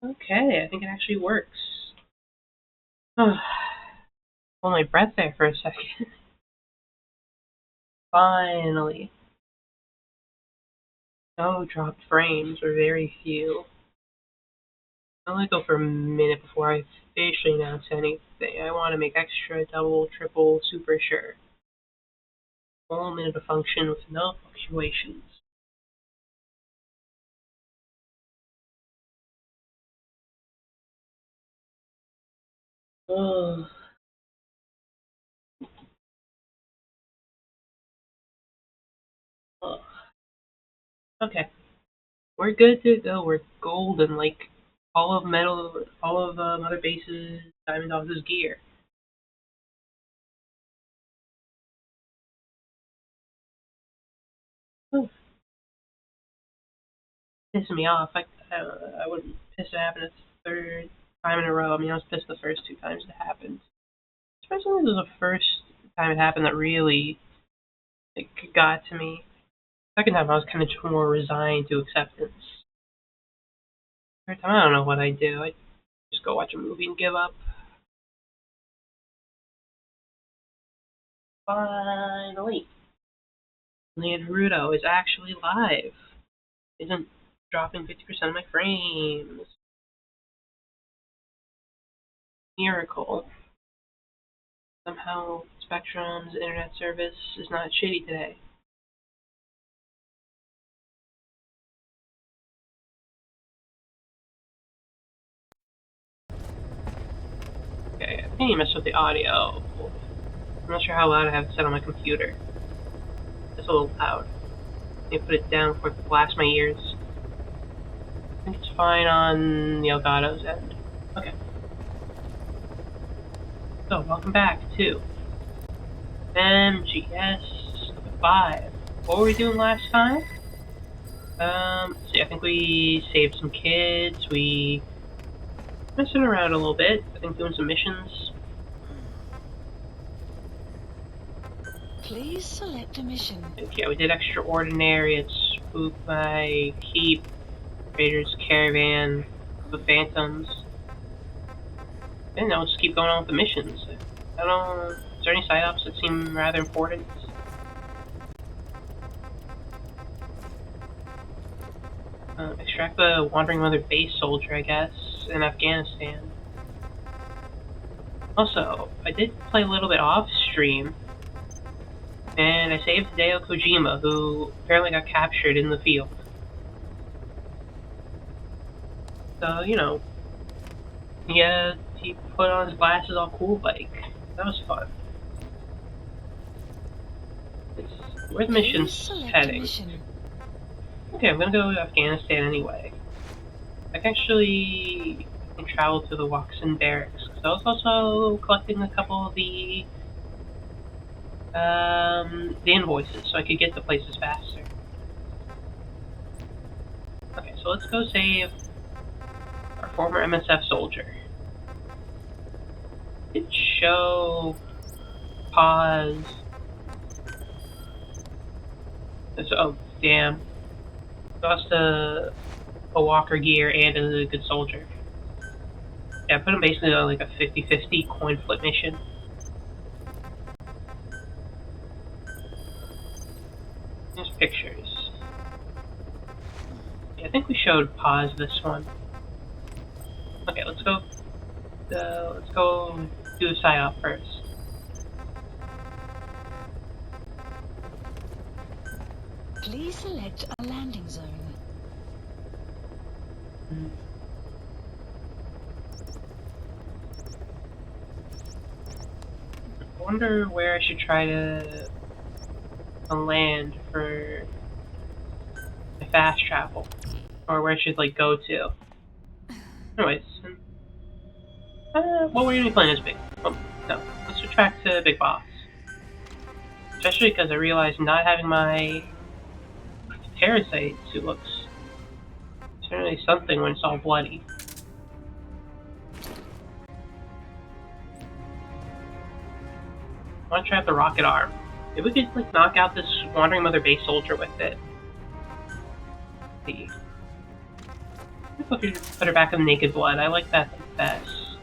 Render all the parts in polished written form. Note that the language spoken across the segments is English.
Okay, I think it actually works. Hold my breath there for a second. Finally. No dropped frames, or very few. I'll let go for a minute before I officially announce anything. I want to make extra, double, triple, super sure. Full minute of function with no fluctuations. Oh. Oh. Okay, we're good to go. We're golden, like all of Mother Base's Diamond Dogs' gear. Oh, pissing me off. I wouldn't piss it happen a third time in a row. I mean, I was pissed the first two times it happened. Especially when it was the first time it happened that really like got to me. Second time I was kind of more resigned to acceptance. Third time I don't know what I do. I just go watch a movie and give up. Finally, Naruto is actually live. Isn't dropping 50% of my frames. Miracle. Somehow Spectrum's internet service is not shitty today. Okay, I think you messed with the audio. I'm not sure how loud I have it set on my computer. It's a little loud. Let me put it down before it blasts my ears. I think it's fine on the Elgato's end. Okay. So, welcome back to MGS 5. What were we doing last time? See, I think we saved some kids, we messing around a little bit, I think doing some missions. Please select a mission. Yeah, we did Extraordinary, it's Spook by Keep, Raiders Caravan, the Phantoms. And now we'll just keep going on with the missions. I don't know, is there any side ups that seem rather important? Extract the Wandering Mother base soldier, I guess, in Afghanistan. Also, I did play a little bit off stream, and I saved Hideo Kojima, who apparently got captured in the field. So, you know, he put on his glasses all cool like. That was fun. Where the mission's heading? Okay, I'm gonna go to Afghanistan anyway. I can actually travel to the Waksan barracks, because I was also collecting a couple of the invoices, so I could get to places faster. Okay, so let's go save our former MSF soldier. Hit show, pause. Oh, damn. Lost a walker gear and a good soldier. Yeah, I put him basically on like a 50-50 coin flip mission. There's pictures. Yeah, I think we showed pause this one. Okay, let's go do the sign off first. Please select a landing zone. I wonder where I should try to land for my fast travel, or where I should like go to. Anyways, what were you gonna be playing as Big? Oh no, let's retract to Big Boss. Especially because I realized not having my Parasite suit looks certainly something when it's all bloody. I want to try out the rocket arm. If we could like knock out this Wandering Mother base soldier with it. Let's see. Put her back in Naked Blood. I like that the best.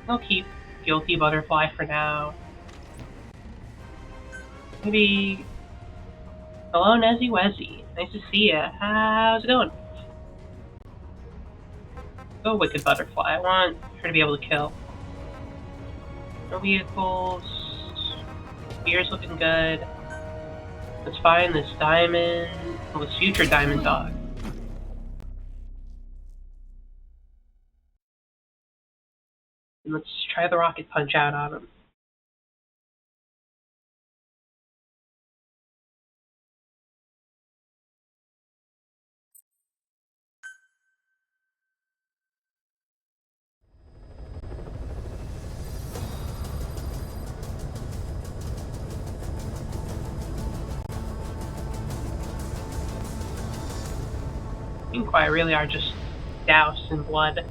I'll keep Guilty Butterfly for now. Maybe... Hello, Nezzy Wezzy. Nice to see ya. How's it going? Go Wicked Butterfly. I want her to be able to kill. No vehicles. Spear's looking good. Let's find this diamond. Well, this future diamond dog. And let's try the rocket punch out on him. You and Quiet really are just doused in blood.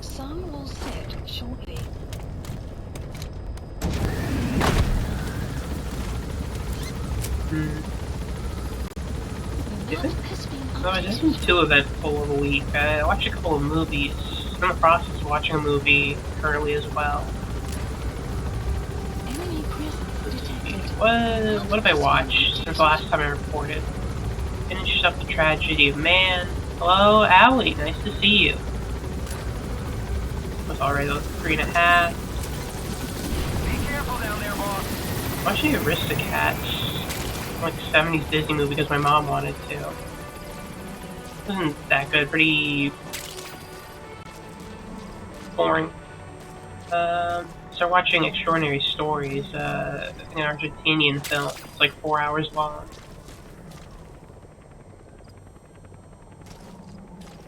Sun will set shortly. Is it? No, it isn't too eventful of a week. I watched a couple of movies. I'm in the process of watching a movie currently as well. Enemy presence detected. What have I watched since the last time I reported? Finished up the Tragedy of Man. Hello, Allie. Nice to see you. Was already 3.5. Be careful down there, boss. Watching Aristocats. Like a 70s Disney movie because my mom wanted to. Wasn't that good. Pretty boring. Start watching Extraordinary Stories, an Argentinian film. It's like 4 hours long.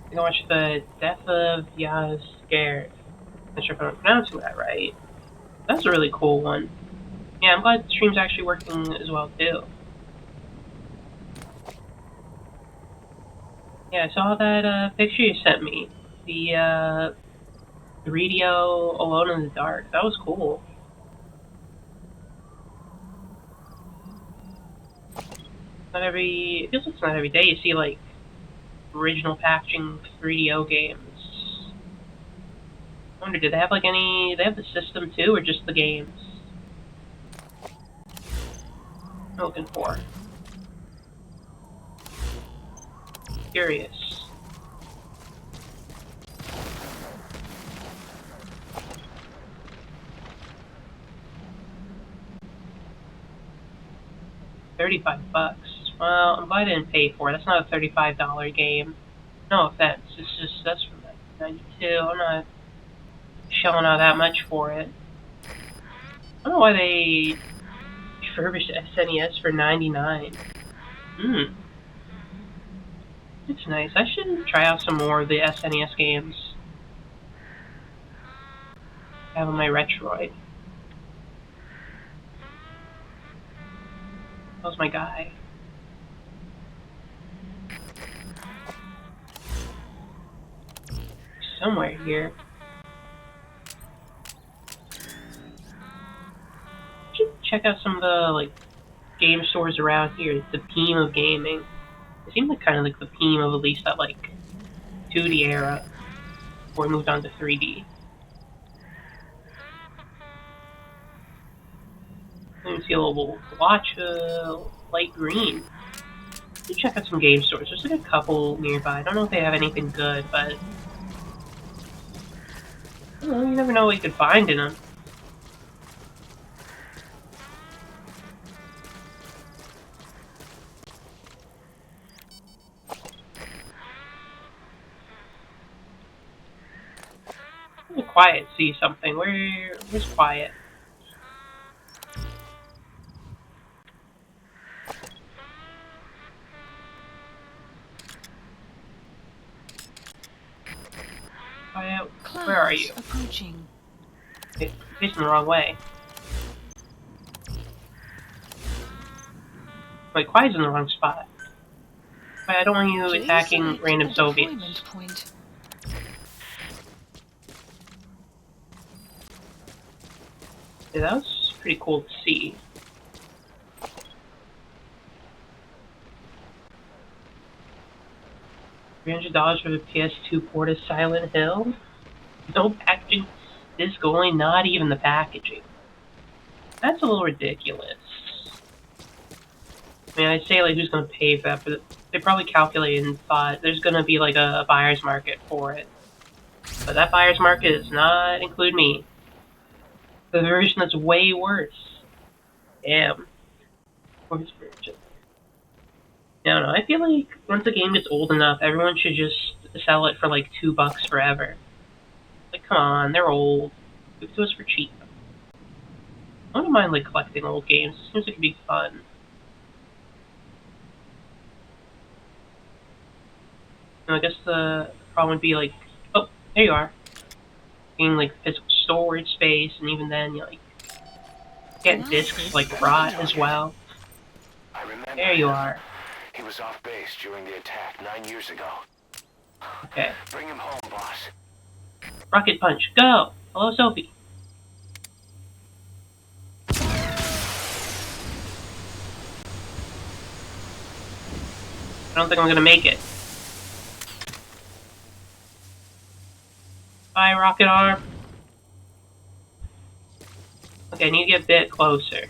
You can watch The Death of Yasker. Not sure if I'm pronouncing that right. That's a really cool one. Yeah, I'm glad the stream's actually working as well too. Yeah, I saw that picture you sent me. The radio Alone in the Dark. That was cool. It feels like it's not every day you see like original packaging 3DO games. I wonder, do they have like any? They have the system too, or just the games? I'm looking for. Curious. $35. Well, I'm glad I didn't pay for it. That's not a $35 game. No offense. That's from 1992. I'm not shelling out that much for it. I don't know why they refurbished SNES for $99. It's nice. I should try out some more of the SNES games. I have on my Retroid. That was my guy. Somewhere here. Should check out some of the like game stores around here. The Peam of gaming. It seemed like kind of like the Peam of at least that like 2D era before we moved on to 3D. Let me see a little watch light green. Should check out some game stores. There's like a couple nearby. I don't know if they have anything good, but I don't know, you never know what you could find in them. Quiet see something. Where's Quiet? Quiet, where are you? Approaching. It's facing the wrong way. Wait, Quiet's in the wrong spot. Wait, I don't want you attacking random Soviets. Point. Yeah, that was pretty cool to see. $300 for the PS2 port of Silent Hill? No packaging disc only, not even the packaging. That's a little ridiculous. I mean, I'd say, like, who's gonna pay for that? But they probably calculated and thought there's gonna be, like, a buyer's market for it. But that buyer's market does not include me. The version that's way worse. Damn. Worst version. I don't know, I feel like once a game gets old enough, everyone should just sell it for, like, $2 forever. Like, come on, they're old. Give it to us for cheap. I wouldn't mind, like, collecting old games. It seems like it'd be fun. And I guess the problem would be, like, oh, there you are. Being, like, physical storage space, and even then, you like, get discs, like, rot as well. There you are. He was off base during the attack 9 years ago. Okay. Bring him home, boss. Rocket Punch, go! Hello, Sophie. I don't think I'm gonna make it. Bye, Rocket Arm. Okay, I need to get a bit closer.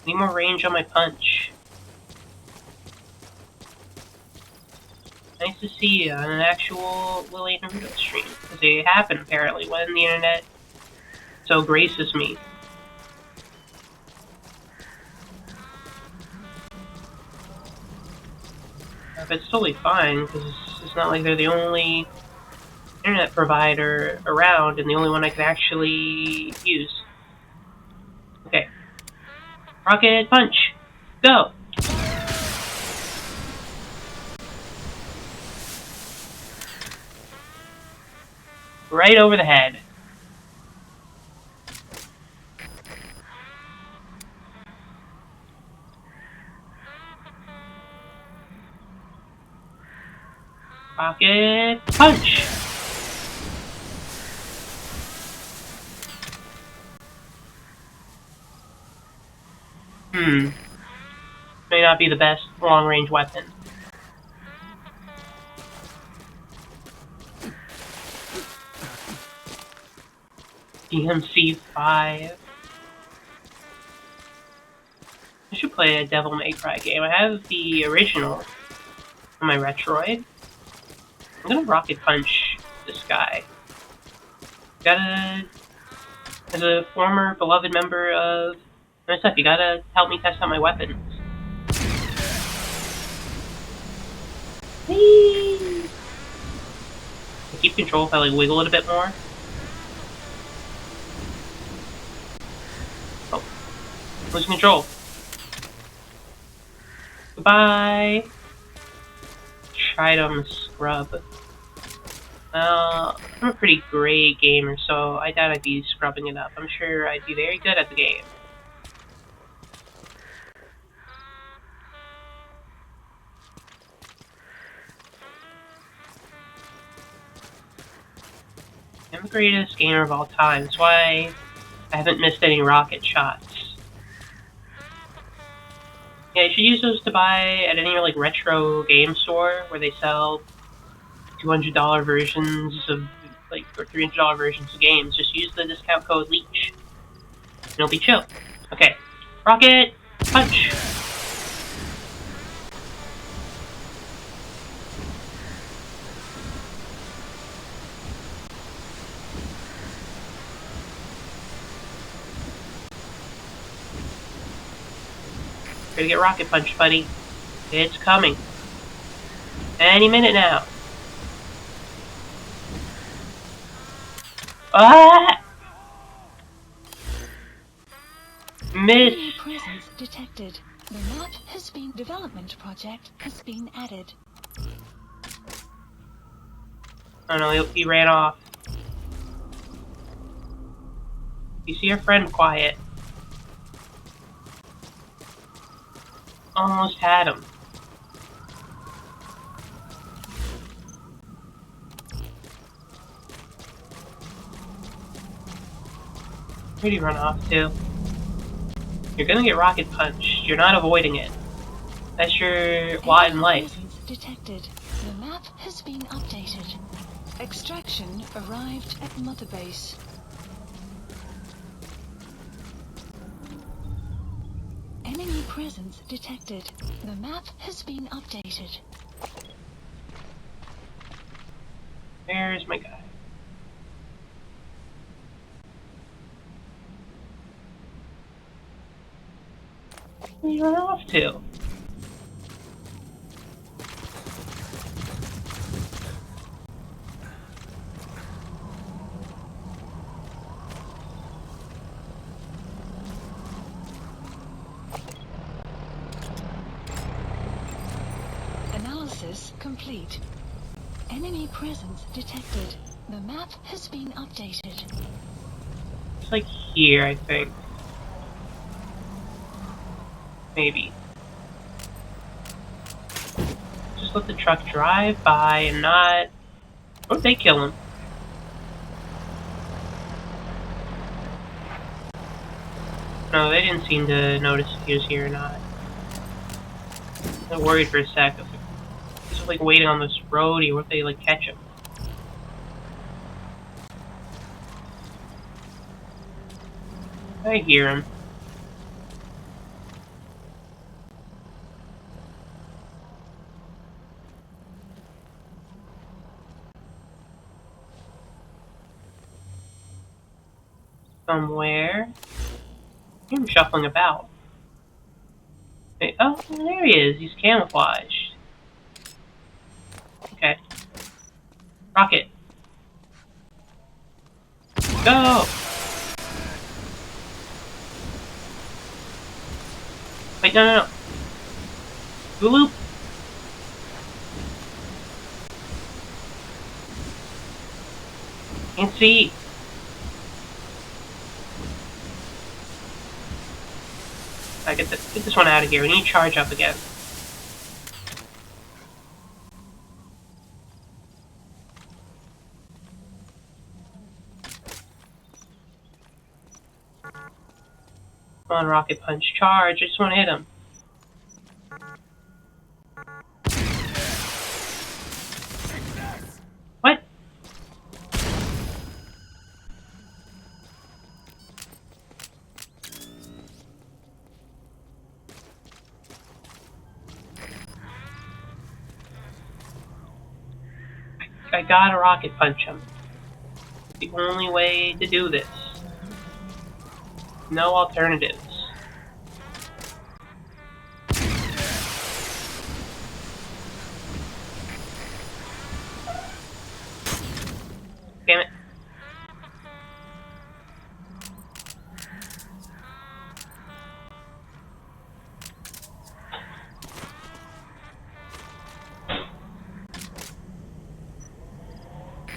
Need more range on my punch. Nice to see you on an actual Lily Naruto stream. Because they happen, apparently, when the internet so graces me. But it's totally fine, because it's not like they're the only internet provider around and the only one I can actually use. Okay. Rocket Punch! Go! Right over the head. Rocket Punch! May not be the best long-range weapon. DMC5. I should play a Devil May Cry game. I have the original on my Retroid. I'm gonna Rocket Punch this guy. As a former beloved member of MSF, you gotta help me test out my weapons. Whee! I keep control if I like wiggle it a bit more. Oh, losing control. Goodbye. Tridom Scrub. Well, I'm a pretty great gamer, so I doubt I'd be scrubbing it up. I'm sure I'd be very good at the game. I'm the greatest gamer of all time. That's why I haven't missed any rocket shots. Yeah, you should use those to buy at any like retro game store where they sell $200 versions of like or $300 versions of games. Just use the discount code LEECH. And it'll be chill. Okay. Rocket Punch! Gonna get Rocket Punch, buddy. It's coming. Any minute now. Ah! Miss! Enemy presence detected. The lot has been development project has been added. Oh no, he ran off. You see your friend quiet. Almost had him. Where'd he run off to? You're gonna get Rocket Punched. You're not avoiding it. That's your lot in life. Presence detected. The map has been updated. Extraction arrived at Mother Base. Enemy presence detected. The map has been updated. Where's my guy? Where you run off to? Analysis complete. Enemy presence detected. The map has been updated. It's like here, I think. Maybe. Just let the truck drive by and not... What if they kill him? No, they didn't seem to notice if he was here or not. I was worried for a sec. I was like, he's just like waiting on this road here. What if they like catch him? I hear him. Somewhere. I hear him shuffling about. Hey, oh, there he is. He's camouflaged. Okay. Rocket. Go! Wait, no. Do a loop. Can't see. I get this one out of here. We need to charge up again. Come on, Rocket Punch, charge! I just want to hit him. What? I gotta Rocket Punch him. The only way to do this. No alternatives. Damn it.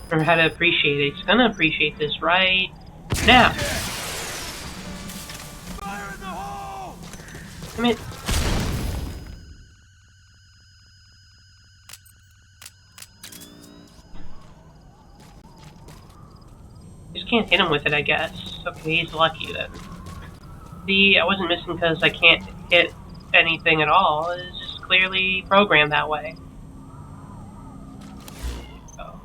Remember how to appreciate it. It's gonna appreciate this right now. Fire in the hole! Damn it. Just can't hit him with it, I guess. Okay, he's lucky then. See, I wasn't missing because I can't hit anything at all. It's just clearly programmed that way. Oh.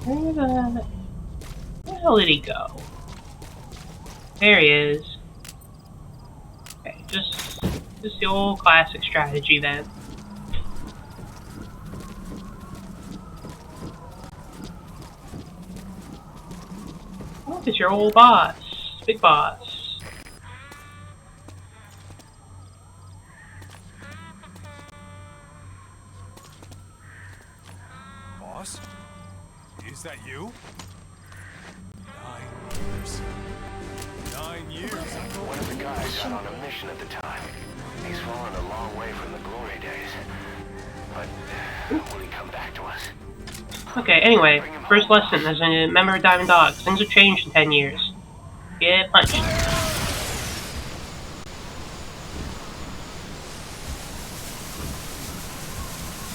Where the hell did he go? There he is. Okay, just the old classic strategy then. Look, it's your old boss. Big boss. Boss? Is that you? 9 years. 9 years. One of the guys out on a mission at the time. He's fallen a long way from the glory days. But will he come back to us? Okay, anyway, first lesson as a member of Diamond Dogs. Things have changed in 10 years. Get punched.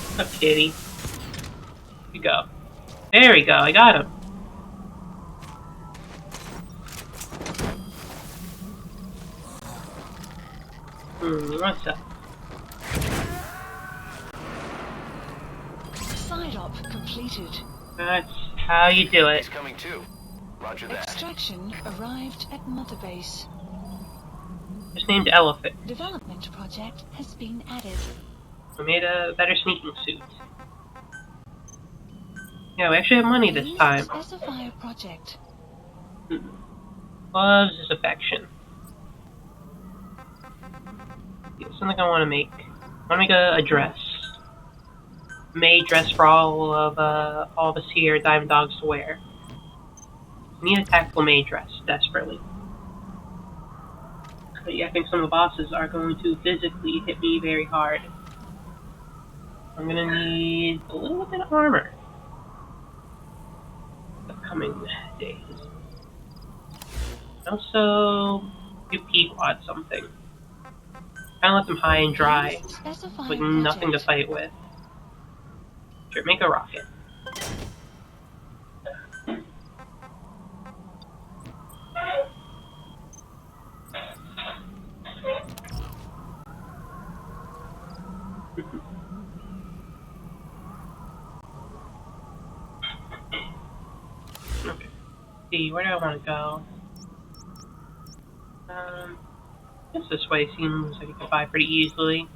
What's up, kitty? Here we go. There we go, I got him. What's up? Side op completed. That's how you do it. He's coming too. Roger that. Extraction arrived at Mother Base. Just named Elephant. Development project has been added. We made a better sneaking suit. Yeah, we actually have money this Please time. specify a project. Loves his affection. Yeah, something I want to make. I want to make a dress. Maid dress for all of us here, Diamond Dogs, to wear. I need a tactical maid dress, desperately. But yeah, I think some of the bosses are going to physically hit me very hard. I'm gonna need a little bit of armor. The coming days. Also, do Pequod something. Kinda let them high and dry, Please specify with a nothing to project. fight with. Sure, make a rocket. Okay. See, where do I want to go? I guess this way seems like you can buy pretty easily.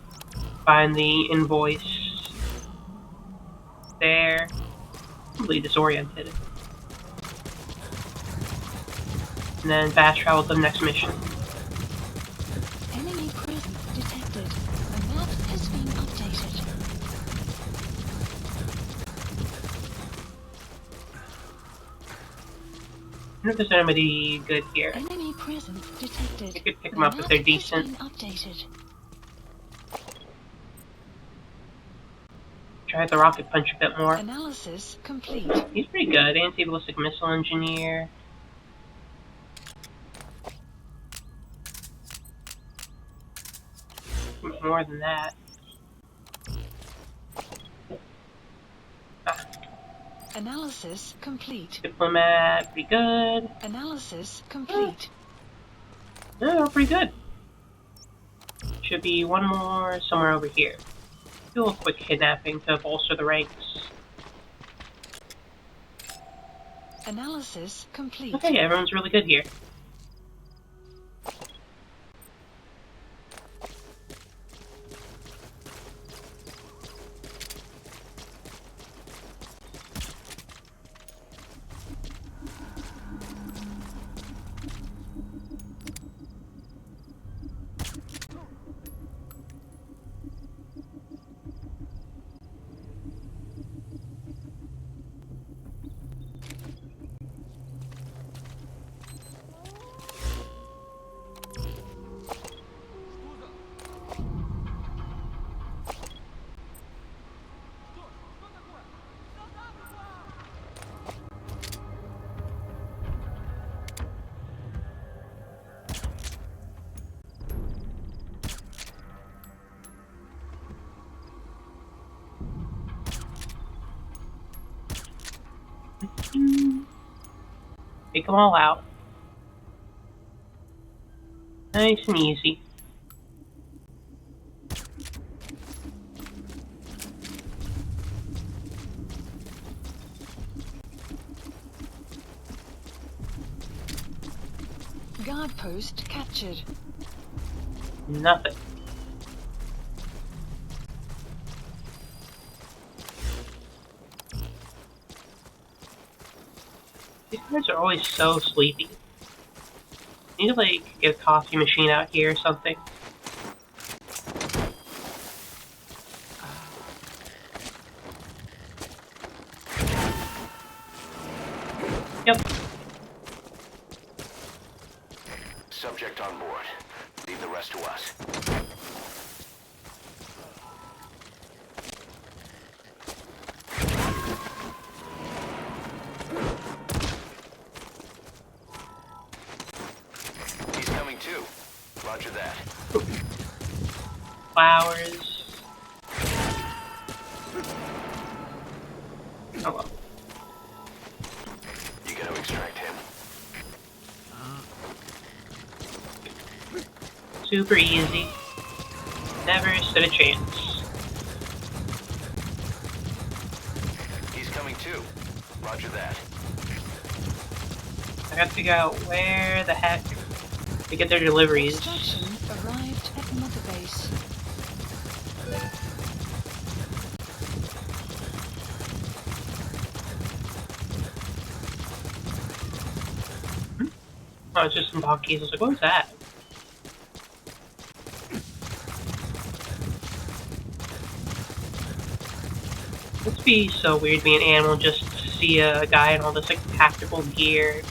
Find the invoice there. Completely disoriented. And then fast travel to the next mission. Enemy presence detected. A map has been updated. I wonder if there's anybody good here. Enemy presence detected. You could pick The them up if map they're has decent. been updated. Try the rocket punch a bit more. Analysis complete. He's pretty good. Anti-ballistic missile engineer. More than that. Analysis complete. Diplomat, pretty good. Analysis complete. No, they're pretty good. Should be one more somewhere over here. Do a little quick kidnapping to bolster the ranks. Analysis complete. Okay, everyone's really good here. Take them all out. Nice and easy. Guard post captured. Nothing. These guys are always so sleepy. Need to like get a coffee machine out here or something. Yep. Subject on board. Leave the rest to us. He's coming too. Roger that. Flowers. Oh well. You gotta extract him. Super easy. Never stood a chance. He's coming too. Roger that. I gotta figure out where the heck to get their deliveries. Extraction arrived at Mother Base. Oh, it's just some donkeys. I was like, what was that? It'd be so weird being an animal just to see a guy in all this like tactical gear,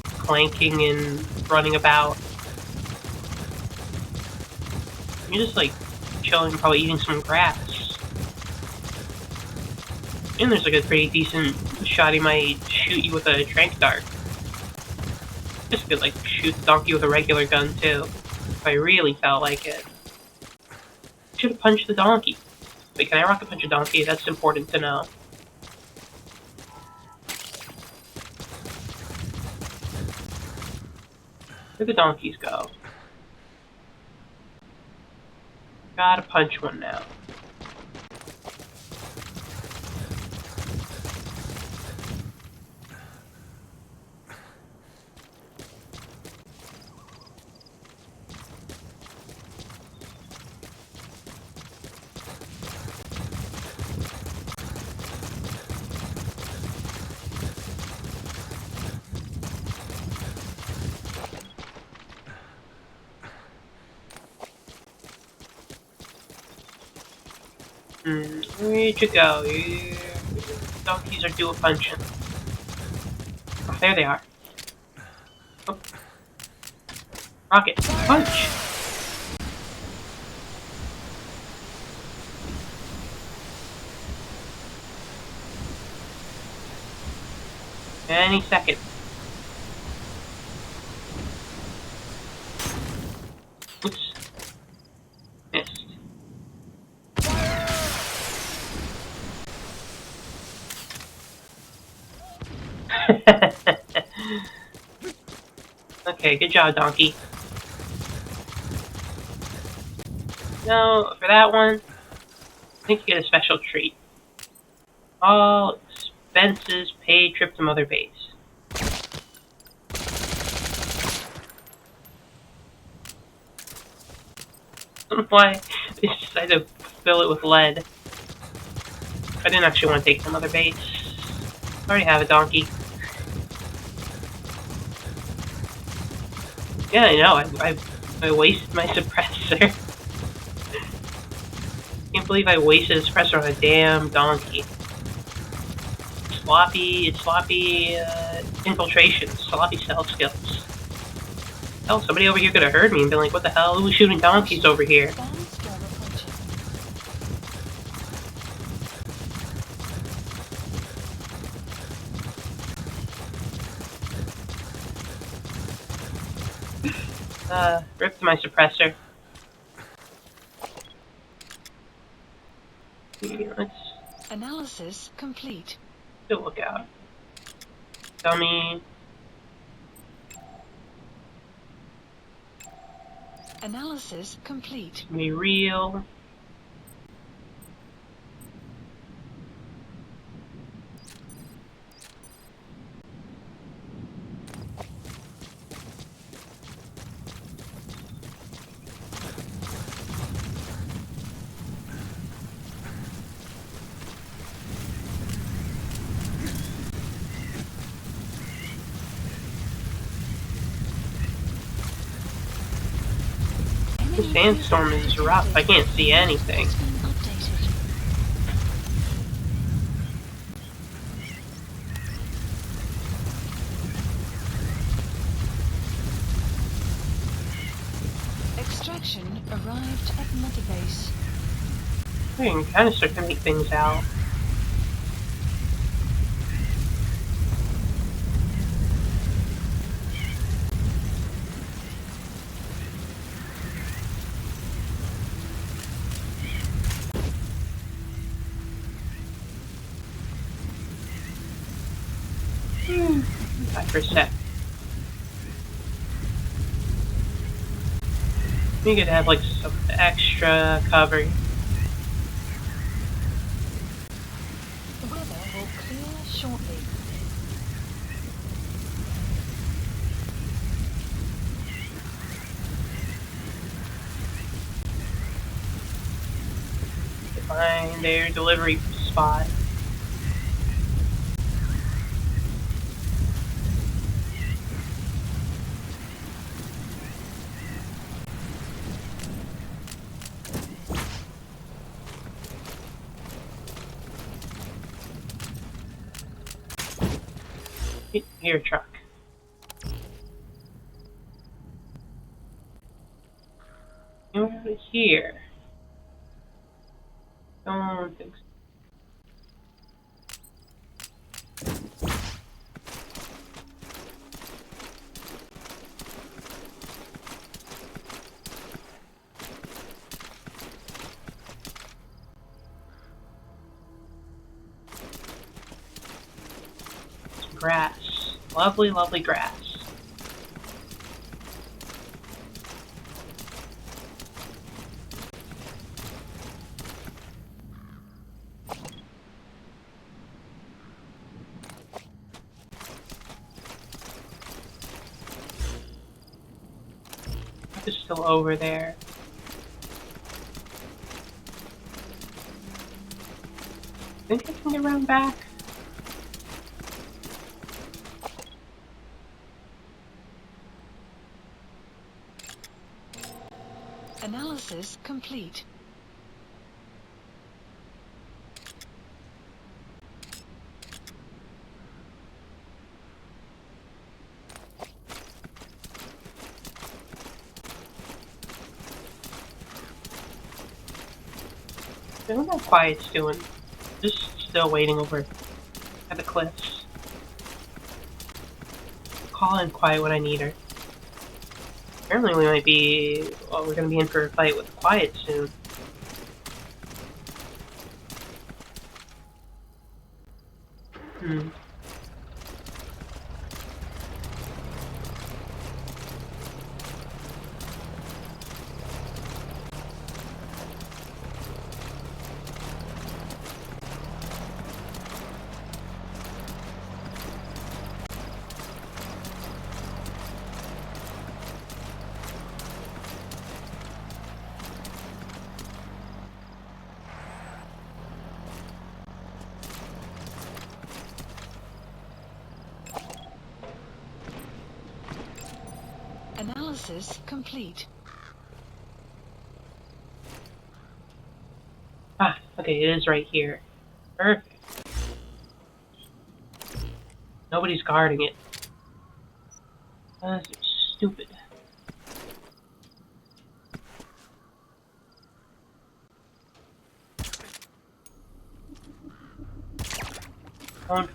clanking and running about. You're just like chilling, probably eating some grass. And there's like a pretty decent shot he might shoot you with a trank dart. Just could like shoot the donkey with a regular gun too, if I really felt like it. Should have punched the donkey. Wait, can I rocket punch a donkey? That's important to know. Where'd the donkeys go? Gotta punch one now. Where'd you go? Donkeys are due a punching. Oh, there they are. Oh. Rocket, punch! Any second. Oops. Missed. Okay, good job, donkey. No, for that one, I think you get a special treat. All expenses paid, trip to Mother Base. Why they decided to fill it with lead. I didn't actually want to take it to Mother Base. I already have a donkey. Yeah, I know. I wasted my suppressor. Can't believe I wasted a suppressor on a damn donkey. Sloppy infiltration, sloppy stealth skills. Hell, somebody over here could have heard me and been like, what the hell? Who's shooting donkeys over here? Ripped my suppressor. Let's Analysis complete. still look out. Dummy. Analysis complete. Be real. The sandstorm is rough. I can't see anything. It's been updated. Extraction arrived at Mother Base. I can kind of start to make things out. Back for a sec. We could have like some extra cover. The weather will clear shortly. Find their delivery spot. Here, truck. Over here. Don't think so. Grass. Lovely, lovely grass. It's still over there. Think I can get around back? Analysis complete. I don't know how Quiet's doing. Just still waiting over at the cliffs. Call in Quiet when I need her. Apparently we might be... Well, we're gonna be in for a fight with Quiet soon. Analysis complete. Ah, okay, it is right here. Perfect. Nobody's guarding it. That's stupid. Don't.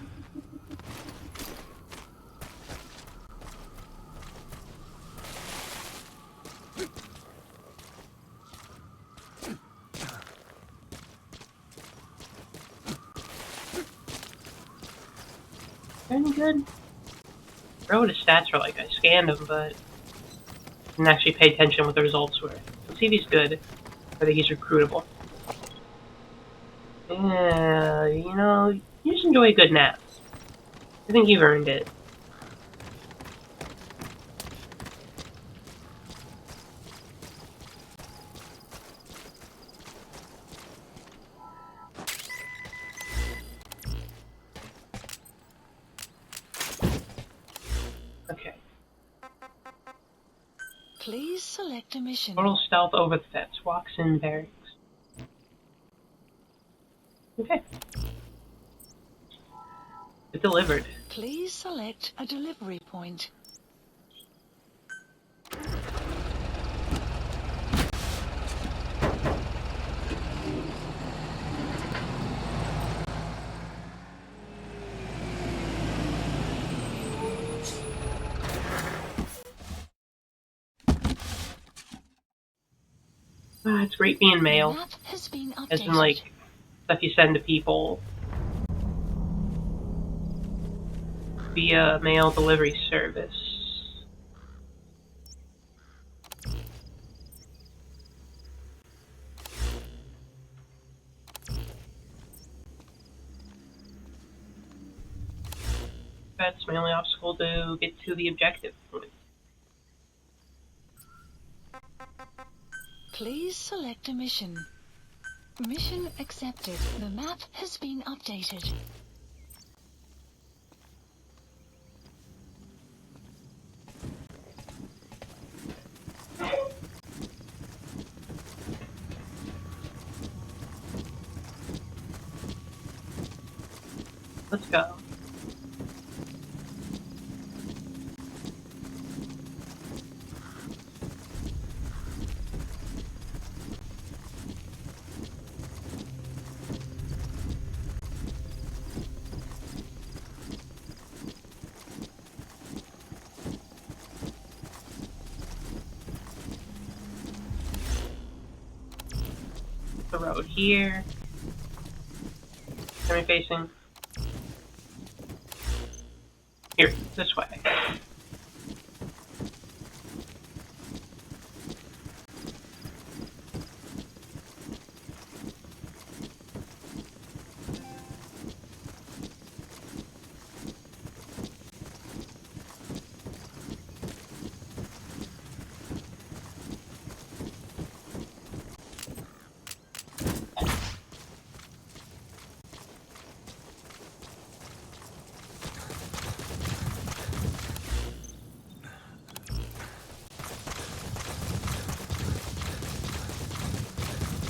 Any good? I forgot what his stats were like. I scanned him, but didn't actually pay attention what the results were. Let's see if he's good. Whether he's recruitable. Yeah, you know, you just enjoy a good nap. I think you've earned it. Okay. Please select a mission. Total stealth over the fence. Walks in barracks. Okay. It delivered. Please select a delivery point. Ah, it's great being mail. Map has been updated. As in, like, stuff you send to people via mail delivery service. It's my only obstacle to get to the objective point. Please select a mission. Mission accepted. The map has been updated. Let's go. The road here. Am I facing? Here, this way.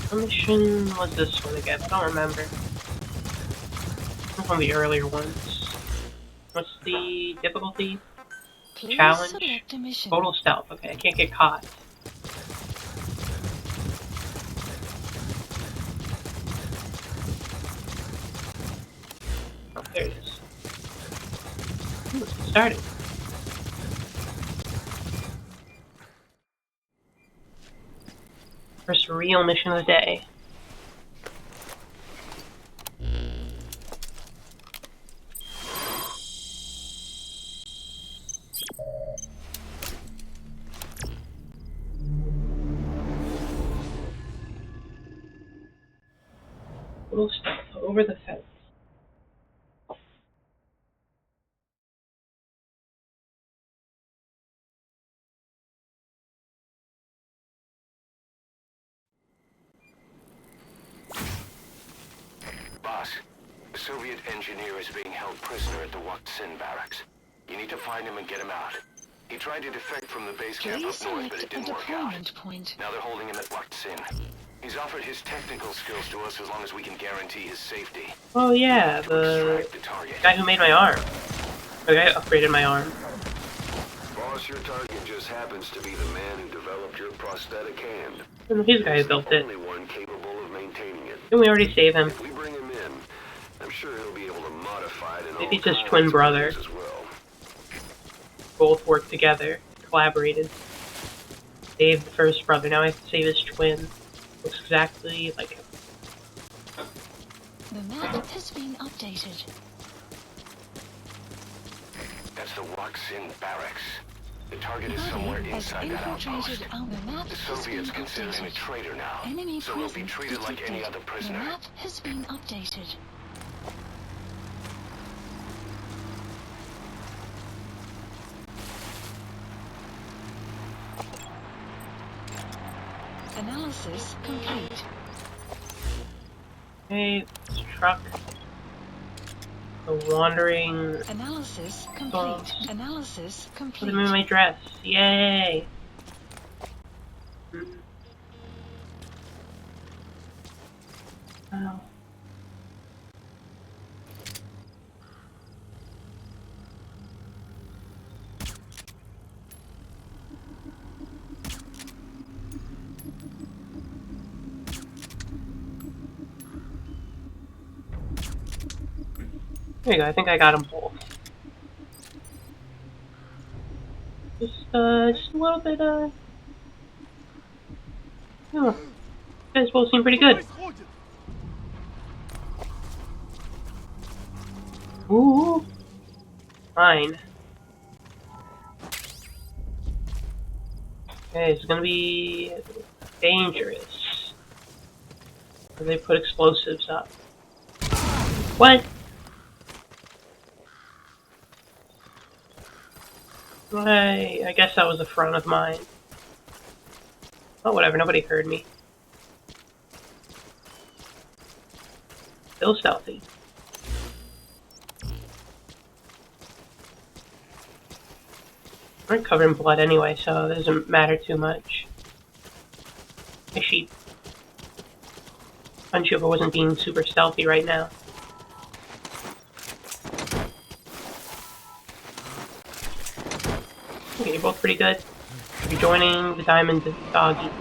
What mission was this one again? I don't remember. It's one of the earlier ones. What's the difficulty? Please Challenge? select a mission. Total stealth. Okay, I can't get caught. Oh, there it is. Ooh, let's get started. First real mission of the day. Little stealth over the fence. Boss, a Soviet engineer is being held prisoner at the Wak Sin barracks. You need to find him and get him out. He tried to defect from the base camp Please up north, but select it a didn't work out. deployment point. Now they're holding him at Wak Sin. He's offered his technical skills to us as long as we can guarantee his safety. Oh yeah, To the extract the target. guy who made my arm. The guy who upgraded my arm. Boss, your target just happens to be the man who developed your prosthetic hand. And he's the guy who built it. Only one capable of maintaining it. Didn't we already save him? If we bring him in, I'm sure he'll be able to modify it in Maybe all it's his kinds twin of brother. ways as well. Both worked together, collaborated. Saved the first brother, now I have to save his twin. Looks exactly like him. The map has been updated. That's the Wak Sin barracks. The target is The somewhere enemy has inside that outpost. infiltrated our map. The has been Soviets consider him a updated. traitor now, Enemy so he'll be presence treated like any detected. other The prisoner. map has been updated. Analysis complete. Hey, this truck. The wandering. Analysis complete. Oh. Analysis Put him in complete. my dress. Yay! Oh. There you go, I think I got them both. Just a little bit, oh, you guys both seem pretty good. Ooh. Fine. Okay, it's gonna be dangerous. Where they put explosives up. What? I guess that was a front of mine. Oh, whatever, nobody heard me. Still stealthy. We're covered in blood anyway, so it doesn't matter too much. My sheep. Unsure wasn't being super stealthy right now. Okay, you're both pretty good. You're joining the diamond doggies.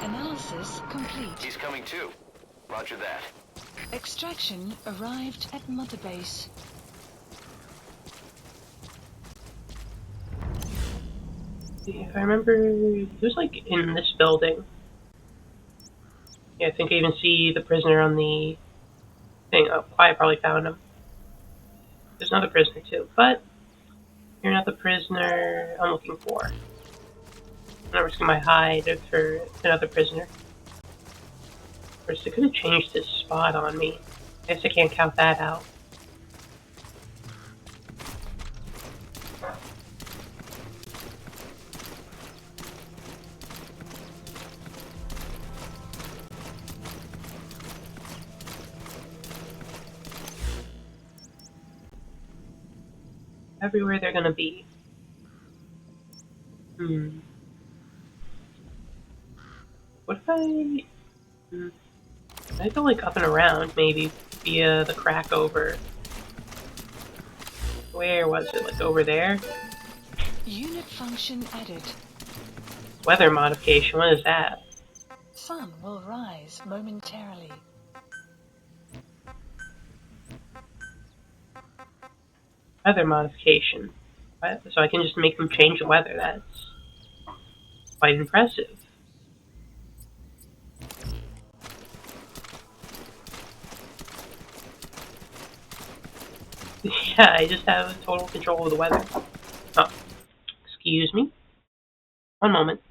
Analysis complete. He's coming too. Roger that. Extraction arrived at Mother Base. If I remember, it was like in this building. Yeah, I think I even see the prisoner on the thing. Oh, Quiet probably found him. There's another prisoner too, but you're not the prisoner I'm looking for. I'm not risking my hide for another prisoner. First, they could have changed this spot on me. I guess I can't count that out. Everywhere they're gonna be. What if I go like up and around, maybe via the crack over. Where was it? Like over there? Unit function added. Weather modification, what is that? Sun will rise momentarily. Weather modification. What? So I can just make them change the weather. That's quite impressive. Yeah, I just have total control of the weather. Oh, excuse me. One moment.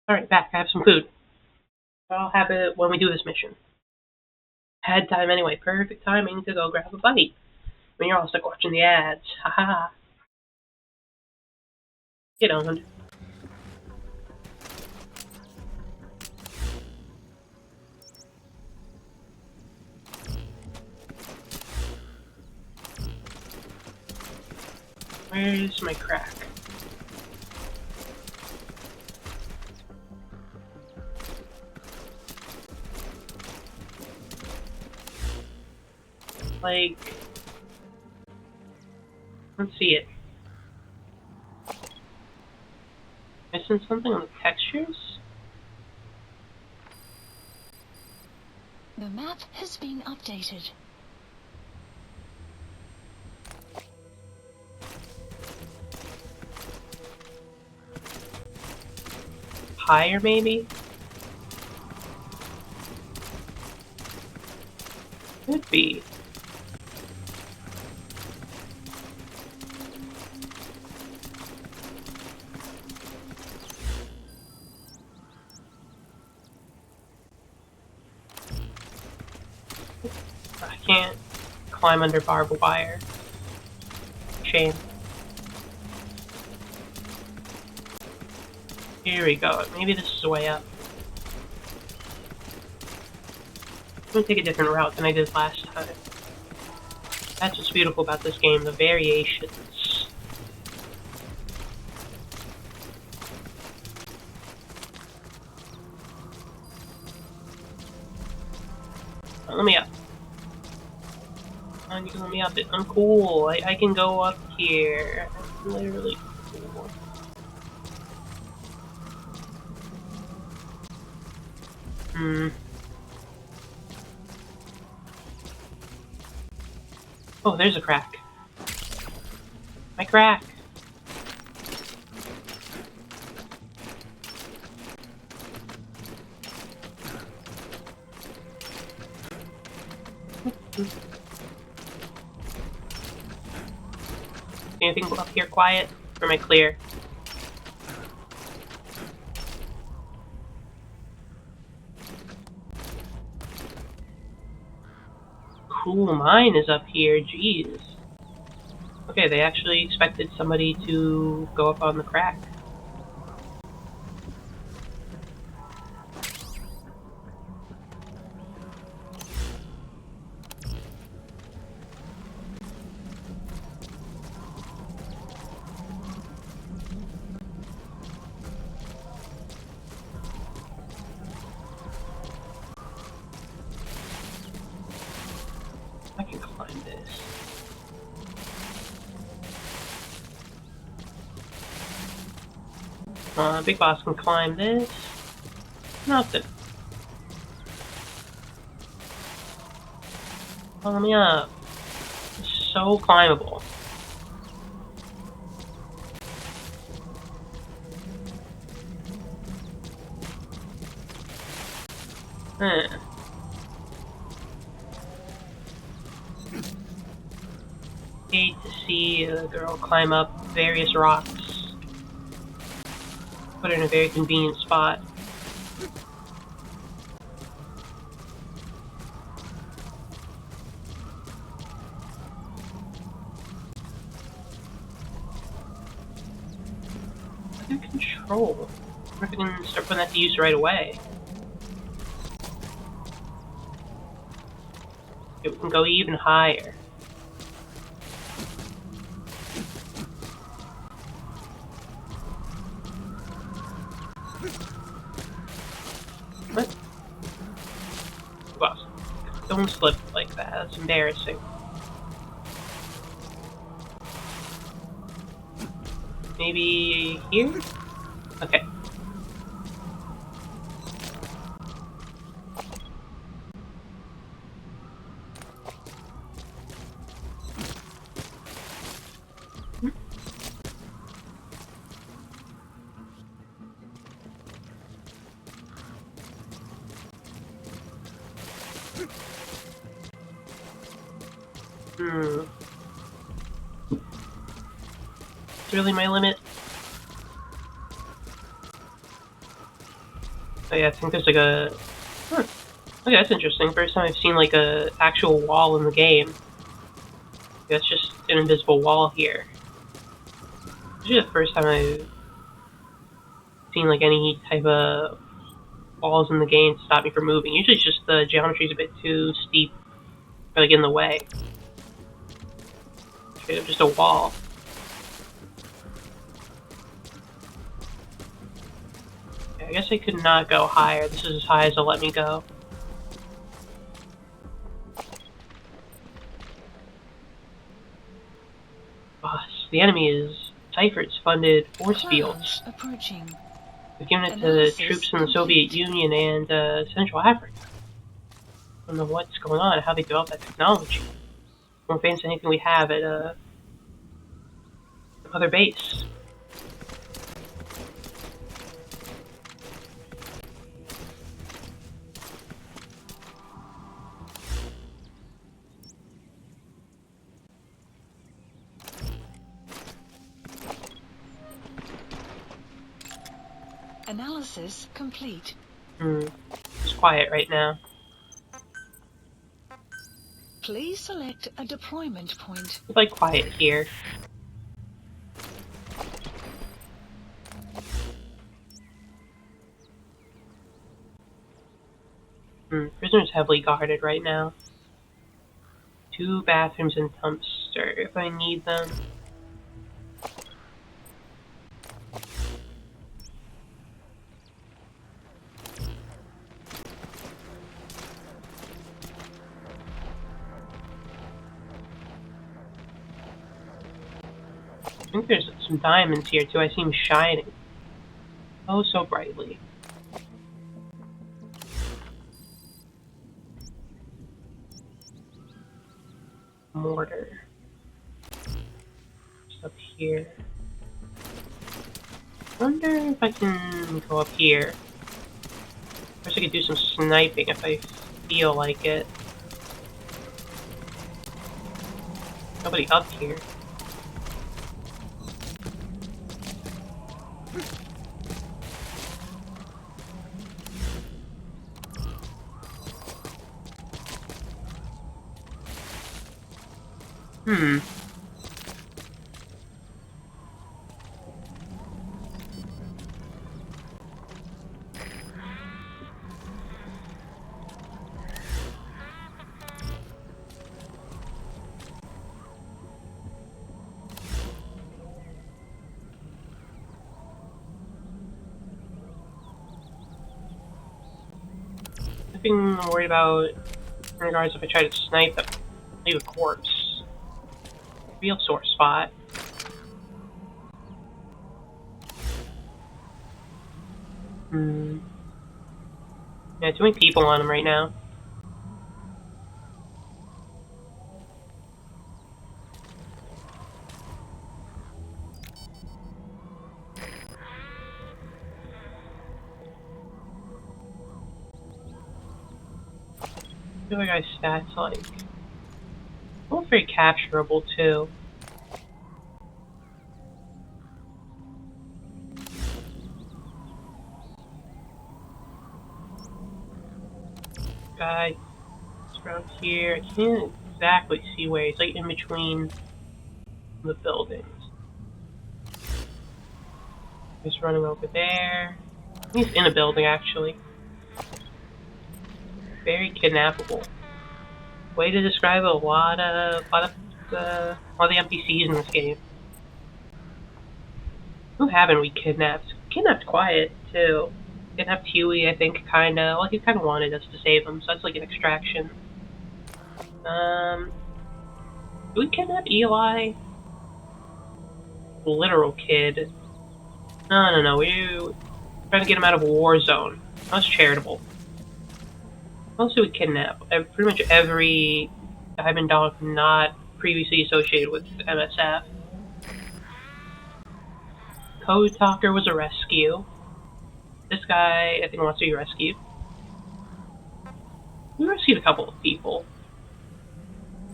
Alright, back. I have some food. I'll have it when we do this mission. Had time anyway. Perfect timing to go grab a bite. When you're all stuck watching the ads. Haha. Get on. Where's my crack? Like, let's see it. Missing something on the textures? The map has been updated. Higher, maybe? Could be. I can't climb under barbed wire. Shame. Here we go. Maybe this is the way up. I'm gonna take a different route than I did last time. That's what's beautiful about this game, the variations. Let me up. You can let me up. I'm cool. I can go up here. I'm literally cool. Oh, there's a crack. My crack. Anything up here quiet? Or am I clear? Cool mine is up here, jeez. Okay, they actually expected somebody to go up on the crack. I can climb this. Big Boss can climb this. Nothing. Follow me up. It's so climbable. Huh. Hate to see a girl climb up various rocks. Put her in a very convenient spot. Good control. I wonder if we can start putting that to use right away. Okay, we can go even higher. What? Boss, don't slip like that. That's embarrassing. Maybe here? Okay. It's really my limit. Oh yeah, I think there's like a... Okay, that's interesting. First time I've seen like a actual wall in the game. That's just an invisible wall here. This is the first time I've seen like any type of walls in the game to stop me from moving. Usually it's just the geometry's a bit too steep or like in the way. Straight up just a wall. I guess I could not go higher. This is as high as they'll let me go. Boss, the enemy is Cypher's funded force fields. Approaching. We've given it to troops in the Soviet Union and Central Africa. I don't know what's going on, how they developed that technology. Won't fancy anything we have at another base. Analysis complete. It's quiet right now. Please select a deployment point. It's like quiet here. Prisoner's heavily guarded right now. 2 bathrooms and dumpster if I need them. I think there's some diamonds here too. I see them shining. Oh, so brightly. Mortar. Just up here. Wonder if I can go up here. First I could do some sniping if I feel like it. Nobody up here. Hmm. Nothing I'm worried about in regards if I try to snipe them. Leave a corpse. Real sore spot. Hmm. Yeah, too many people on him right now. What are guy's stats like? Both very capturable too. Guy around here. I can't exactly see where he's, like in between the buildings. He's running over there. He's in a building actually. Very kidnappable. Way to describe a lot of the NPCs in this game. Who haven't we kidnapped? Kidnapped Quiet too. Kidnapped Huey, I think, kinda. Well, he kinda wanted us to save him, so that's like an extraction. Did we kidnap Eli? Literal kid. No. We were trying to get him out of a war zone. That was charitable. What else did we kidnap? Pretty much every diamond dog not previously associated with MSF. Code Talker was a rescue. This guy, I think, wants to be rescued. We rescued a couple of people.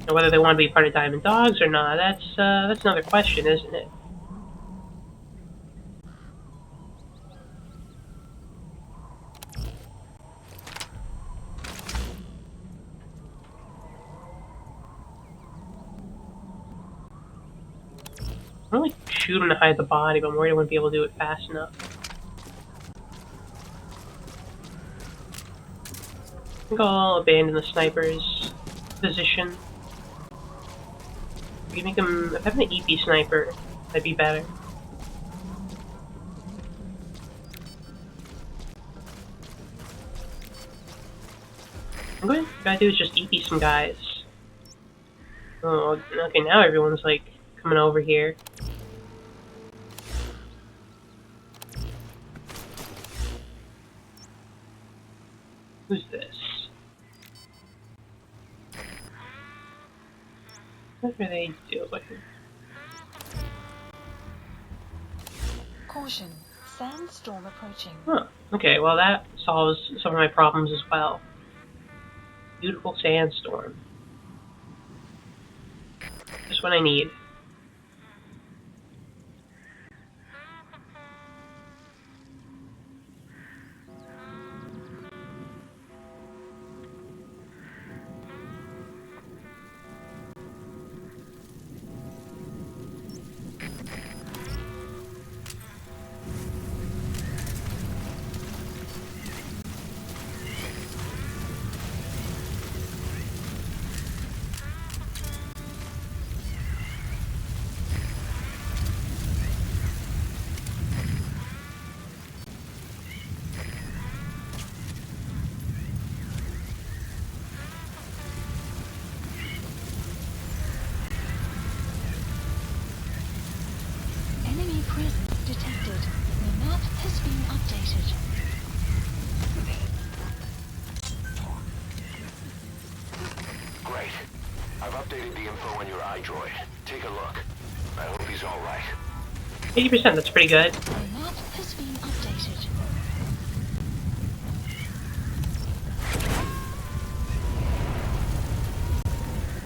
And whether they want to be part of Diamond Dogs or not, that's another question, isn't it? I want to shoot him to hide the body, but I'm worried I wouldn't be able to do it fast enough. I think I'll abandon the sniper's position. If you make him, if I have an EP sniper, that'd be better. I'm going to gotta do is just EP some guys. Oh, okay, now everyone's like coming over here. Who's this? What are they doing? Caution. Sandstorm approaching. Huh. Okay, well that solves some of my problems as well. Beautiful sandstorm. Just what I need. Enemy presence detected. The map has been updated. Great. I've updated the info on your iDroid. Take a look. I hope he's alright. 80%, that's pretty good. The map has been updated.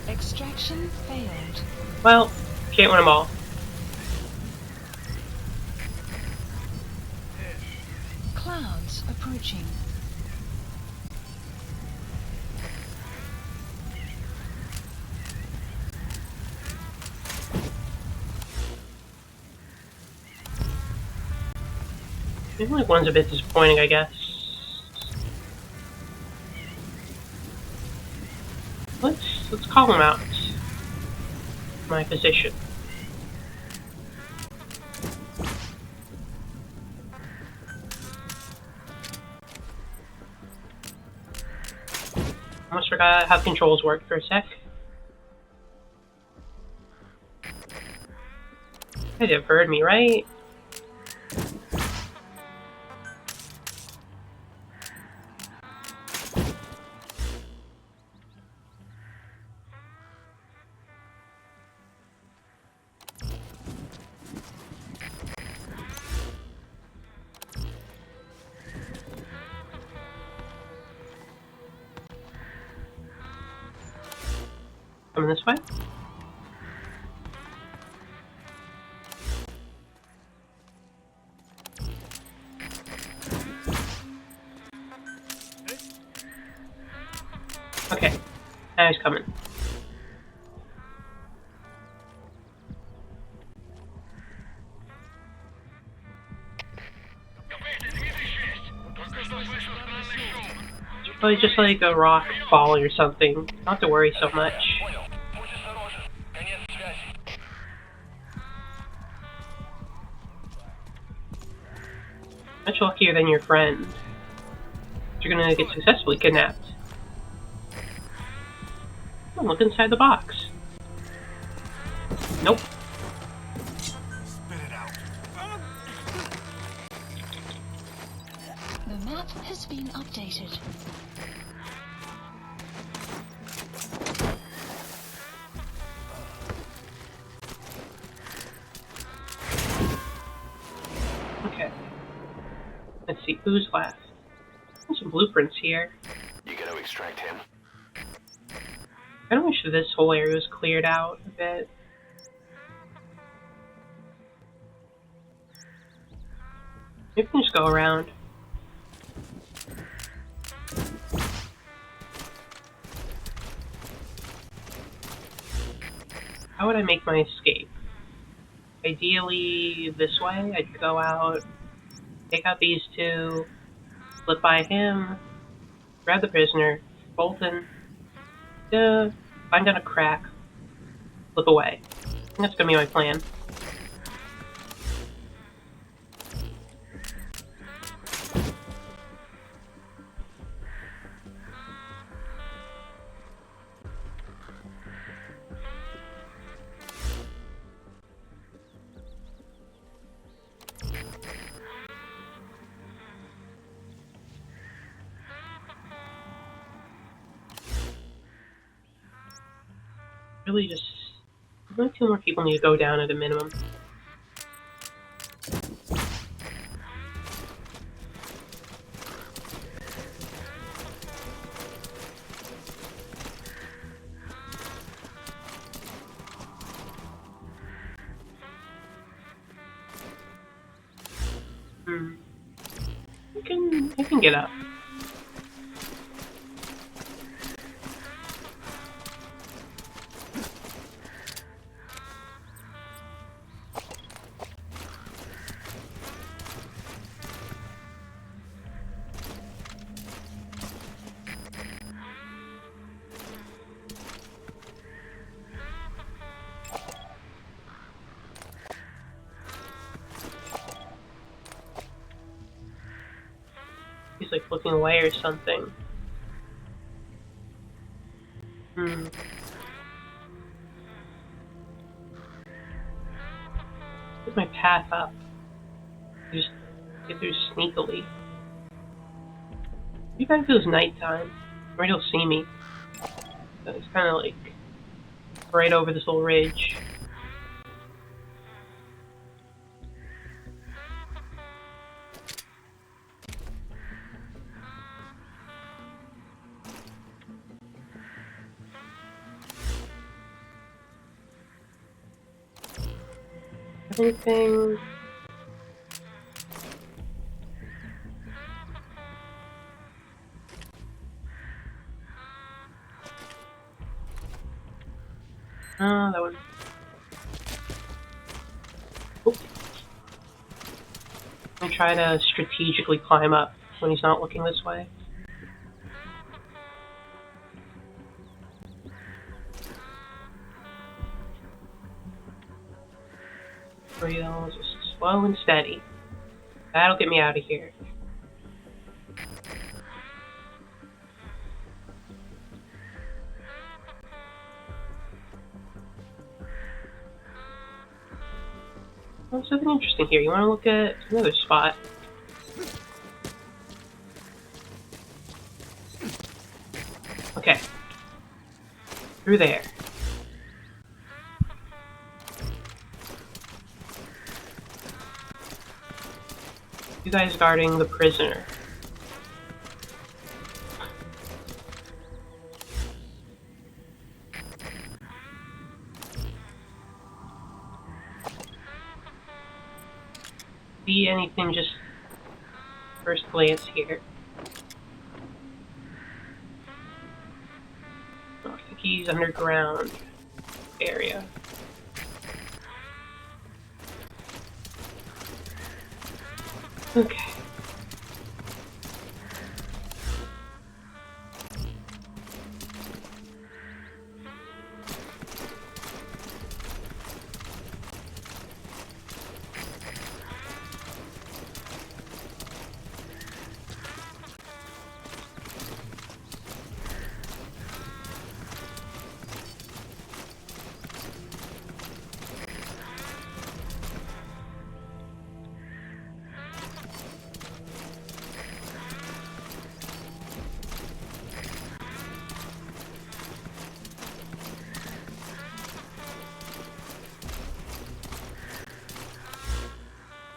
Extract Extraction failed. Well, can't win them all. Clouds approaching. Maybe like one's a bit disappointing, I guess. Let's call him out. My position. Almost forgot how controls work for a sec. You guys have heard me, right? Coming this way? Okay, now he's coming. It's probably just like a rock fall or something. Not have to worry so much. Much luckier than your friend. You're gonna get successfully kidnapped. Oh, look inside the box. Nope. Spit it out. The map has been updated. Okay. Let's see who's left. There's some blueprints here. You gonna extract him? I kind of wish this whole area was cleared out a bit. Maybe we can just go around. How would I make my escape? Ideally, this way. I'd go out, take out these two, slip by him, grab the prisoner, bolt in, find out a crack, flip away. I think that's gonna be my plan. Really just... only 2 more people need to go down at a minimum. I can get up. He's like looking away or something. Where's my path up? Just get through sneakily. Maybe if it was nighttime, maybe he'll see me. So it's kind of like right over this little ridge. Anything? That one. Oop. I try to strategically climb up when he's not looking this way. Real, just slow and steady. That'll get me out of here. There's something interesting here. You want to look at another spot? Okay. Through there. You guys guarding the prisoner. See anything just first glance here? Oh, I think he's underground area. Okay.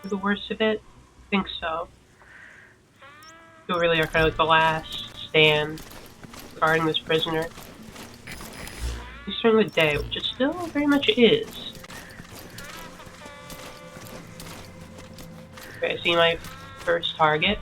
The worst of it? I think so. You really are kind of like the last stand guarding this prisoner. At least during the day, which it still very much is. Okay, I see my first target.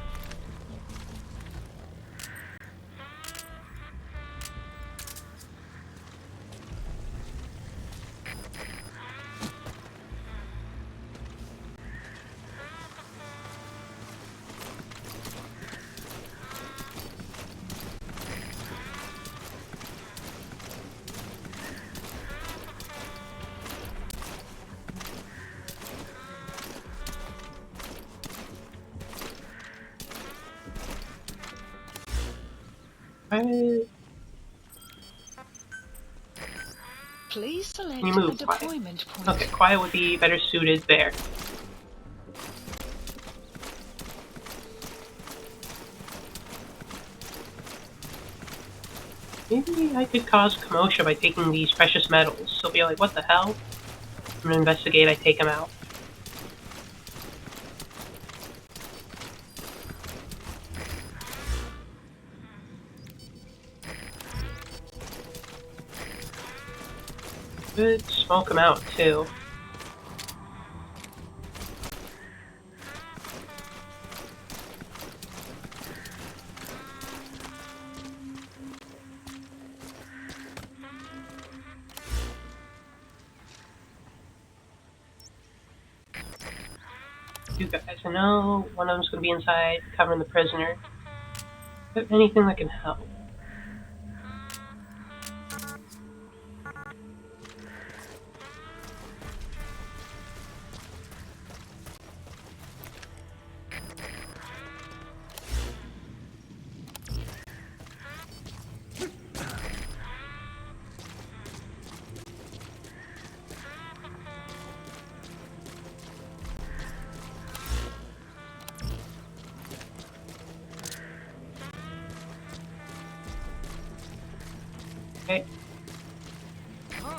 Please select You move, a Quiet. deployment point. Okay, Quiet would be better suited there. Maybe I could cause commotion by taking these precious metals. So be like, what the hell? I'm gonna investigate, I take them out. Could smoke them out too. You guys, I know one of them's gonna be inside covering the prisoner. But anything that can help. Okay.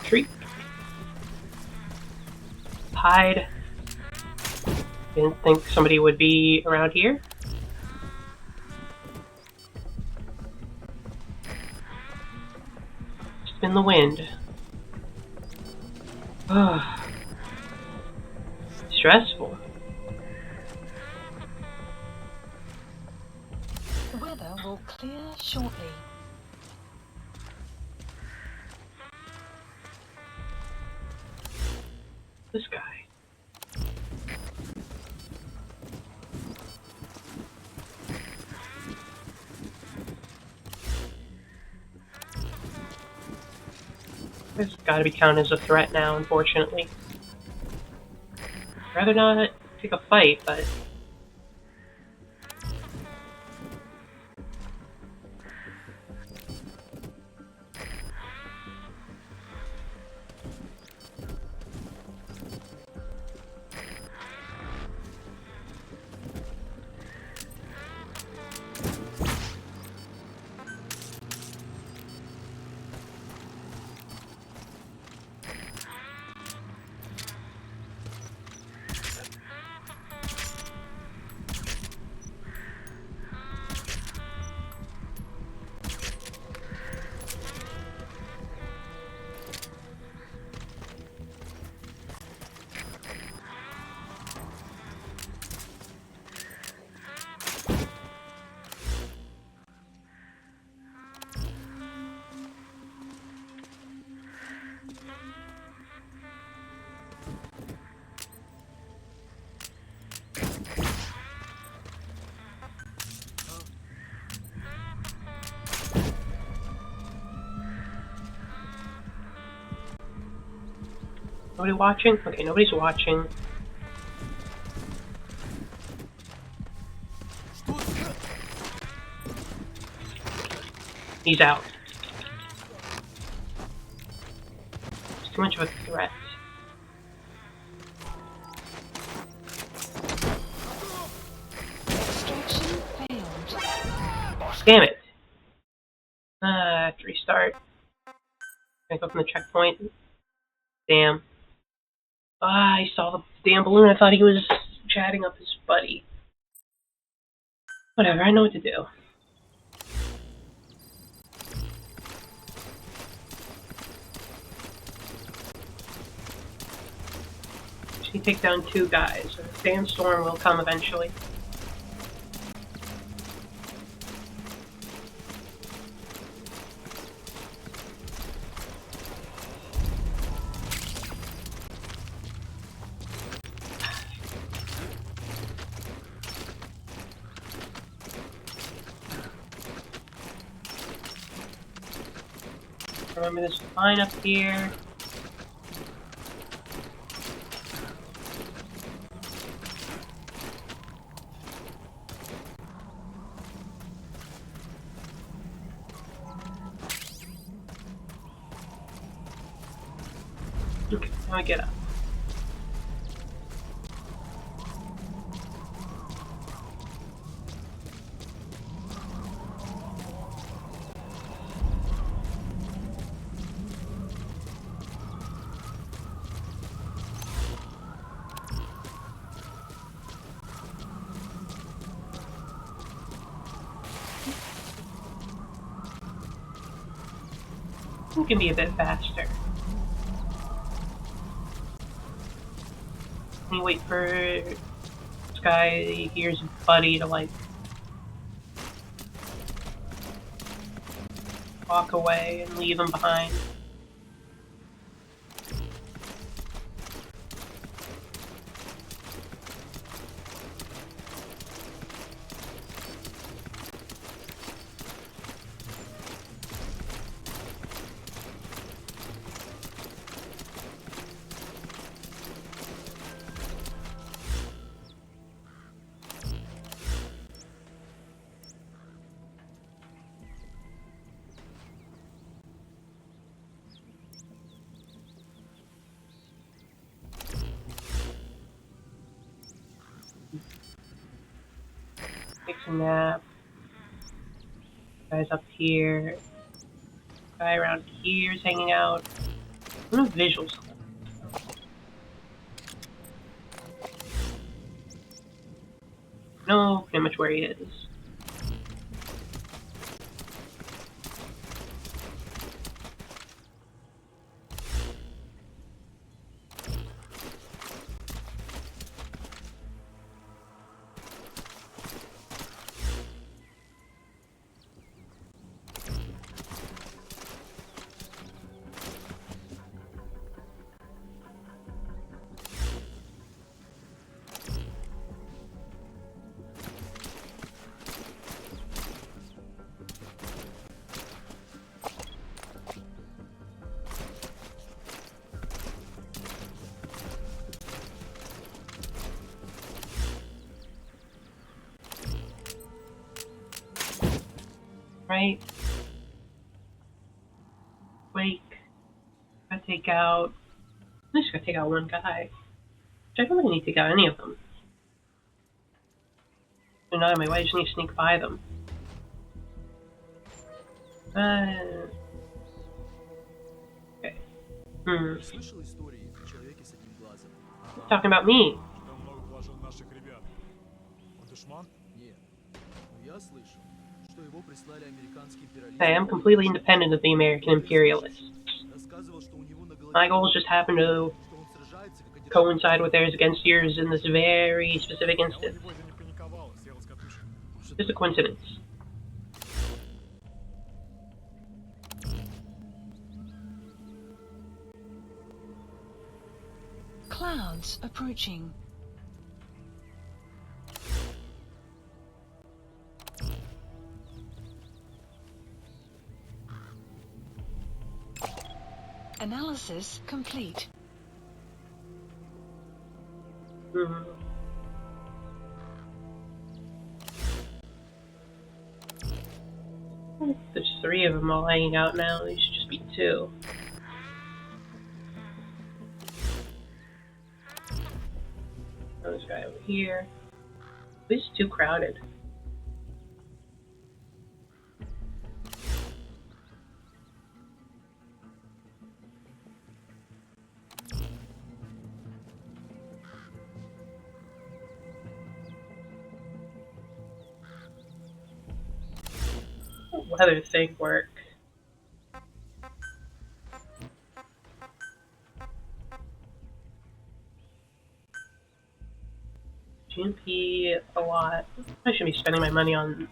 Treat. Hide. Didn't think somebody would be around here. Spin the wind. Ugh. stressful. The weather will clear shortly. This guy. This has got to be counted as a threat now, unfortunately. I'd rather not pick a fight, but... Nobody watching? Okay, nobody's watching. He's out. It's too much of a threat. Extraction failed. Damn it! I have to restart. Can I go from the checkpoint? Damn. I saw the damn balloon. I thought he was chatting up his buddy. Whatever, I know what to do. Just need to take down 2 guys. A sandstorm will come eventually. Remember this line up here. Okay, now I get up. You can be a bit faster. You wait for this guy, he hears his buddy to like walk away and leave him behind. Takes a nap. Guy's up here. Guy around here is hanging out. No visuals. Know pretty much where he is. right? Wake. Gotta take out. I just gotta take out one guy. Which I don't really need to take out any of them. They're not in my way, I just need to sneak by them. Okay. Слышал истории о человеке с одним глазом? Talking about me. Давно уложил наших ребят. Он душман? Нет. Но я слышал, что его прислали американские империалисты. I am completely independent of the American imperialists. Рассказывал, что у него на голове... My goals just happen to что он сражается, как один... coincide with theirs against yours in this very specific А он instance. невольно не паниковал, съел с катушек. Just a coincidence. Clouds approaching. Analysis complete. There's 3 of them all hanging out now. There should just be 2. This guy over here. This is too crowded. Weather thing work. GMP a lot. I should be spending my money on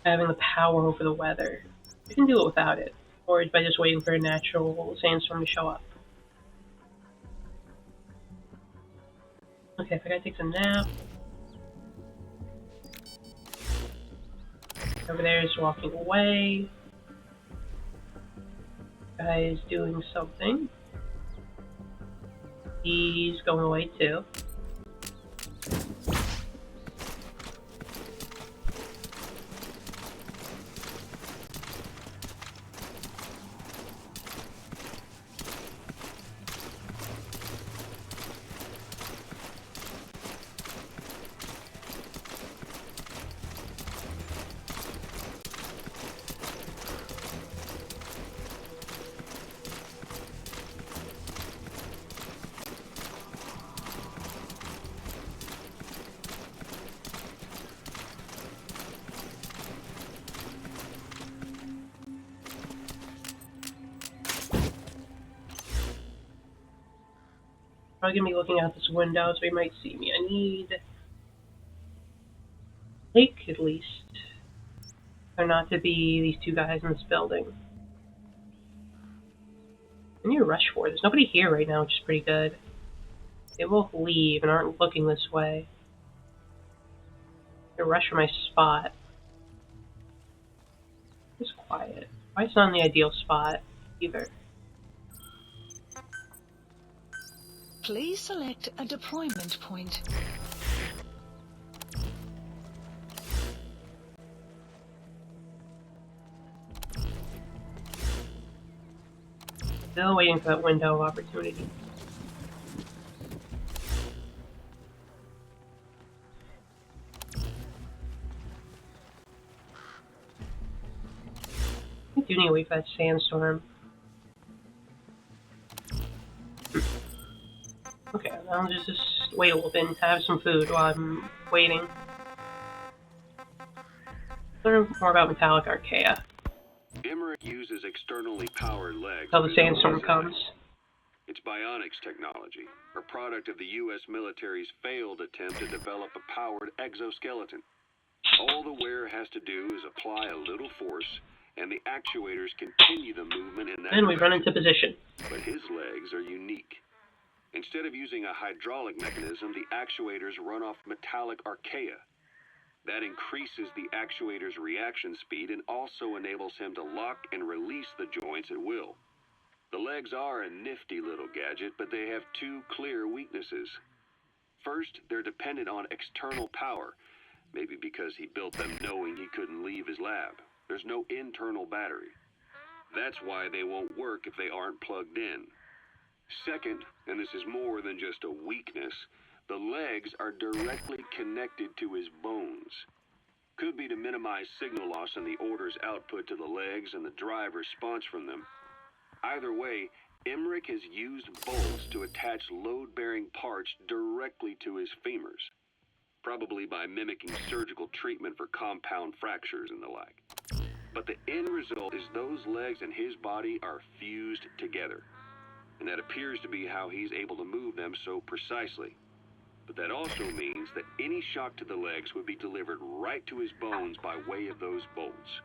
having the power over the weather. I can do it without it, or by just waiting for a natural sandstorm to show up. Okay, if I gotta take some nap. Over there is walking away. Guy is doing something. He's going away too. Probably gonna be looking out this window so he might see me. I need lake at least. There not to be these 2 guys in this building. I need to rush for it. There's nobody here right now, which is pretty good. They both leave and aren't looking this way. I rush for my spot. It's quiet. Why it's not in the ideal spot either. Please select a deployment point. Still waiting for that window of opportunity. I do need to wait for that sandstorm. Okay, I'll just wait a little bit and have some food while I'm waiting. Learn more about Metallic Archaea. Emmerich uses externally powered legs. Until the sandstorm comes. It's Bionics technology, a product of the U.S. military's failed attempt to develop a powered exoskeleton. All the wearer has to do is apply a little force, and the actuators continue the movement in that Then we run direction. into position. But his legs are unique. Instead of using a hydraulic mechanism, the actuators run off metallic archaea. That increases the actuator's reaction speed and also enables him to lock and release the joints at will. The legs are a nifty little gadget, but they have 2 clear weaknesses. First, they're dependent on external power. Maybe because he built them knowing he couldn't leave his lab. There's no internal battery. That's why they won't work if they aren't plugged in. Second, and this is more than just a weakness, the legs are directly connected to his bones. Could be to minimize signal loss in the order's output to the legs and the drive response from them. Either way, Emmerich has used bolts to attach load-bearing parts directly to his femurs, probably by mimicking surgical treatment for compound fractures and the like. But the end result is those legs and his body are fused together, and that appears to be how he's able to move them so precisely. But that also means that any shock to the legs would be delivered right to his bones by way of those bolts.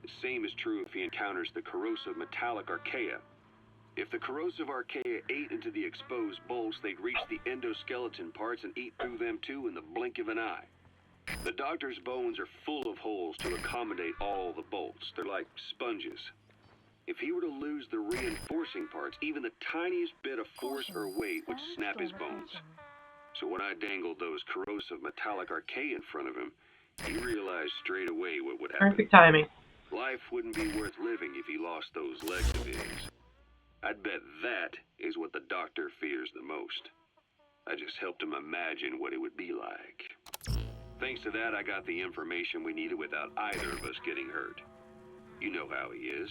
The same is true if he encounters the corrosive metallic archaea. If the corrosive archaea ate into the exposed bolts, they'd reach the endoskeleton parts and eat through them too in the blink of an eye. The doctor's bones are full of holes to accommodate all the bolts. They're like sponges. If he were to lose the reinforcing parts, even the tiniest bit of force or weight would snap his bones. So when I dangled those corrosive metallic archaea in front of him, he realized straight away what would happen. Perfect timing. Life wouldn't be worth living if he lost those legs of his. I'd bet that is what the doctor fears the most. I just helped him imagine what it would be like. Thanks to that, I got the information we needed without either of us getting hurt. You know how he is.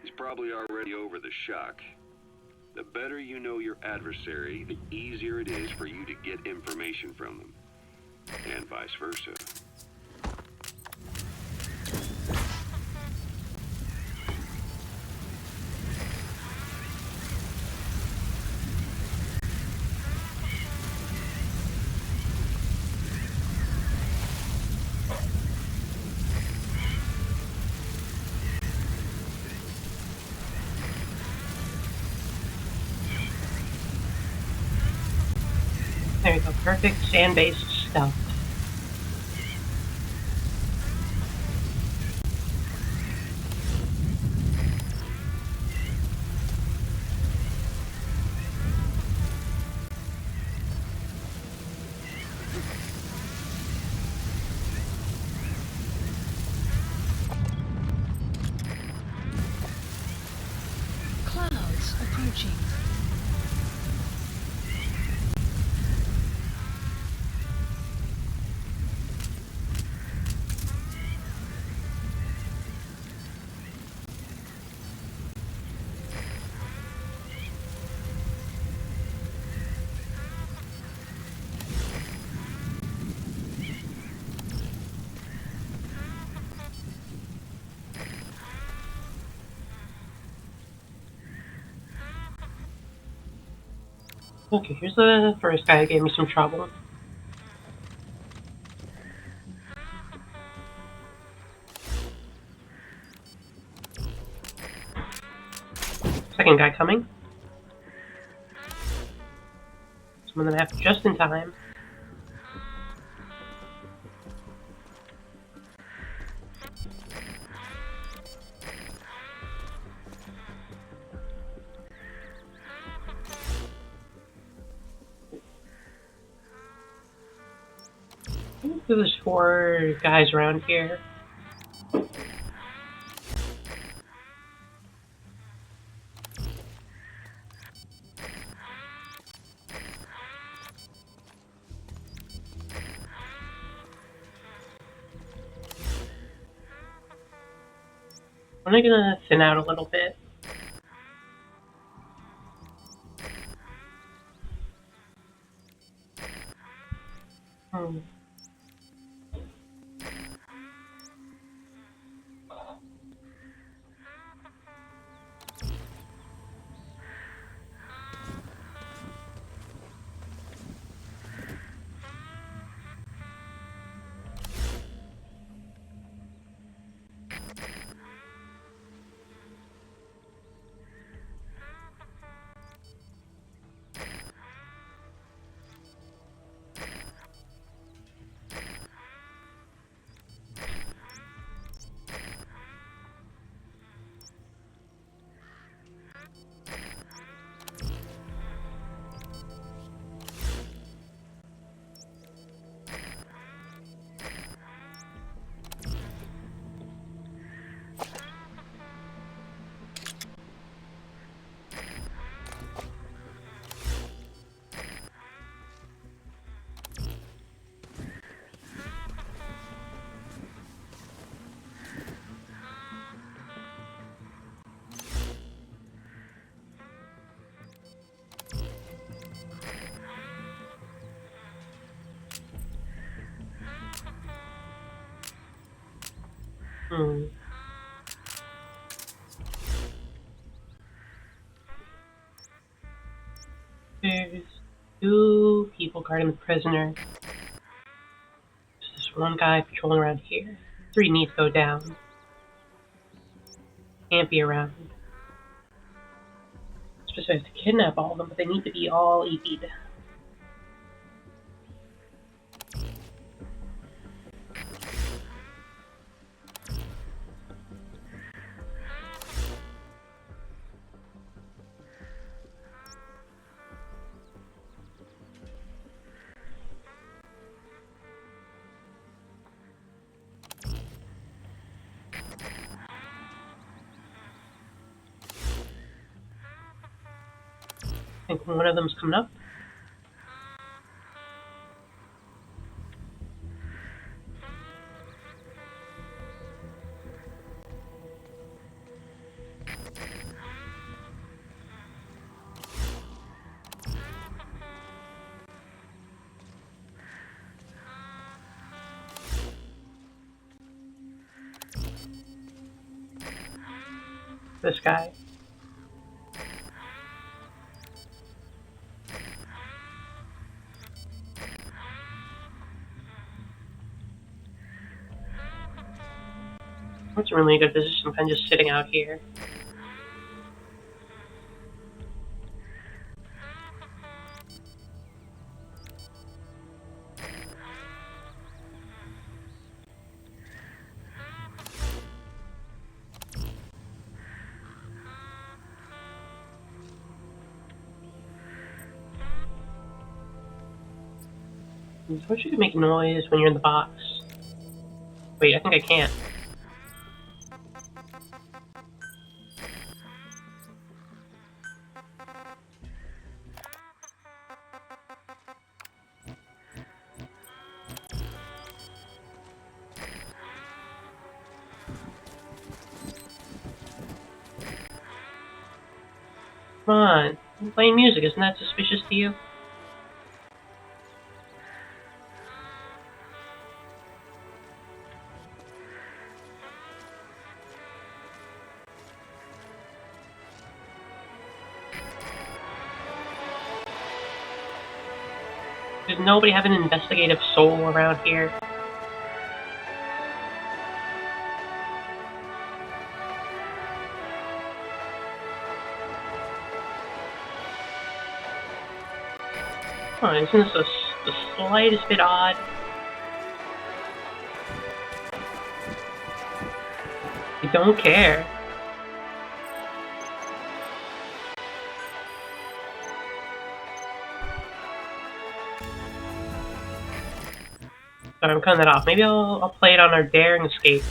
He's probably already over the shock. The better you know your adversary, the easier it is for you to get information from them. And vice versa. There you go. Perfect sand-based stealth. Clouds approaching. Okay, here's the first guy who gave me some trouble. Second guy coming. Some of them have just in time. I think there's 4 guys around here. I'm only gonna thin out a little bit. Hmm. There's 2 people guarding the prisoner. There's this one guy patrolling around here. 3 need to go down. Can't be around. Especially have to kidnap all of them, but they need to be all EP'd. I think one of them's coming up. This guy. That's a really good position, kind of just sitting out here. I wish you could make noise when you're in the box. Wait, I think I can't. Come on, I'm playing music, isn't that suspicious to you? Does nobody have an investigative soul around here? Come on, isn't this the slightest bit odd? I don't care. Sorry, I'm cutting that off. Maybe I'll play it on our daring escape.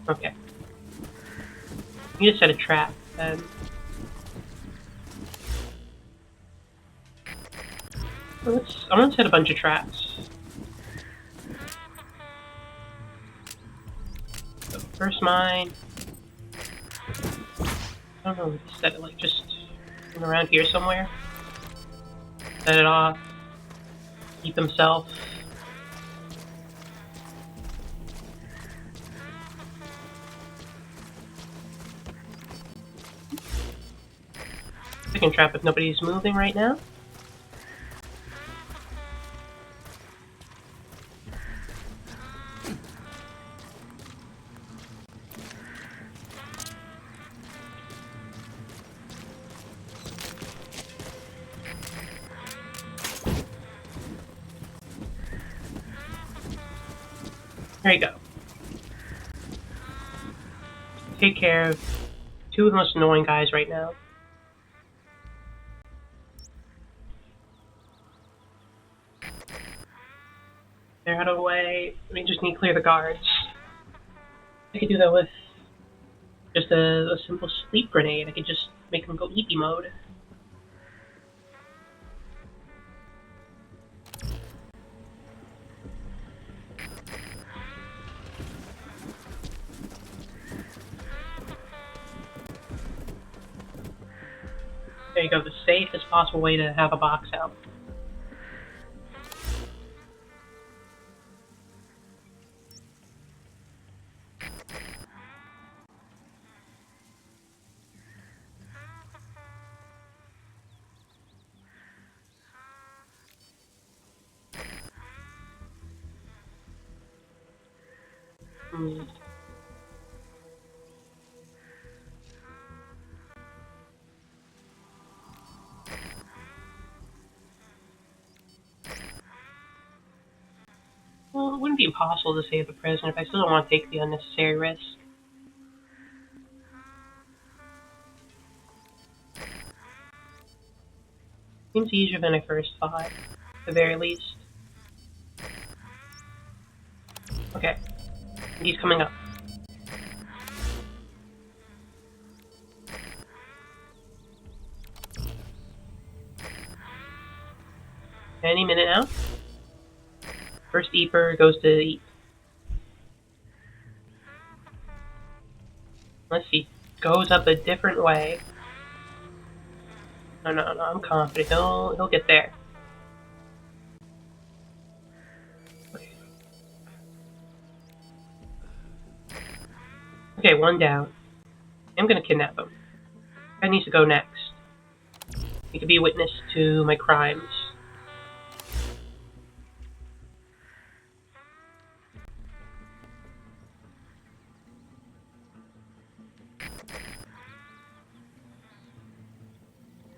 Okay. You just set a trap, then. I'm gonna set a bunch of traps. So first mine. I don't know, set it like just around here somewhere. Set it off. Keep himself. Second trap if nobody's moving right now. There you go. Take care of 2 of the most annoying guys right now. They're out of the way. We just need to clear the guards. I could do that with just a simple sleep grenade. I could just make them go EP mode. There you go, the safest possible way to have a box out. Well, it wouldn't be impossible to save the prisoner, but I still don't want to take the unnecessary risk. Seems easier than I first thought, at the very least. Okay, he's coming up. Any minute now. First Eeper goes to eat. Let's see. Goes up a different way. No, I'm confident. He'll get there. Okay, one down. I'm gonna kidnap him. Guy needs to go next. He could be a witness to my crimes.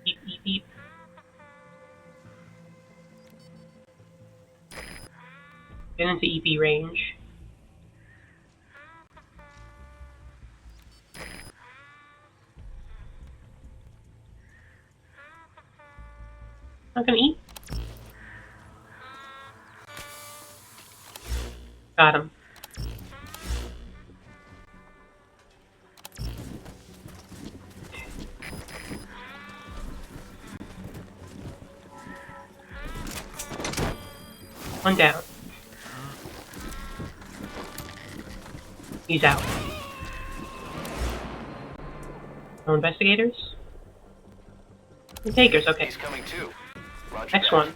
Beep, beep, beep. Get into EP range. Not gonna eat. Got him. One down. He's out. No investigators? The takers, okay. He's coming too. Roger Next that. one.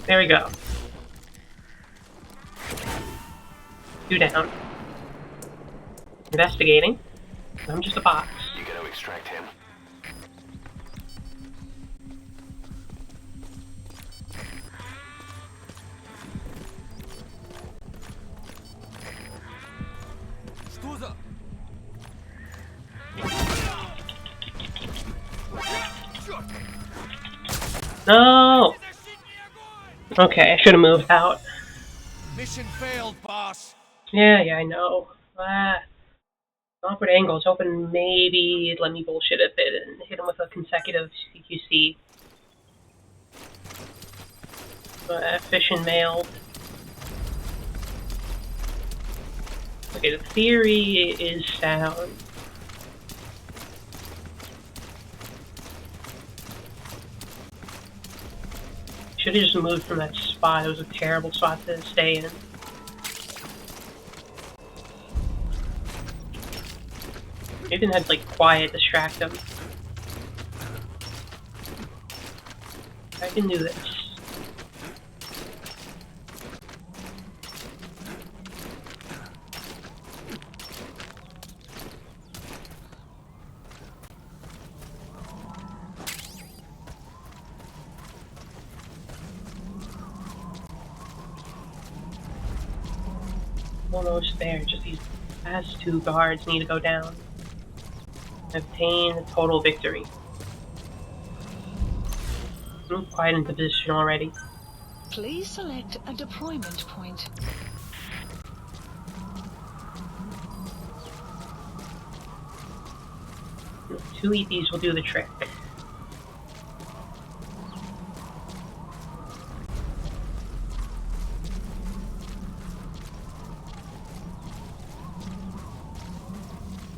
There we go. 2 down. Investigating. I'm just a box. You gotta extract him. Что за... No! Okay, I should have moved out. Mission failed, boss. Yeah, I know. Awkward angles. Hoping maybe it'd let me bullshit a bit and hit him with a consecutive CQC. Fish and mail. Okay, the theory is sound. Should have just moved from that spot. It was a terrible spot to stay in. Maybe had like quiet distract him. I can do this. Almost there, just these last 2 guards need to go down. Obtain a total victory. I'm quite into position already. Please select a deployment point. Two EPs will do the trick.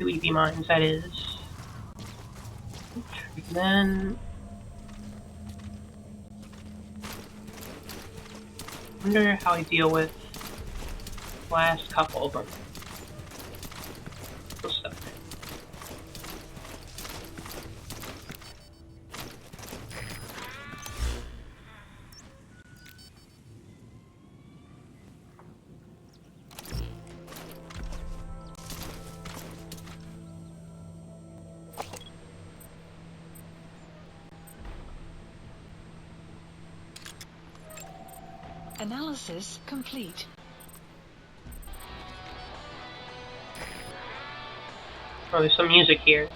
2 EP mines, that is. And then... I wonder how I deal with the last couple of them. Still stuck. Analysis complete. Oh, there's some music here.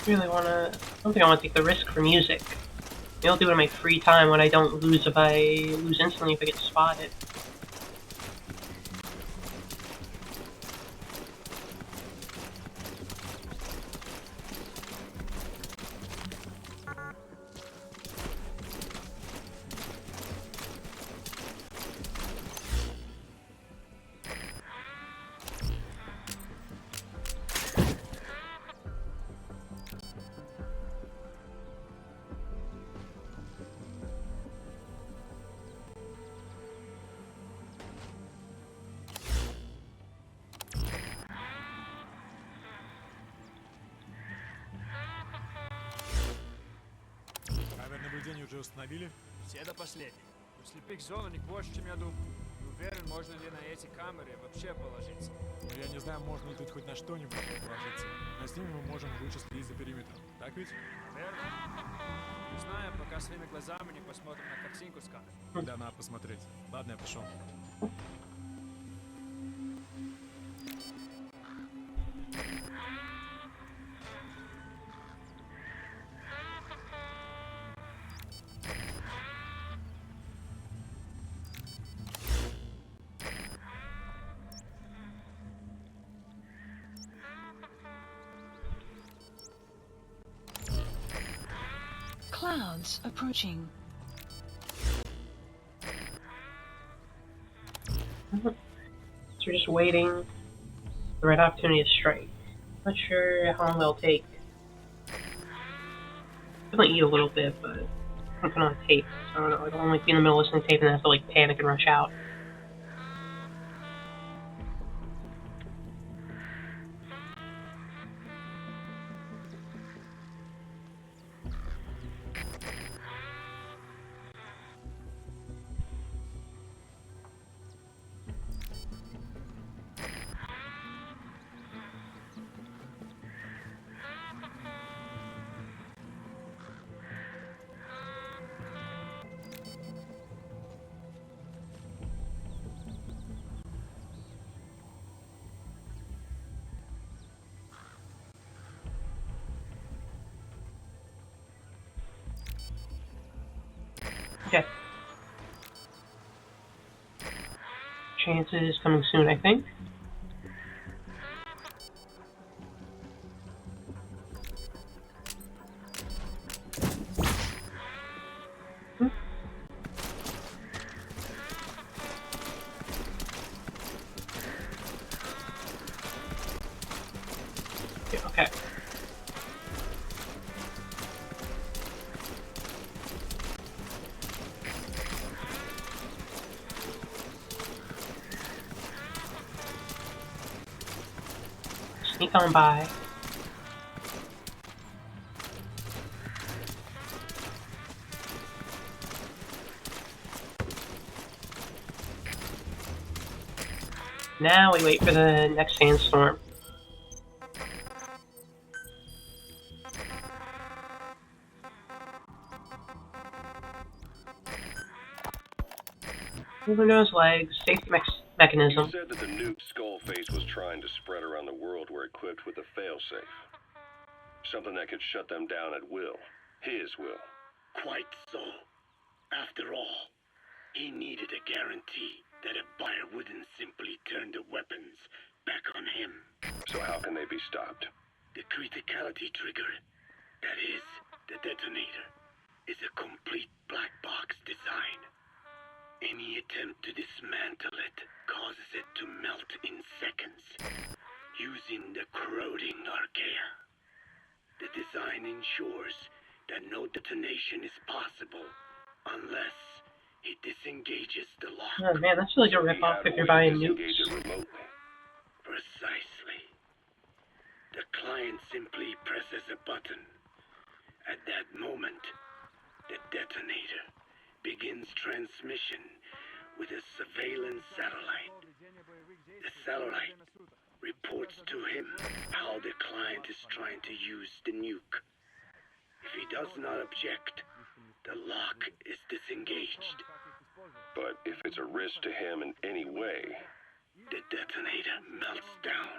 Really wanna... I don't think I want to take the risk for music. Maybe I'll do it in my free time when I don't lose if I lose instantly if I get spotted. Камеры наблюдения уже установили? Все до последних. У слепых зон у них больше, чем я думал. Не уверен, можно ли на эти камеры вообще положиться. Но я не знаю, можно ли тут хоть на что-нибудь положиться. Но с ними мы можем лучше следить за периметром. Так ведь? Верно? Не знаю, пока своими глазами не посмотрим на картинку с камеры. Да, надо посмотреть. Ладно, я пошел. Clouds approaching. So we're just waiting for the right opportunity to strike. Not sure how long they'll take. I'm gonna eat a little bit, but I'm putting on tape. So I don't know, I don't like be in the middle of listening to tape and have to like panic and rush out. Okay. Chances coming soon, I think. Yeah, okay. Sneak on by. Now we wait for the next sandstorm. Moving those legs, safety mechanism. You said that the nuke Skullface was trying to spread around the world were equipped with a failsafe. Something that could shut them down at will. His will. Quite so. After all, he needed a guarantee that a buyer wouldn't simply turn the weapons back on him. So how can they be stopped? The criticality trigger, that is, the detonator, is a complete black box design. Any attempt to dismantle it causes it to melt in seconds, using the corroding archaea. The design ensures that no detonation is possible unless it disengages the lock. Oh man, that's really a rip-off if you're buying Disengage nukes. it remotely. Precisely. The client simply presses a button. At that moment, the detonator begins transmission with a surveillance satellite. The satellite reports to him how the client is trying to use the nuke. If he does not object, the lock is disengaged. But if it's a risk to him in any way, The detonator melts down.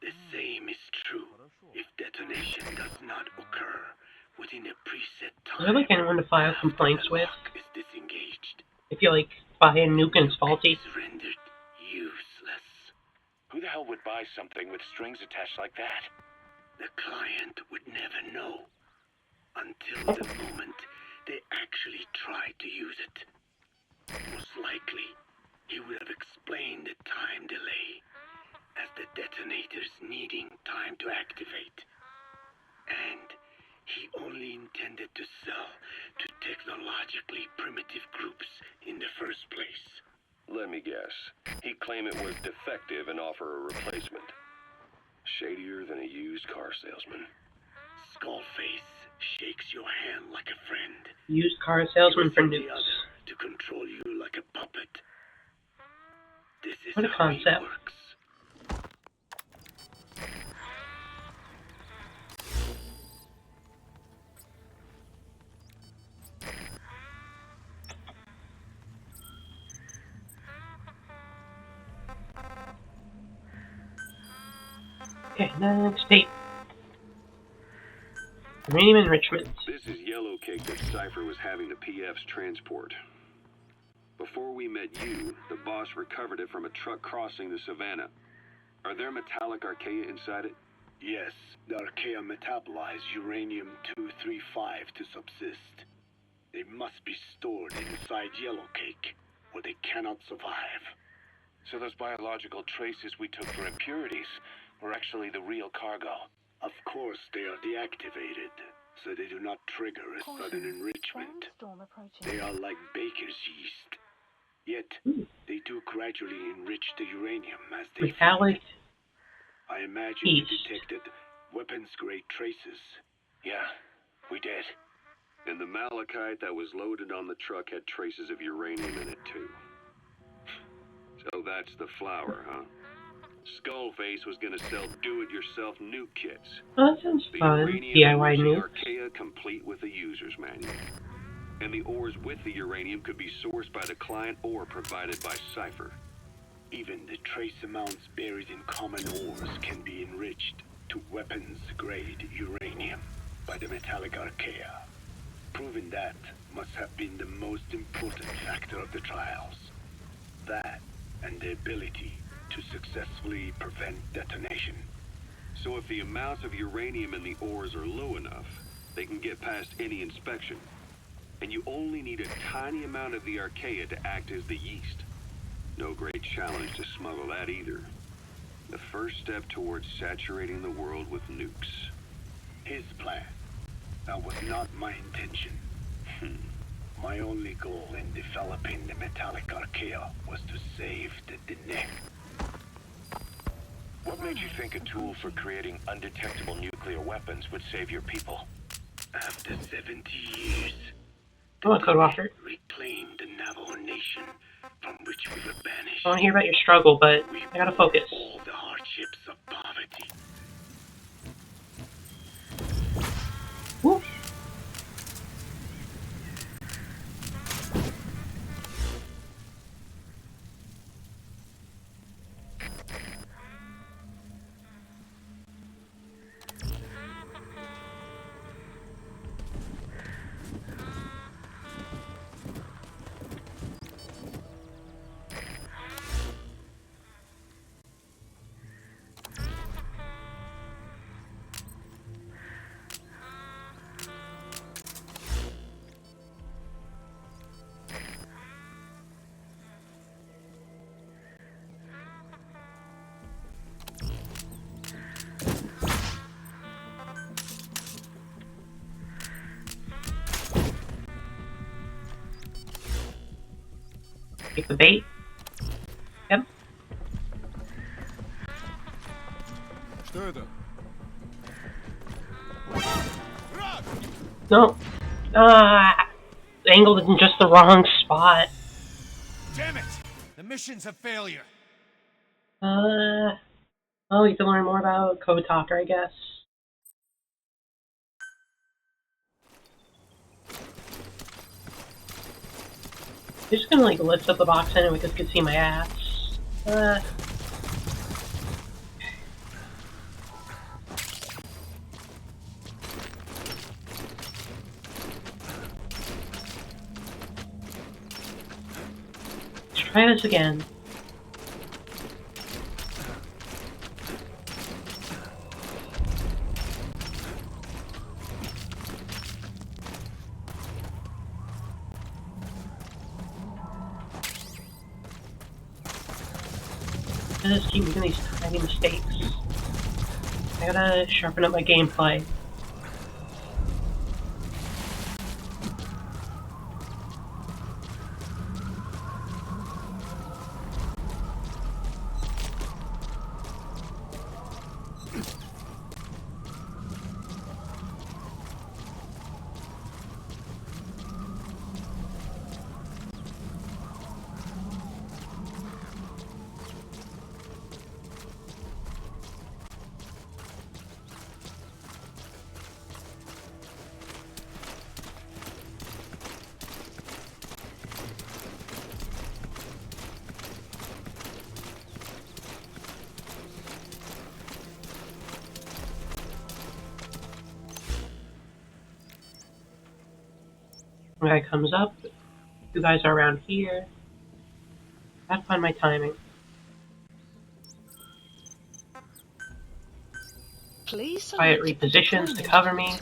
The same is true if detonation does not occur within a preset Is time. there like anyone to file after complaints the with lock is disengaged. if you like buy a nuke and it's faulty? Is rendered useless. Who the hell would buy something with strings attached like that? The client would never know until the moment they actually try to use it. Most likely, he would have explained the time delay as the detonators needing time to activate. And he only intended to sell to technologically primitive groups in the first place. let me guess. He'd claim it was defective and offer a replacement. Shadier than a used car salesman. Skullface shakes your hand like a friend. Used car salesman for Uses the nukes. other to control you like a puppet. This is What a how he concept. works. Okay, next tape. Uranium enrichment. This is yellow cake that Cypher was having the PF's transport. Before we met you, the boss recovered it from a truck crossing the savannah. Are there metallic archaea inside it? Yes, the archaea metabolize uranium-235 to subsist. They must be stored inside yellow cake, or they cannot survive. So those biological traces we took for impurities were actually the real cargo. Of course, they are deactivated, so they do not trigger a sudden enrichment. Storm approaching. They are like baker's yeast. Yet, they do gradually enrich the uranium as they Metallic. feed. I imagine you yeast. detected weapons-grade traces. Yeah, we did. And the malachite that was loaded on the truck had traces of uranium in it too. So that's the flower, huh? Skullface was gonna sell do-it-yourself nuke kits. Oh, that sounds The fun. uranium DIY enriching nukes. archaea complete with a user's manual. And the ores with the uranium could be sourced by the client or provided by Cypher. Even the trace amounts buried in common ores can be enriched to weapons-grade uranium by the metallic archaea. Proving that must have been the most important factor of the trials. That and the ability to successfully prevent detonation. So if the amounts of uranium in the ores are low enough, they can get past any inspection. And you only need a tiny amount of the archaea to act as the yeast. No great challenge to smuggle that either. The first step towards saturating the world with nukes. His plan. That was not my intention. My only goal in developing the metallic archaea was to save the Dene. What made you think a tool for creating undetectable nuclear weapons would save your people? After 70 years, I want to go after it. reclaimed the Navajo nation from which we were banished. I want to hear about your struggle, but We I gotta bore focus. all the hardships of poverty. Woo. Take the bait. Yep. Что это? No. Angled in just the wrong spot. Damn it! The mission's a failure. Well, you can learn more about Code Talker, I guess. I'm just gonna like lift up the box anyway because you can see my ass. Let's try this again. I just keep making these tiny mistakes. I gotta sharpen up my gameplay. When guy comes up, you guys are around here. Gotta find my timing. Please Quiet select repositions to deployment cover me. point.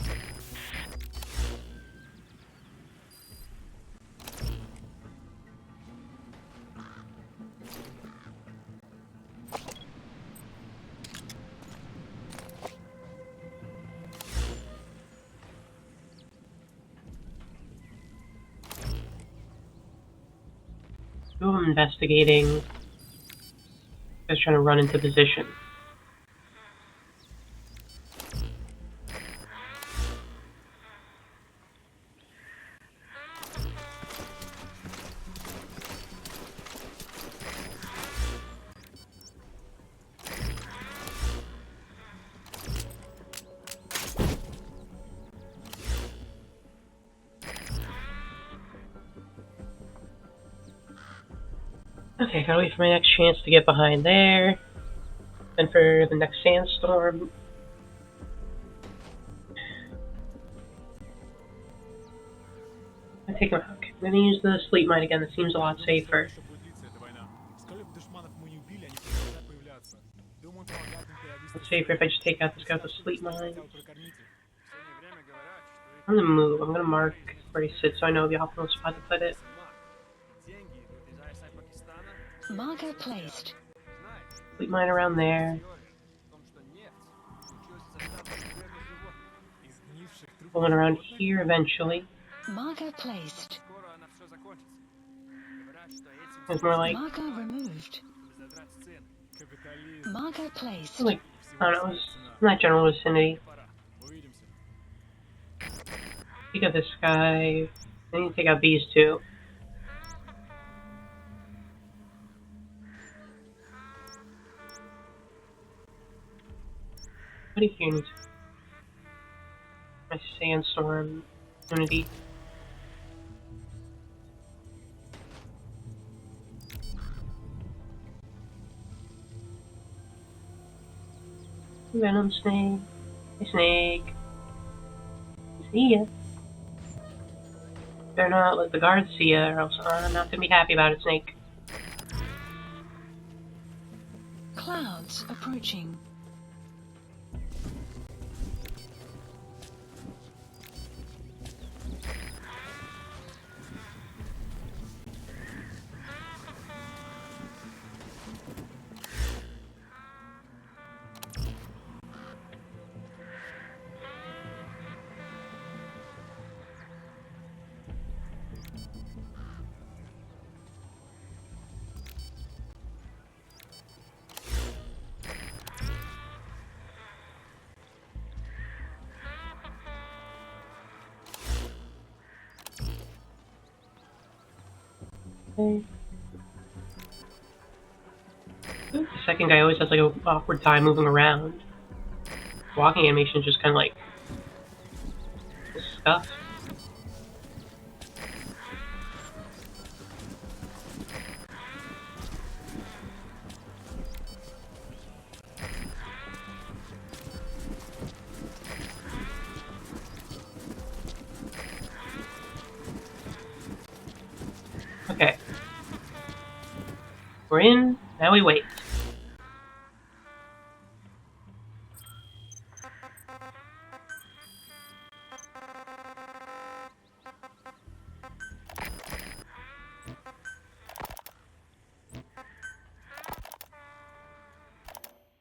Who I'm investigating is trying to run into position. Okay, gotta wait for my next chance to get behind there. Then for the next sandstorm. I'm gonna take him out. Okay, I'm gonna use the sleep mine again, that seems a lot safer. Чтобы длится эта война. Сколько бы душманов мы не убили, они продолжают появляться. Думаю, помогать империалистам... It's safer if I just take out this guy with the sleep mine. хотел прокормить их. В последнее время говорят, что I'm gonna move. I'm gonna mark where he sits so I know the optimal spot to put it. деньги идут из ISI Пакистана. Marker placed. Знаешь, Sleep mine around there. теория в том, что нефть случилась из-за штампа животных. Из гнивших трупов Going around животных? here eventually. Marker placed. Скоро она все закончится. Говорят, что этим It's more like, Marker removed. чтобы задрать цены. Капитализм. Marker placed. like I don't know, it was in that general vicinity. Пора. Увидимся. Take out this guy. I need to take out these two. What do you hear? My sandstorm unity. Venom snake. Hey snake. See ya. Better not let the guards see ya, or else I'm not gonna be happy about it, Snake. Clouds approaching. Okay. The second guy always has like an awkward time moving around. Walking animation is just kind of like stuff. Okay. We're in, now we wait.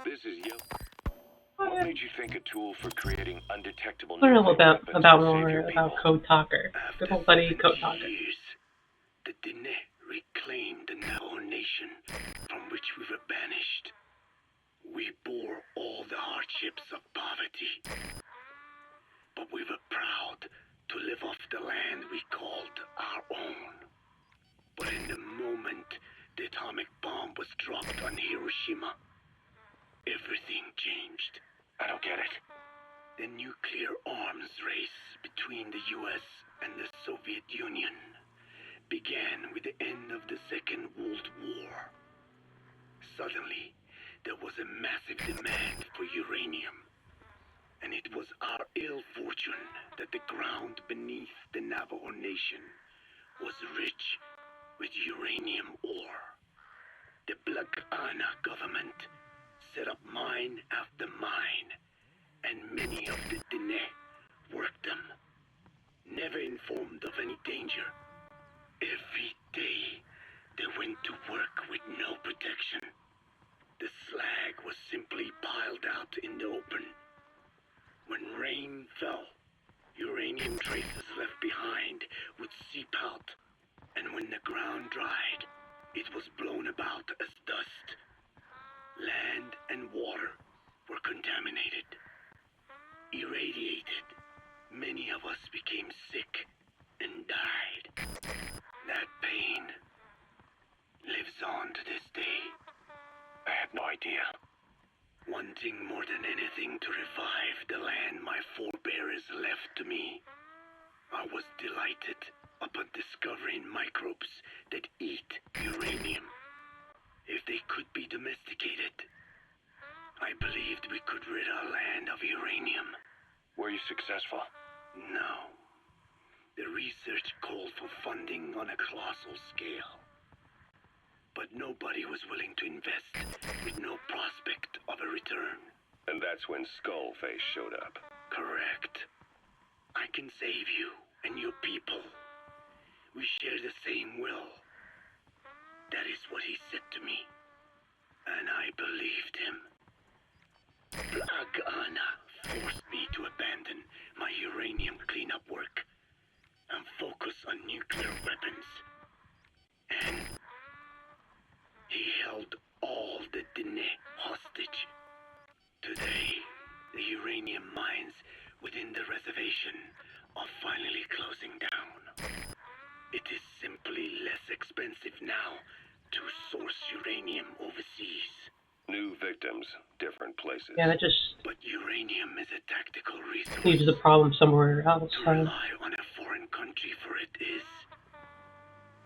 This is Yellow. What made you think a tool for creating undetectable I don't know nuclear about weapons would save more your about people? Code Talker. Good old buddy Code Talker. Years, the Dine reclaimed the Navajo nation from which we were banished. We bore all the hardships of poverty, but we were proud to live off the land we called our own. But in the moment the atomic bomb was dropped on Hiroshima, everything changed. I don't get it. The nuclear arms race between the US and the Soviet Union began with the end of the Second World War. Suddenly, there was a massive demand for uranium, and it was our ill fortune that the ground beneath the Navajo Nation was rich with uranium ore. The Black Ana government set up mine after mine, and many of the Dine worked them, never informed of any danger. Every day, they went to work with no protection. The slag was simply piled out in the open. When rain fell, uranium traces left behind would seep out, and when the ground dried, it was blown about as dust. Land and water were contaminated, irradiated. Many of us became sick and died. That pain lives on to this day. I had no idea. Wanting more than anything to revive the land my forebears left to me, I was delighted upon discovering microbes that eat uranium. If they could be domesticated, I believed we could rid our land of uranium. Were you successful? No. The research called for funding on a colossal scale. But nobody was willing to invest with no prospect of a return. And that's when Skullface showed up. Correct. I can save you and your people. We share the same will. That is what he said to me. And I believed him. Black Ana forced me to abandon my uranium cleanup work and focus on nuclear weapons. And he held all the Dine hostage. Today, the uranium mines within the reservation are finally closing down. It is simply less expensive now to source uranium overseas. New victims, different places. Yeah, that just But uranium is a tactical resource. leaves the problem somewhere else. To rely on a foreign country for it is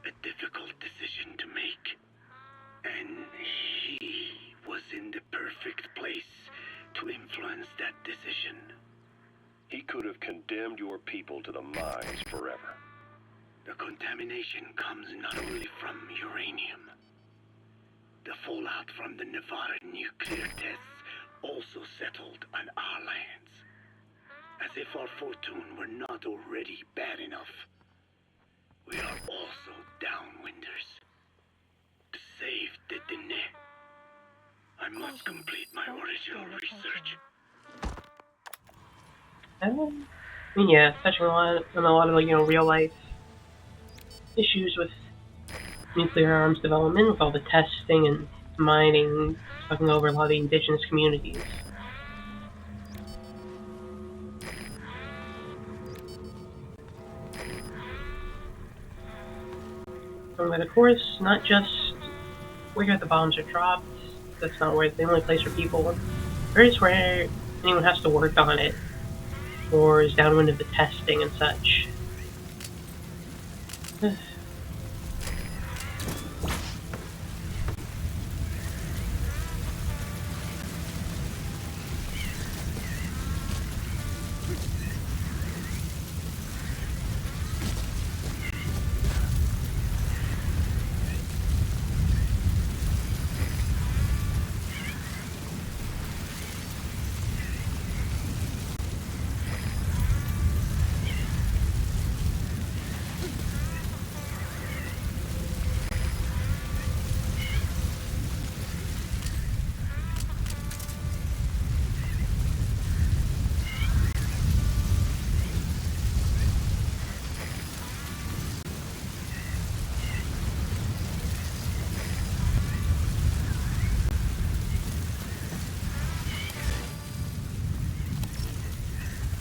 a difficult decision to make. And he was in the perfect place to influence that decision. He could have condemned your people to the mines forever. The contamination comes not only from uranium. The fallout from the Nevada nuclear tests also settled on our lands. As if our fortune were not already bad enough, we are also downwinders. To save the Dine, I must complete my original research. I mean, yeah, touching on a lot of, like, real life issues with nuclear arms development, with all the testing and mining, fucking over a lot of the indigenous communities. But of course, not just where the bombs are dropped. That's not where the only place where people. Where's where anyone has to work on it, or is downwind of the testing and such.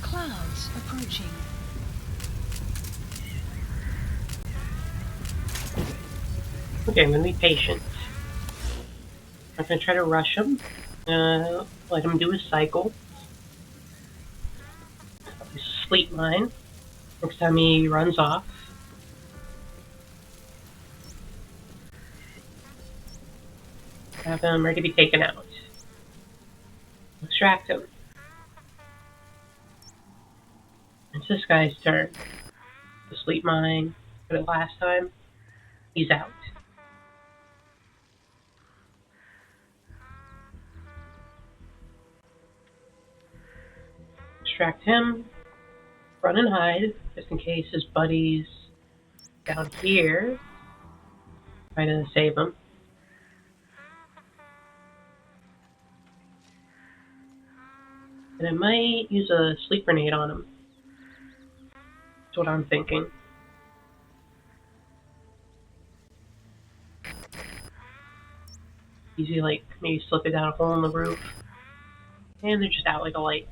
Clouds approaching. Okay, I'm gonna be patient. I'm gonna try to rush him. Let him do his cycle. Sleep mine. Next time he runs off. Have him ready to be taken out. Extract him. It's this guy's turn. The sleep mine. Did it last time. He's out. Extract him. Run and hide, just in case his buddies down here try to save him. And I might use a sleep grenade on him. That's what I'm thinking. Easy, like, maybe slip it down a hole in the roof. And they're just out like a light.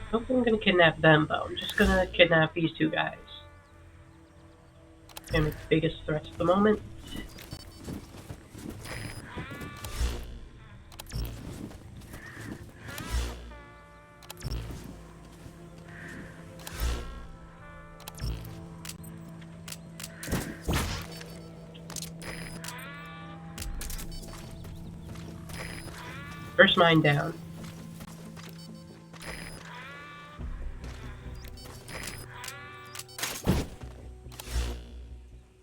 I don't think I'm gonna kidnap them, though. I'm just gonna kidnap these two guys. They're the biggest threats at the moment. First mine down.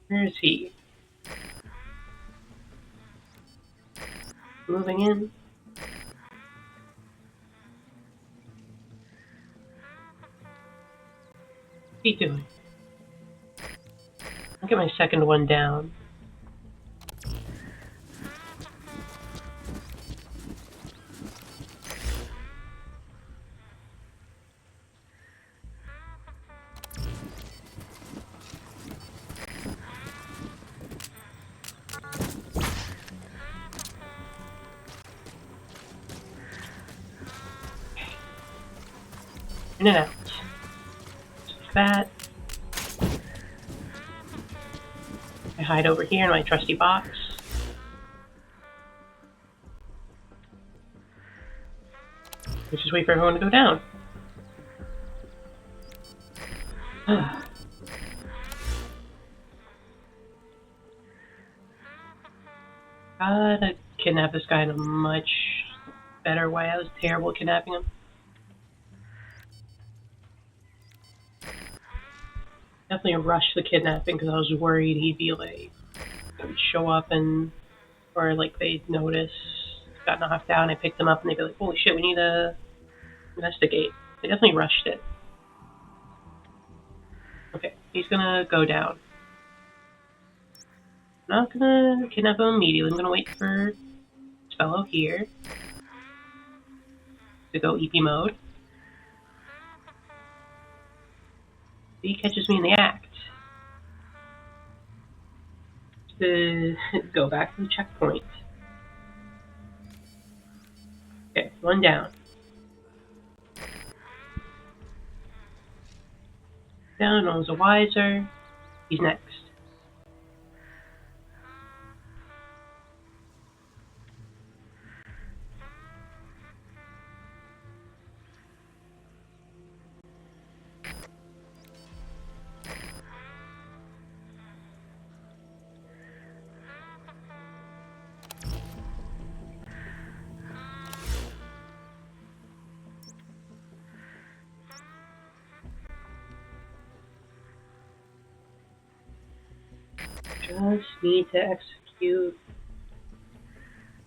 Where is he? Moving in. What's he doing? I'll get my second one down. In and out. Just like that. I hide over here in my trusty box. Let's just wait for everyone to go down. Gotta kidnap this guy in a much better way. I was terrible at kidnapping him. Definitely rushed the kidnapping because I was worried he'd be like, he'd show up and, or like they'd notice, got knocked out, and I picked him up and they'd be like, holy shit, we need to investigate. They definitely rushed it. Okay, he's gonna go down. I'm not gonna kidnap him immediately. I'm gonna wait for this fellow here to go EP mode. He catches me in the act. To go back to the checkpoint. Okay, one down. Down, no one's a wiser. He's next. Just need to execute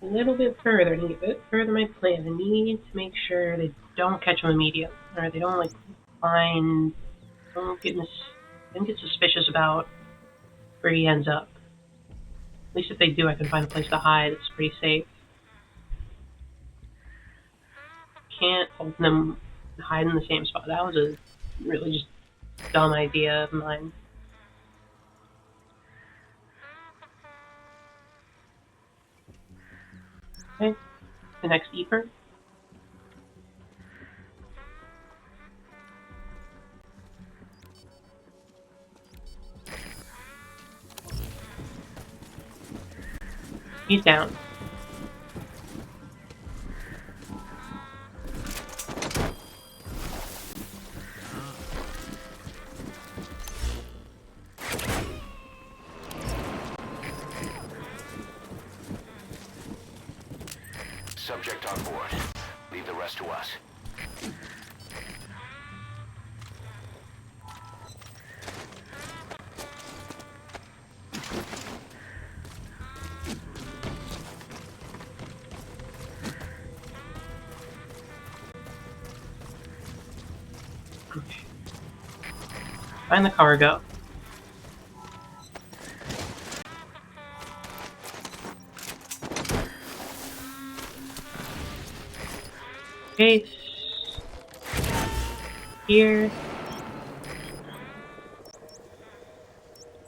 a little bit further. I need a bit further my plan. I need to make sure they don't catch him immediately, or they don't don't get suspicious about where he ends up. At least if they do, I can find a place to hide that's pretty safe. Can't hold them hide in the same spot. That was a really just dumb idea of mine. Okay, the next Eeper. He's down. Subject on board. Leave the rest to us. Find the cargo. Case. Here.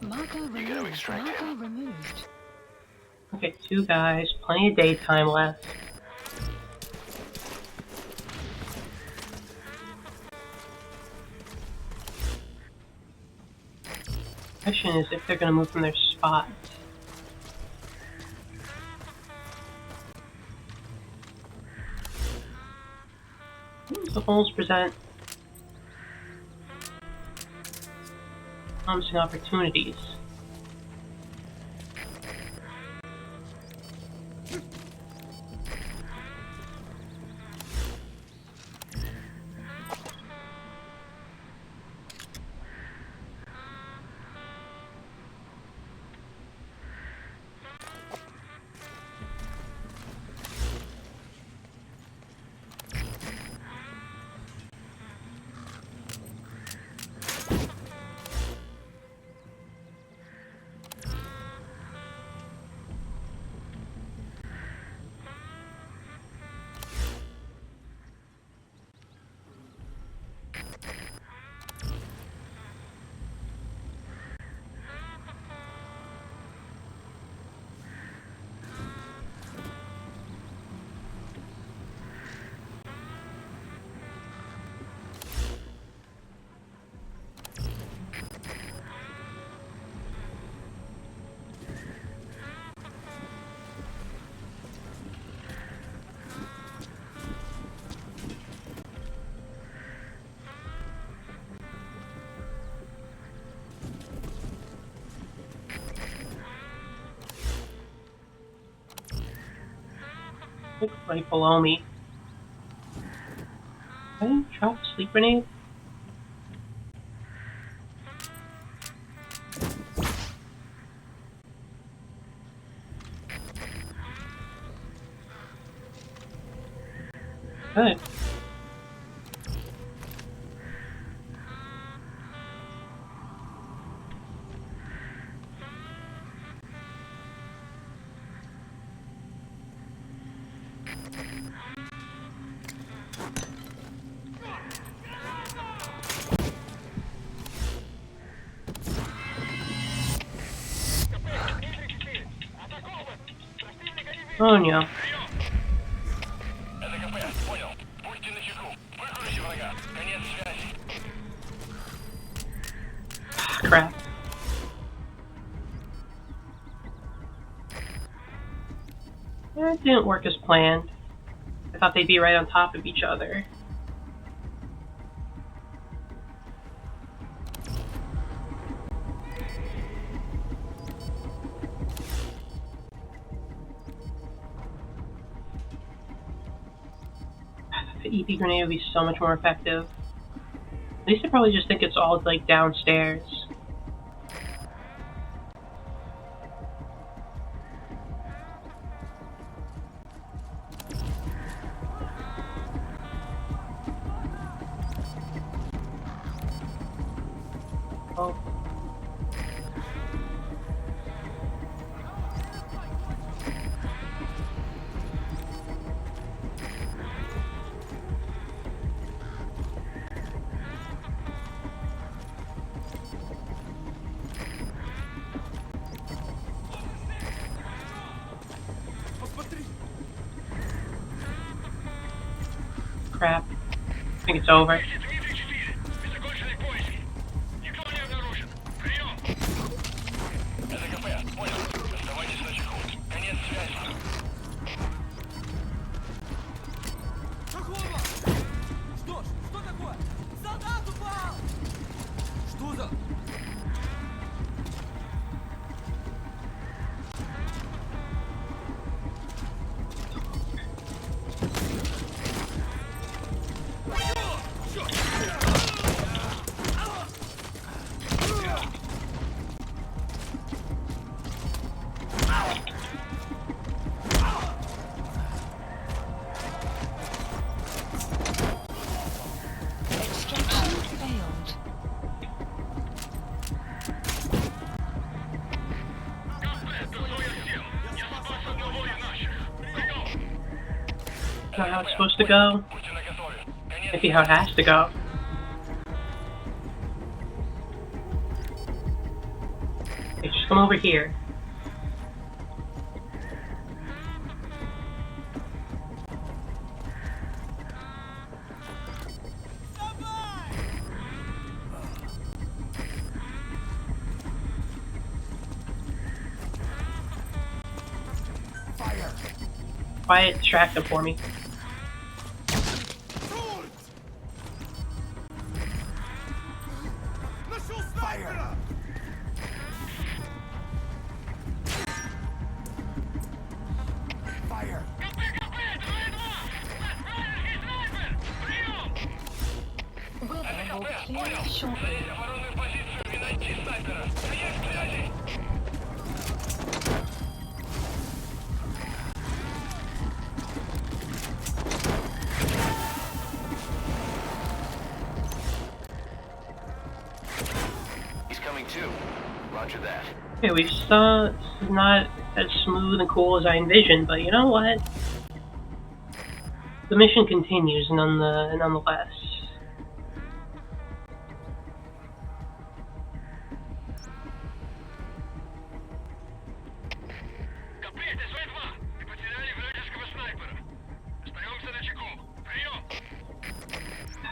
Marker removed. extract Marker him. removed. Okay, 2 guys. Plenty of daytime left. Question is if they're gonna move from their spots. The holes present promising opportunities. Right below me. Can I drop a sleep grenade? Good. Oh no. It didn't work as planned. I thought they'd be right on top of each other. The EP grenade would be so much more effective. At least they probably just think it's all like downstairs. Oh. Crap. I think it's over. Not how it's supposed to go. Maybe how it has to go. Okay, just come over here. Fire! Quiet, distract them for me. Fire! Fire! Weather will clear shortly. He's coming too. Roger that. Okay, we saw it's not as smooth and cool as I envisioned, but you know what? The mission continues nonetheless.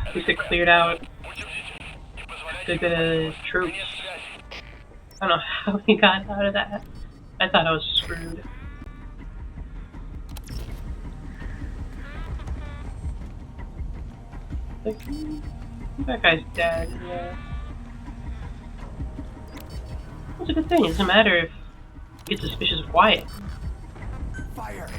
At least it cleared out a good bit of troops. I don't know how we got out of that. I thought I was screwed. Like, that guy's dead, yeah. That's a good thing. It doesn't matter if you get suspicious of Wyatt. Fire!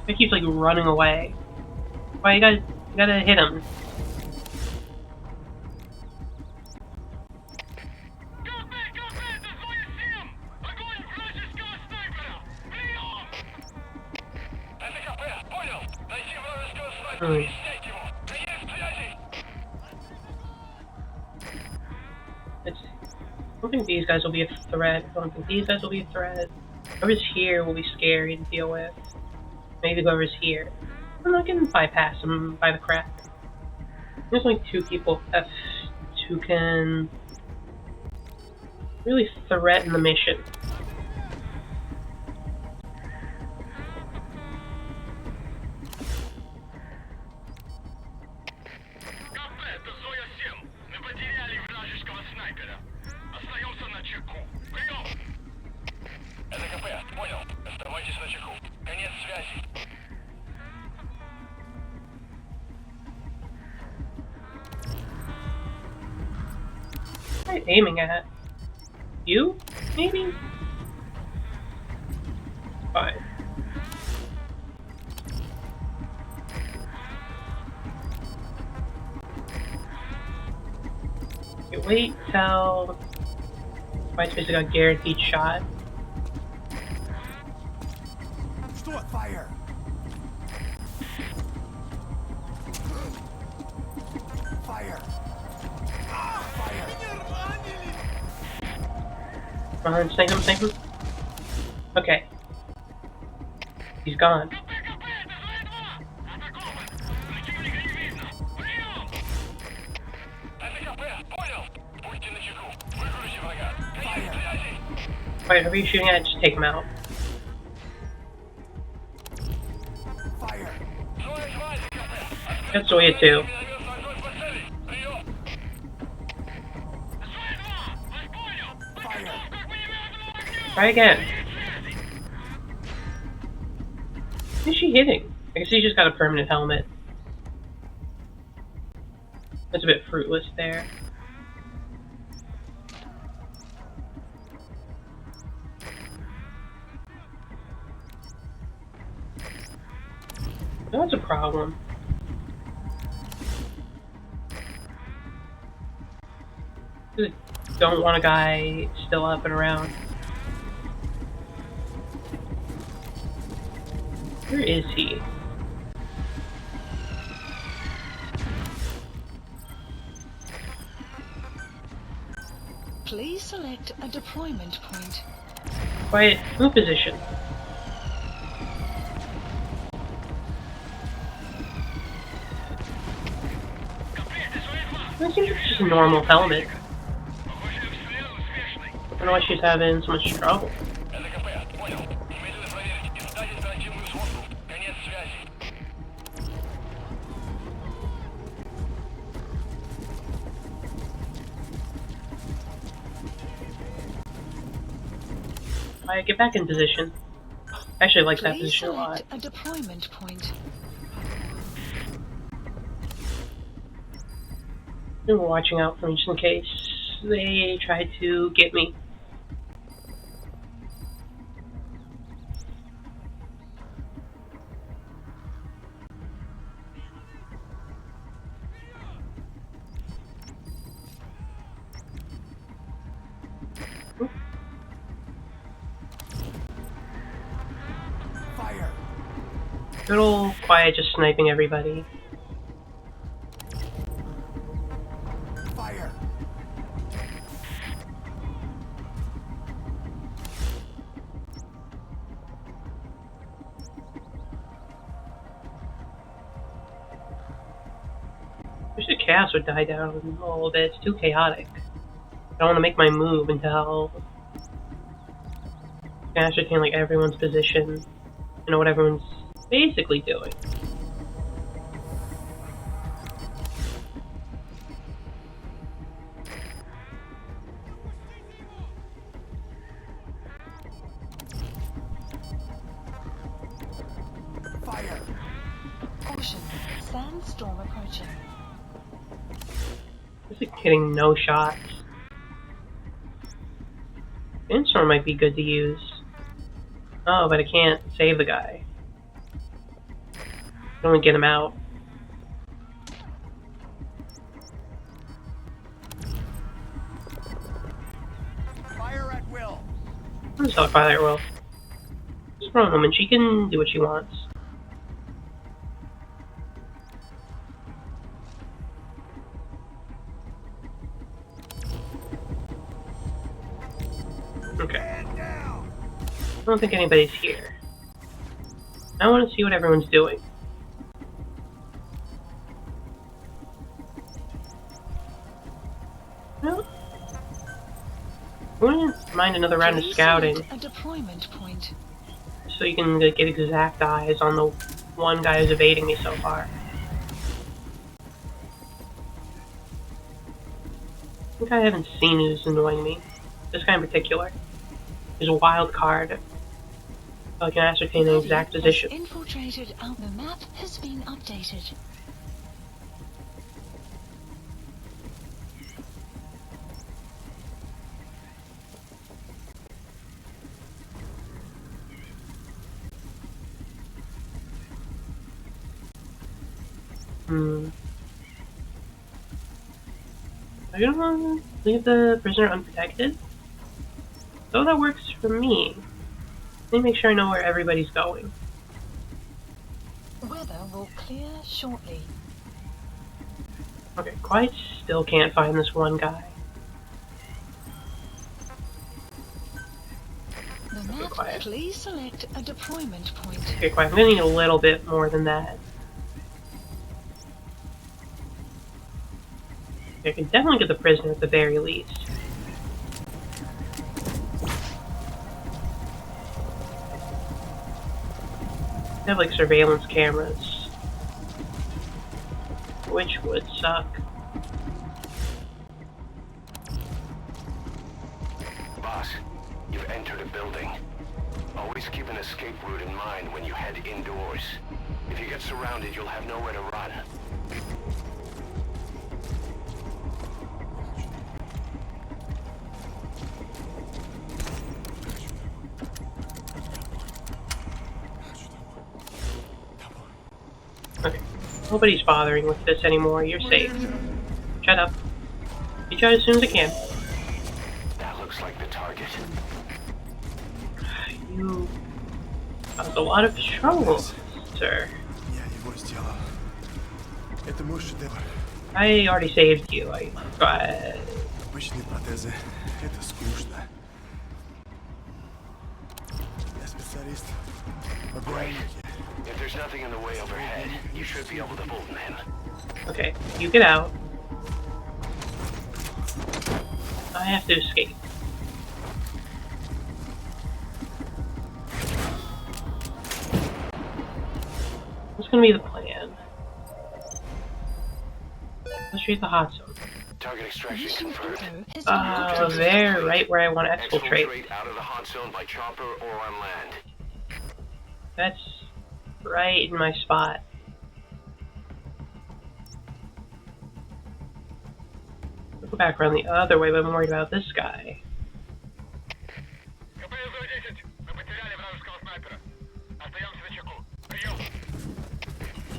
He keeps like running away. Why you gotta hit him? I don't think these guys will be a threat. I don't think these guys will be a threat. Whoever's here will be scary to deal with. Maybe whoever's here. I'm not gonna bypass them by the crack. There's only two people left who can really threaten the mission. снайпера. Остаемся на чеку. Прием! Это КП, понял. Оставайтесь на чеку. Конец связи. What are you aiming at? You? Maybe? Fine. Okay, wait till White Space got guaranteed shot. Что? Fire! Fire! Fire! Come on, snipe him, snipe him. Okay. He's gone. Это КП, понял. Будьте на чеку. Выкройте врага. Конец связи. Wait, whoever you're shooting at, just take him out. Fire! Своя связь, КП. That's the way too. Минометный огонь по цели. Прием. Fire! Try again. Who's she hitting? I guess he's just got a permanent helmet. That's a bit fruitless there. That's a problem. Just don't want a guy still up and around. Where is he? Please select a deployment point. Quiet, move position. That seems like just a normal helmet. I don't know why she's having so much trouble. Это КП, понял. Немедленно проверить и сдать оперативную сводку. Конец связи. Quiet, get back in position. I actually like that Please position a lot. select a deployment point. Been watching out for me just in case they try to get me. Fire! Good old Quiet just sniping everybody. Fire! Wish the chaos would die down a little bit. It's too chaotic. I don't want to make my move until I can ascertain like everyone's position and know what everyone's basically doing. Fire! Caution, sandstorm approaching. This is getting no shots. Sandstorm might be good to use. Oh, but I can't save the guy. I can only get him out. Fire at will! I'm just talk fire well. Just for a moment, she can do what she wants. Okay. Stand down! I don't think anybody's here. I want to see what everyone's doing. Well, I wouldn't mind another round of Please scouting, select a deployment point. so you can get exact eyes on the one guy who's evading me so far. think I haven't seen who's annoying me. This guy in particular. There's a wild card. So I can ascertain the exact position. Infiltrated out. The map has been updated. I don't want to leave the prisoner unprotected. So that works for me. Let me make sure I know where everybody's going. Weather will clear shortly. Okay, quite still can't find this one guy. The map, quiet. please select a deployment point. Okay, quiet. I'm gonna need a little bit more than that. I can definitely get the prisoner at the very least. They have like surveillance cameras, which would suck. Boss, you've entered a building. Always keep an escape route in mind when you head indoors. If you get surrounded, you'll have nowhere to run. Okay, nobody's bothering with this anymore. You're safe. Shut up. Reach out as soon as I can. That looks like the target. You caused a lot of trouble, sir. Я его сделал. Это мой шедевр. I already saved you. Обычные протезы. Это скучно. Я специалист. Great. If there's nothing in the way overhead, you should be able to bolt them in. Okay, you get out. I have to escape. What's gonna be the plan? Let's read the hot zone. Target extraction Mission confirmed. Echo has been Oh, there, right where I want to exfiltrate. Exfiltrate out of the hot zone by chopper or on land. That's right in my spot. I'll go back around the other way, but I'm worried about this guy. КП-110, мы потеряли вражеского снайпера. Остаемся на чеку. Прием.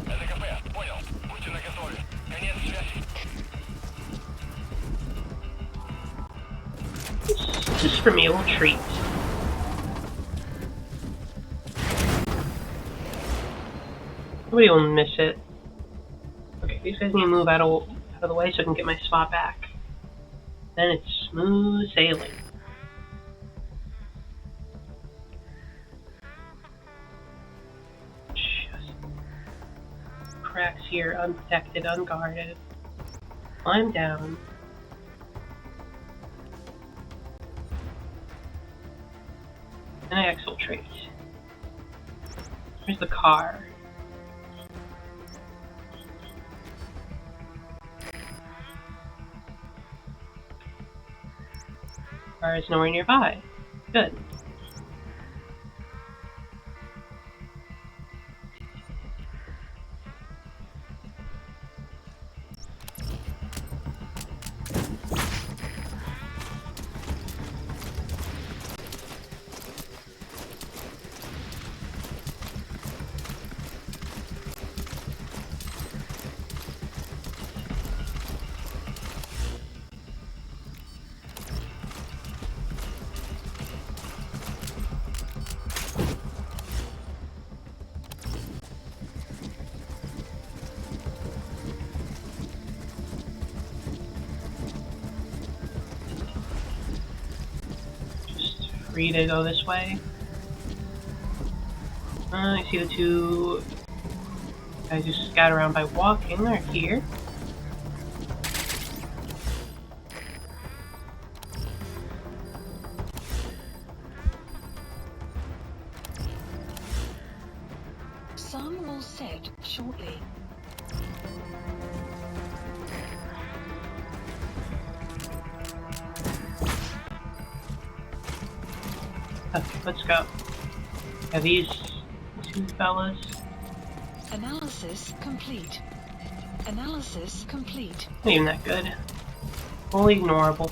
Это КП, понял. Будьте наготове. Конец связи. Just for me, a little treat. Nobody will miss it. Okay, these guys need to move out of the way so I can get my spot back. Then it's smooth sailing. Just cracks here, unprotected, unguarded. Climb down. And I exfiltrate. Here's the car. Car is nowhere nearby. Good. Free to go this way. I see the two guys who scout around by walking are here. Sun will set shortly. Okay, let's go. Have these two fellas? Analysis complete. Analysis complete. Not even that good. Fully ignorable.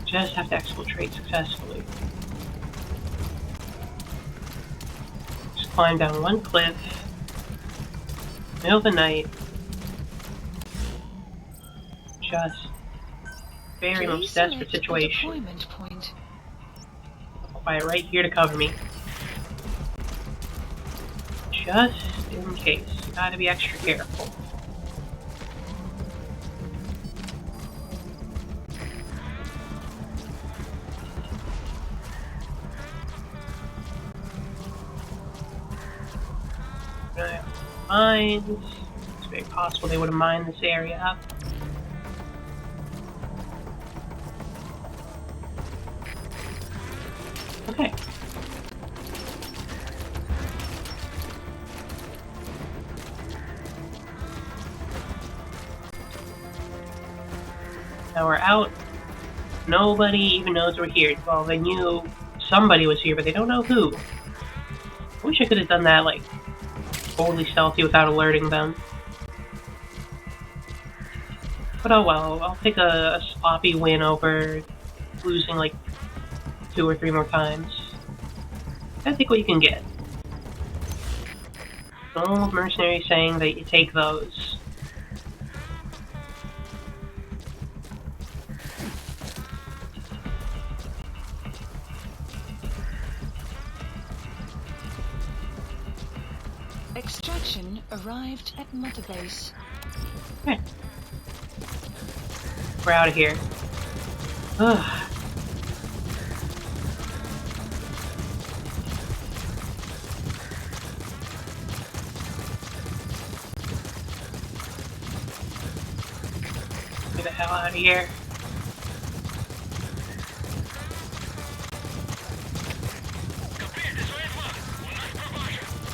Just have to exfiltrate successfully. Just climb down one cliff. Middle of the night. Just very Please most desperate select the situation. deployment point. Quiet right here to cover me. Just in case. Gotta be extra careful. Mines. It's very possible they would have mined this area up. Okay. Now we're out. Nobody even knows we're here. Well, they knew somebody was here, but they don't know who. I wish I could have done that, like, boldly stealthy without alerting them. But oh well, I'll take a sloppy win over losing like 2 or 3 more times. Gotta take what you can get. No old mercenary saying that you take those. Extraction arrived at Mother Base. Okay. We're out of here. Ugh. Get the hell out of here.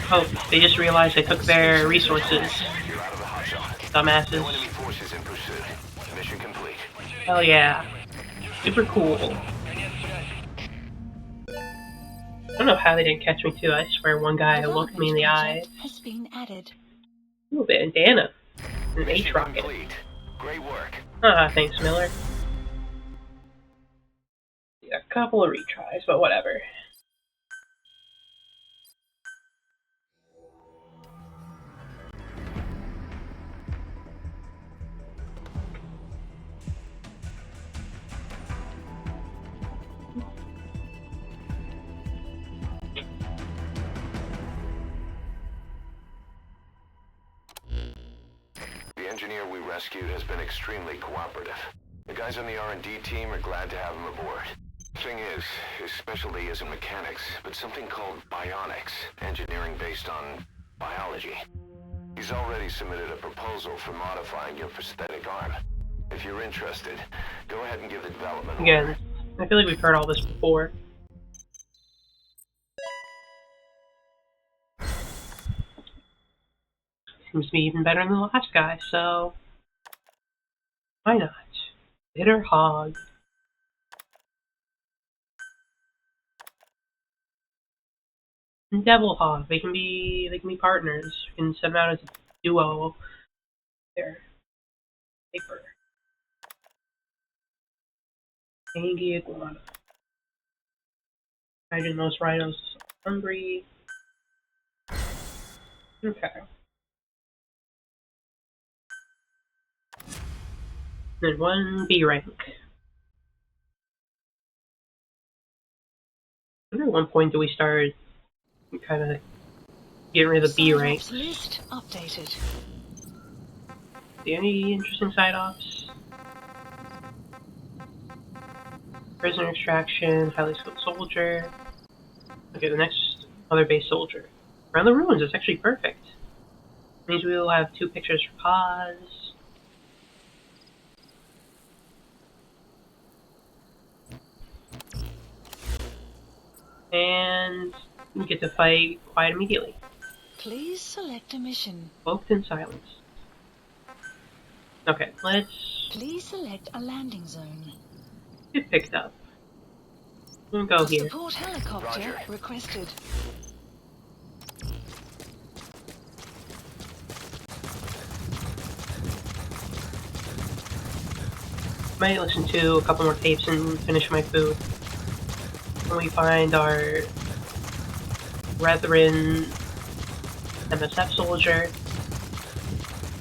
Oh, they just realized I took their resources. You're out of the hot zone. No Dumbasses. enemy forces in pursuit. Mission complete. Hell yeah. Super cool. I don't know how they didn't catch me too. I swear one guy looked me in the eye. Has been added. Ooh, a bandana. An Mission H-rocket. complete. Great work. Ah, thanks, Miller. Yeah, a couple of retries, but whatever. The engineer we rescued has been extremely cooperative. The guys on the R&D team are glad to have him aboard. Thing is, his specialty isn't mechanics, but something called bionics, engineering based on biology. He's already submitted a proposal for modifying your prosthetic arm. If you're interested, go ahead and give the development order. Again, I feel like we've heard all this before. Seems to be even better than the last guy, so why not? Bitter Hog. And Devil Hog. They can be partners. You can send them out as a duo. There. Paper. Angie Iguana. Imagine those rhinos are so hungry. Okay. Then 1 B rank. I wonder at one point do we start kind of getting rid of the B rank. Side-ops list updated. See any interesting side ops? Prisoner extraction, highly skilled soldier. Okay, the next other base soldier. Around the ruins, that's actually perfect. Means we will have 2 pictures for pause. And we get to fight quite immediately. Please select a mission. Cloaked in silence. Okay, let's Please select a landing zone. get picked up. I'm gonna go here. Support helicopter Roger. requested. Might listen to a couple more tapes and finish my food. When we find our brethren MSF soldier,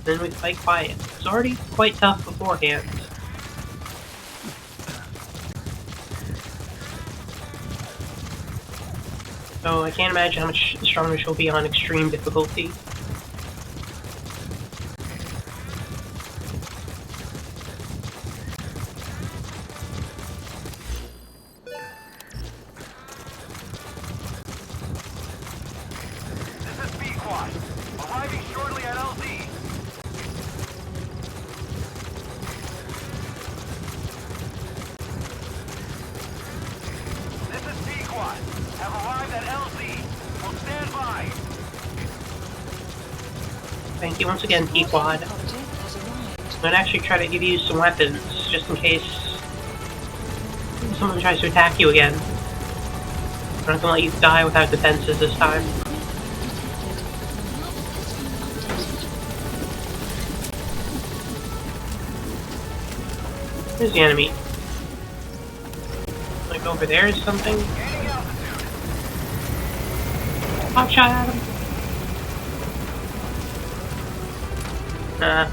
then we fight quiet. It's already quite tough beforehand. So I can't imagine how much stronger she'll be on extreme difficulty. This is B-Quad. Arriving shortly at LZ. This is B-Quad. Have arrived at LZ. Will stand by. Thank you once again, P-Quad. Helicopter has arrived. I'm gonna actually try to give you some weapons, just in case someone tries to attack you again. I'm not gonna let you die without defenses this time. Where's the enemy? Like over there is something? Gaining altitude. Pop shot at him. Nah.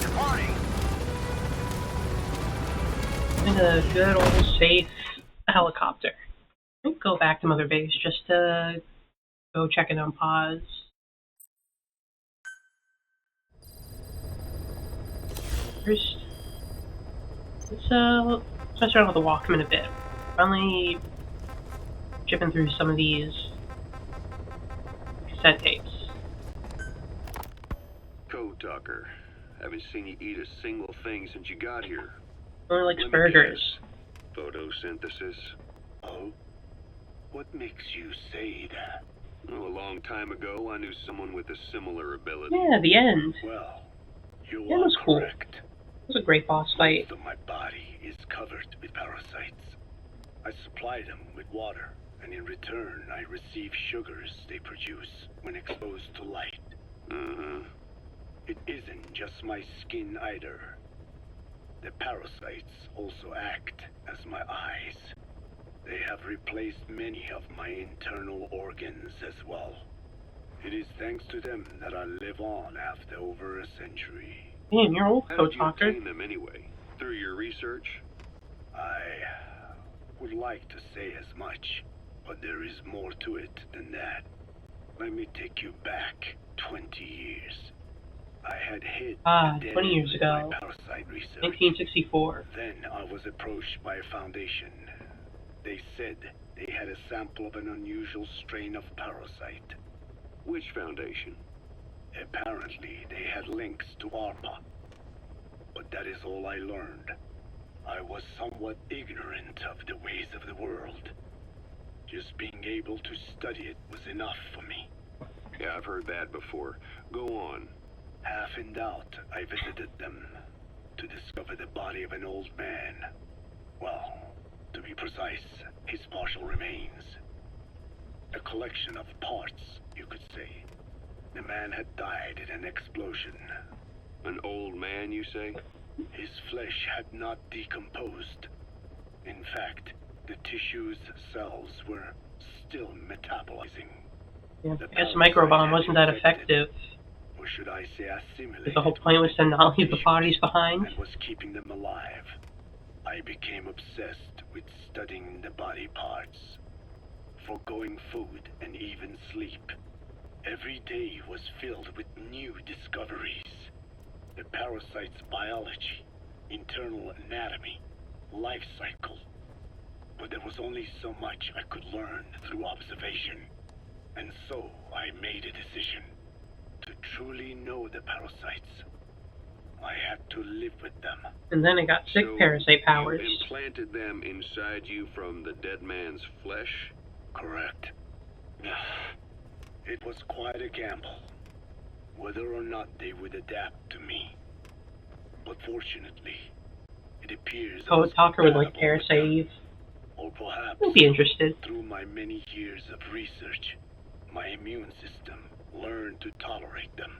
Departing. In a good old safe helicopter. I'll go back to Mother Base just to go check in on pause. First, let's mess around with the Walkman a bit. Finally chipping through some of these cassette tapes. Code Talker. Haven't seen you eat a single thing since you got here. Only likes Let me burgers. guess. Photosynthesis. Oh? What makes you say that? Well, a long time ago, I knew someone with a similar ability. Yeah, the end. Well, you That are was cool. correct. It was a great boss fight. Most of my body is covered with parasites. I supply them with water, and in return I receive sugars they produce when exposed to light. Uh-huh. It isn't just my skin either. The parasites also act as my eyes. They have replaced many of my internal organs as well. It is thanks to them that I live on after over a century. Damn, you're old, How Code did you Talker. obtain them anyway? Through your research? I would like to say as much, but there is more to it than that. Let me take you back 20 years. I had hit Ah, the 20 years dead end ago. with my parasite research. 1964. Then I was approached by a foundation. They said they had a sample of an unusual strain of parasite. Which foundation? Apparently, they had links to ARPA. But that is all I learned. I was somewhat ignorant of the ways of the world. Just being able to study it was enough for me. Yeah, I've heard that before. Go on. Half in doubt, I visited them to discover the body of an old man. Well, to be precise, his partial remains. A collection of parts, you could say. The man had died in an explosion. An old man, you say? His flesh had not decomposed. In fact, the tissue's cells were still metabolizing. Yeah, I guess the microbomb wasn't that effective. Or should I say assimilated? Because the whole point was to not leave the bodies behind. And was keeping them alive. I became obsessed with studying the body parts, foregoing food and even sleep. Every day was filled with new discoveries. The parasite's biology, internal anatomy, life cycle. But there was only so much I could learn through observation. And so I made a decision. To truly know the parasites, I had to live with them. And then it got sick So parasite powers. You implanted them inside you from the dead man's flesh? Correct. It was quite a gamble. whether or not they would adapt to me. But fortunately, it appears I was Code Talker would like compatible with them. parasave. Or perhaps, I'd be interested. through my many years of research, my immune system learned to tolerate them.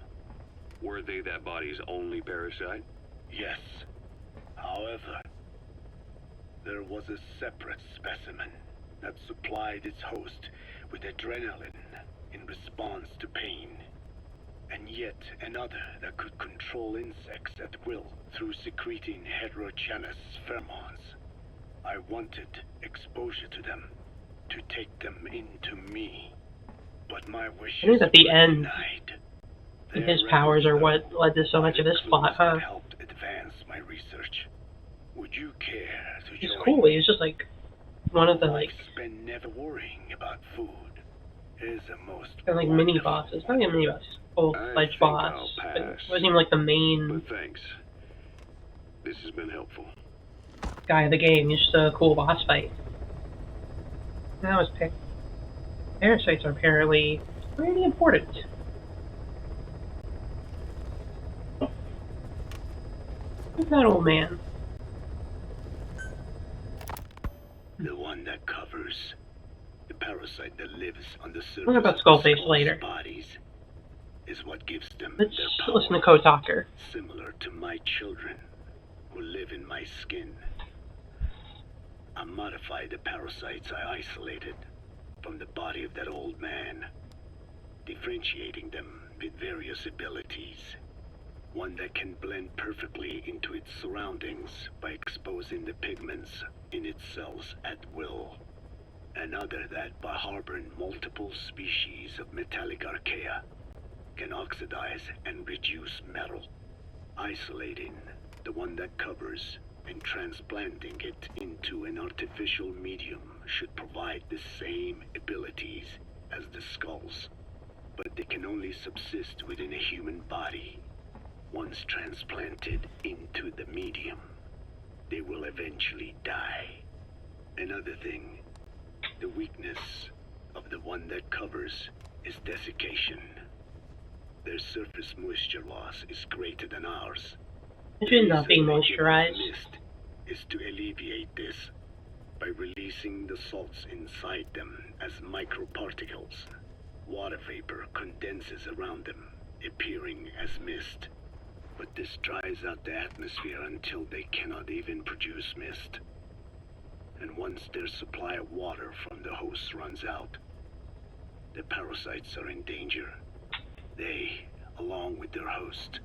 Were they that body's only parasite? Yes. However, there was a separate specimen that supplied its host with adrenaline in response to pain, and yet another that could control insects at will through secreting heterogeneous pheromones. I wanted exposure to them, to take them into me, but my wishes I think at the were end, denied. his Their powers are records, what led to so much of this plot, huh? that helped advance my research. Would you care to He's join? cool. He's just like one of the I've like spent never worrying about food. It is a most kind of like mini wonderful bosses. Not even mini bosses. Full-fledged I think boss. I'll But pass. it wasn't even like the main But thanks. This has been helpful. guy of the game. He's just a cool boss fight. That was picked. Parasites are apparently pretty important. Look at that old man. The one that covers the parasite that lives on the surface What about of Skullface skulls' later? bodies is what gives them Let's their power. listen to Code Talker. Similar to my children who live in my skin. I modified the parasites I isolated from the body of that old man, differentiating them with various abilities. One that can blend perfectly into its surroundings by exposing the pigments in its cells at will. Another that, by harboring multiple species of metallic archaea, can oxidize and reduce metal. Isolating the one that covers and transplanting it into an artificial medium should provide the same abilities as the skulls, but they can only subsist within a human body. Once transplanted into the medium, they will eventually die. Another thing, the weakness of the one that covers is desiccation. Their surface moisture loss is greater than ours. Imagine not being The reason they give off moisturized. mist is to alleviate this by releasing the salts inside them as microparticles. Water vapor condenses around them, appearing as mist. But this dries out the atmosphere until they cannot even produce mist. And once their supply of water from the host runs out, the parasites are in danger. They, along with their host,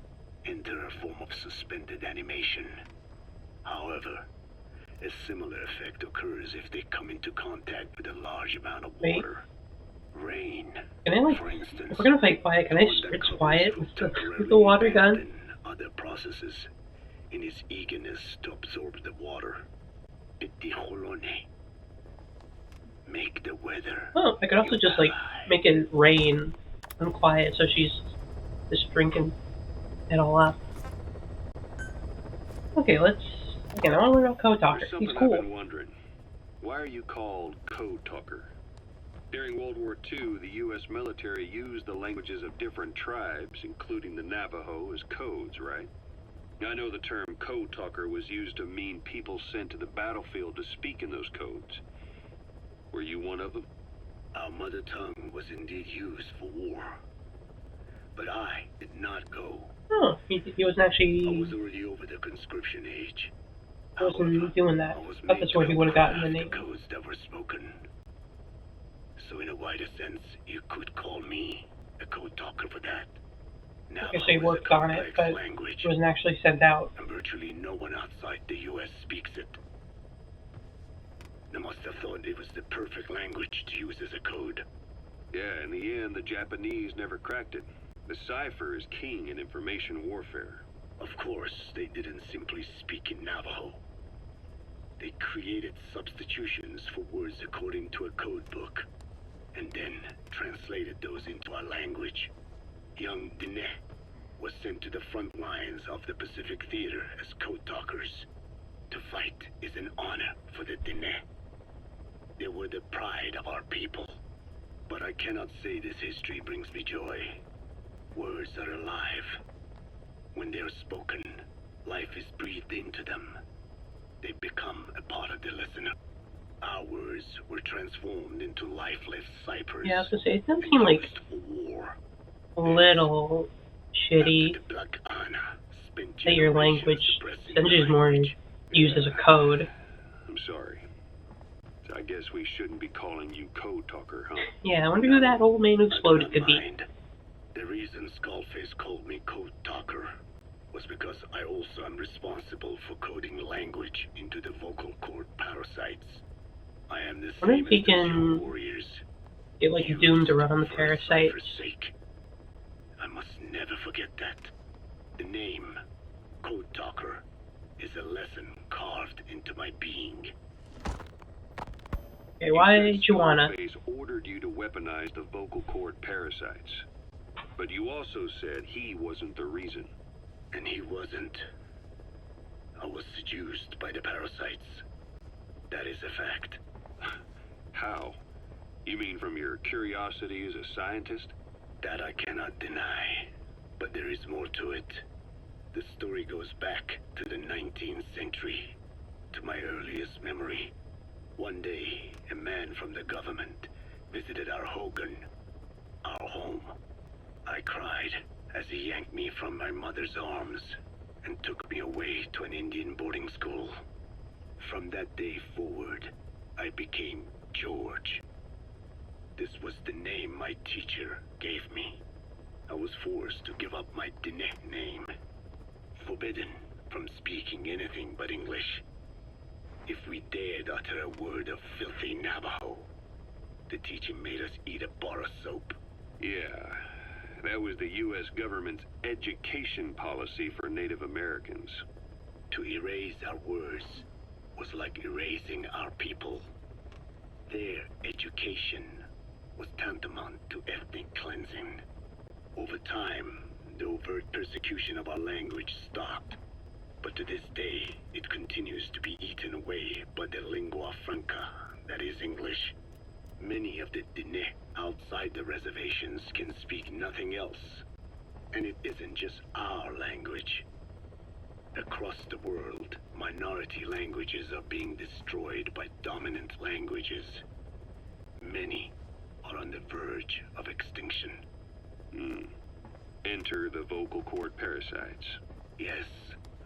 enter a form of suspended animation. However, a similar effect occurs if they come into contact with a large amount of Wait. water. Rain, Can I like, for instance. if we're gonna fight quiet, can I one that spritz covers quiet will with the water gun? abandon other processes in its eagerness to absorb the water. Petijolone. Make the weather. Oh, I could also just like make it rain and quiet so she's just drinking it all up. Okay, let's. Again, I want to learn about Code Talker. There's He's something cool. I've been wondering. Why are you called Code Talker? During World War II, the U.S. military used the languages of different tribes, including the Navajo, as codes, right? I know the term Code Talker was used to mean people sent to the battlefield to speak in those codes. Were you one of them? Our mother tongue was indeed used for war. But I did not go. Oh, he wasn't I actually. was already over the conscription age. Wasn't doing that. I was I thought made that's to where he would have gotten the craft name. codes that were spoken. So in a wider sense, you could call me a code talker for that. Now, I guess they worked on it, but language, it wasn't actually sent out. and virtually no one outside the U.S. speaks it. They must have thought it was the perfect language to use as a code. Yeah, in the end, the Japanese never cracked it. The cipher is king in information warfare. Of course, they didn't simply speak in Navajo. They created substitutions for words according to a code book, and then translated those into our language. Young Diné was sent to the front lines of the Pacific Theater as code talkers. To fight is an honor for the Diné. They were the pride of our people. But I cannot say this history brings me joy. Words are alive. When they are spoken, life is breathed into them. They become a part of the listener. Our words were transformed into lifeless ciphers. Yeah, I was gonna say, it does seem like used for war. a little shitty After the Black Ana spent that your generations language suppressing essentially is more language. used as a code. I'm sorry. I guess we shouldn't be calling you Code Talker, huh? Yeah, I wonder who that old man who I do exploded not could be. mind. The reason Skullface called me Code Talker was because I also am responsible for coding language into the vocal cord parasites. I am the Wonder same if he as the can true warriors. get like used Doom to run on the for a parasites. cipher's sake. I must never forget that. The name, Code Talker, is a lesson carved into my being. Okay, why did you wanna? Skullface ordered you to weaponize the vocal cord parasites. But you also said he wasn't the reason. And he wasn't. I was seduced by the parasites. That is a fact. How? You mean from your curiosity as a scientist? That I cannot deny. But there is more to it. The story goes back to the 19th century, to my earliest memory. One day, a man from the government visited our Hogan, our home. I cried as he yanked me from my mother's arms and took me away to an Indian boarding school. From that day forward, I became George. This was the name my teacher gave me. I was forced to give up my Diné name, forbidden from speaking anything but English. If we dared utter a word of filthy Navajo, the teacher made us eat a bar of soap. Yeah, that was the U.S. government's education policy for Native Americans. To erase our words was like erasing our people. Their education was tantamount to ethnic cleansing. Over time, the overt persecution of our language stopped. But to this day, it continues to be eaten away by the lingua franca, that is English. Many of the Diné outside the reservations can speak nothing else. And it isn't just our language. Across the world, minority languages are being destroyed by dominant languages. Many are on the verge of extinction. Enter the vocal cord parasites. Yes,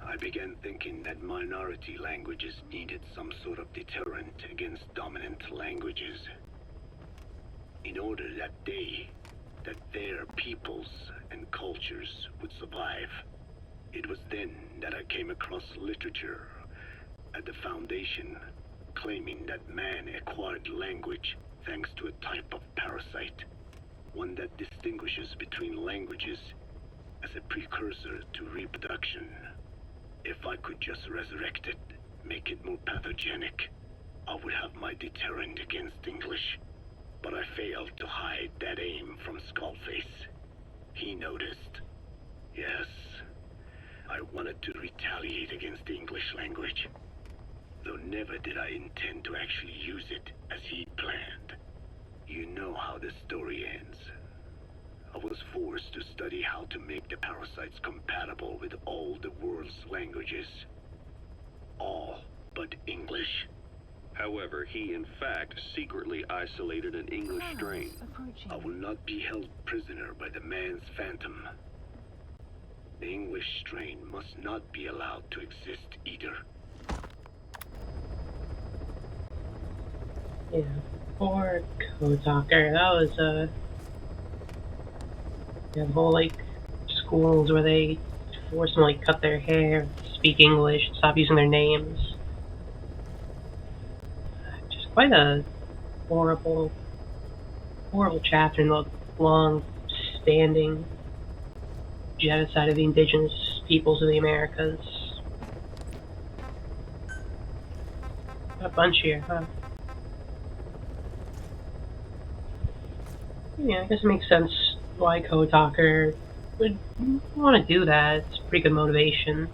I began thinking that minority languages needed some sort of deterrent against dominant languages. In order that their peoples and cultures would survive. It was then that I came across literature at the Foundation claiming that man acquired language thanks to a type of parasite, one that distinguishes between languages as a precursor to reproduction. If I could just resurrect it, make it more pathogenic, I would have my deterrent against English. But I failed to hide that aim from Skullface. He noticed. Yes, I wanted to retaliate against the English language, though never did I intend to actually use it as he planned. You know how the story ends. I was forced to study how to make the parasites compatible with all the world's languages. All but English. However, he in fact secretly isolated an English strain. I will not be held prisoner by the man's phantom. The English strain must not be allowed to exist either. Yeah, poor Code Talker. That was the whole like schools where they force them to like cut their hair, speak English, stop using their names. Just quite a horrible chapter in the long-standing genocide of the indigenous peoples of the Americas. Got a bunch here, huh? Yeah, I guess it makes sense why Code Talker would want to do that. It's pretty good motivation.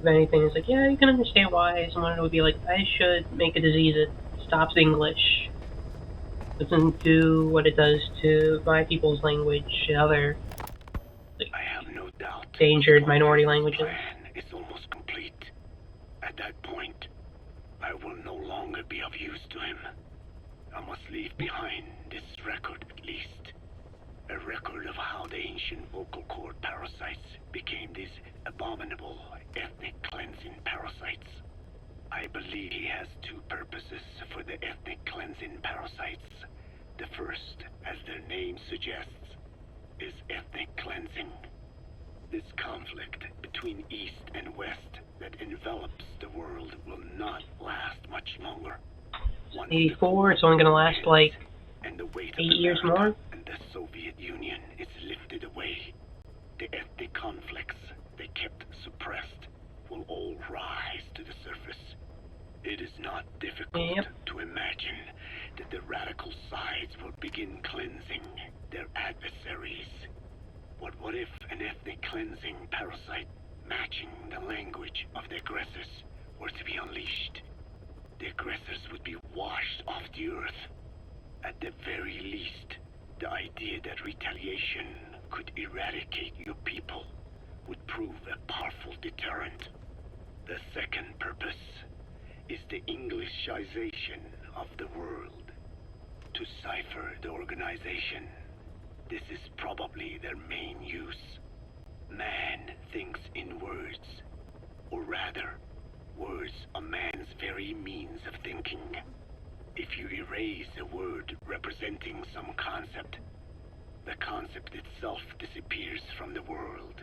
If anything, it's like, yeah, you can understand why someone would be like, I should make a disease that stops English. Doesn't do what it does to my people's language and other endangered minority languages. Plan is almost complete. At that point, I will no longer be of use to him. I must leave behind this record at least. A record of how the ancient vocal cord parasites became these abominable ethnic cleansing parasites. I believe he has two purposes for the ethnic cleansing parasites. The first, as their name suggests, is ethnic cleansing. This conflict between East and West that envelops the world will not last much longer. Once the 84, it's only gonna last ends like and the weight of 8 years America more. and the Soviet Union is lifted away, the ethnic conflicts they kept suppressed will all rise to the surface. It is not difficult Yep. to imagine that the radical sides will begin cleansing their adversaries. But what if an ethnic cleansing parasite matching the language of the aggressors were to be unleashed? The aggressors would be washed off the earth. At the very least, the idea that retaliation could eradicate your people would prove a powerful deterrent. The second purpose is the Englishization of the world. To cipher the organization, this is probably their main use. Man thinks in words, or rather, words are man's very means of thinking. If you erase a word representing some concept, the concept itself disappears from the world.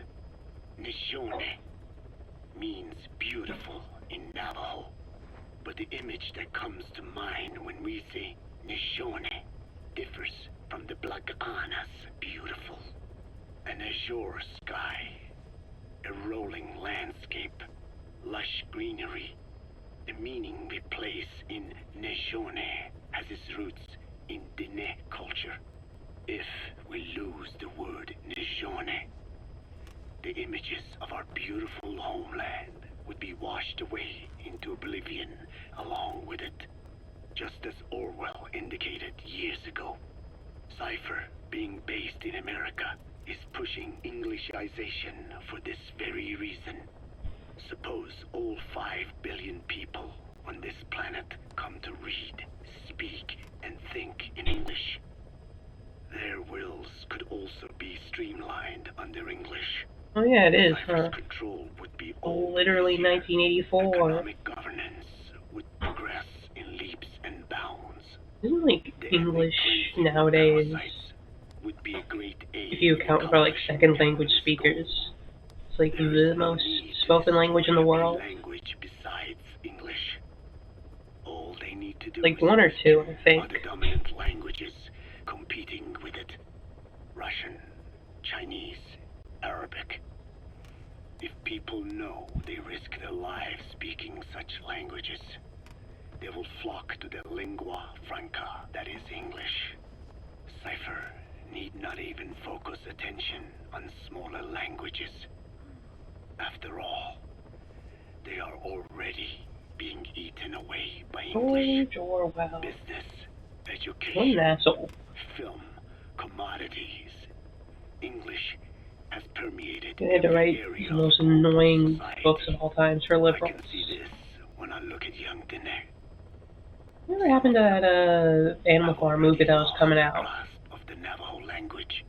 Nishone means beautiful in Navajo, but the image that comes to mind when we say Nishone differs from the Blagana's beautiful. An azure sky, a rolling landscape, lush greenery. The meaning we place in Nishone has its roots in Diné culture. If we lose the word Nishone, the images of our beautiful homeland would be washed away into oblivion along with it, just as Orwell indicated years ago. Cipher, being based in America, is pushing Englishization for this very reason. Suppose all 5 billion people on this planet come to read, speak, and think in English. Their wills could also be streamlined under English. Oh yeah, it is, Cipher's huh? control would be all Literally easier. 1984. Economic governance would progress in leaps and bounds. Isn't like The English ethnic cleansing nowadays, parasites would be a great aid if you in account for like accomplishing second language this speakers, goal. it's like There the is no most need to spoken language in the destroy world. every language besides English. All they need to do Like is 1 or 2, I think. other dominant languages competing with it. Russian, Chinese, Arabic. If people know they risk their lives speaking such languages, they will flock to the lingua franca that is English. Cipher need not even focus attention on smaller languages. After all, they are already being eaten away by English. George Orwell. Business, What an education, asshole. film, commodities. English has permeated They had to every write area the of most global annoying society. books of all times for I liberals. can see this when I look at young Diné. Whatever happened to that Animal Farm movie that was coming out? Of the Navajo language.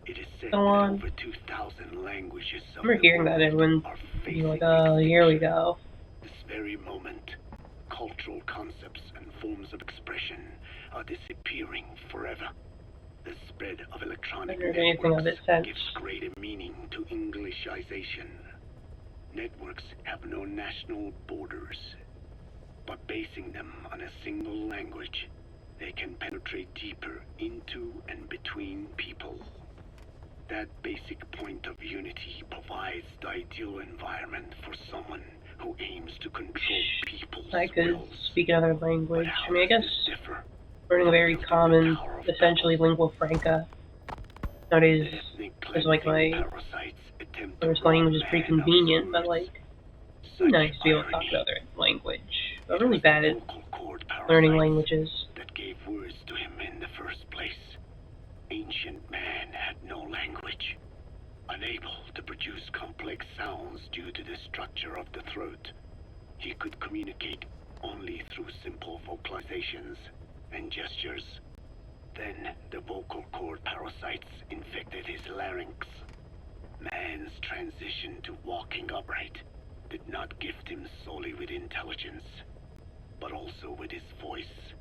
It is said Go that on. over 2,000 languages of I remember the hearing that world everyone are be like, facing oh, here we extinction. go. This very moment, cultural concepts and forms of expression are disappearing forever. The spread of electronic I haven't heard anything of networks it since. gives greater meaning to Englishization. Networks have no national borders. By basing them on a single language, they can penetrate deeper into and between people. That basic point of unity provides the ideal environment for someone who aims to control people's I could wills. speak another But language. how I mean, I does guess this differ? learning a very common, essentially lingua franca nowadays Ethnic is like my cleansing parasites attempt to first rob language is man pretty of convenient, but words. like, it's Such nice to be able to talk irony. another language. I'm It really was bad the at vocal cord learning parasites languages. that gave words to him in the first place. Ancient man had no language. Unable to produce complex sounds due to the structure of the throat, he could communicate only through simple vocalizations and gestures. Then the vocal cord parasites infected his larynx. Man's transition to walking upright did not gift him solely with intelligence, but also with his voice.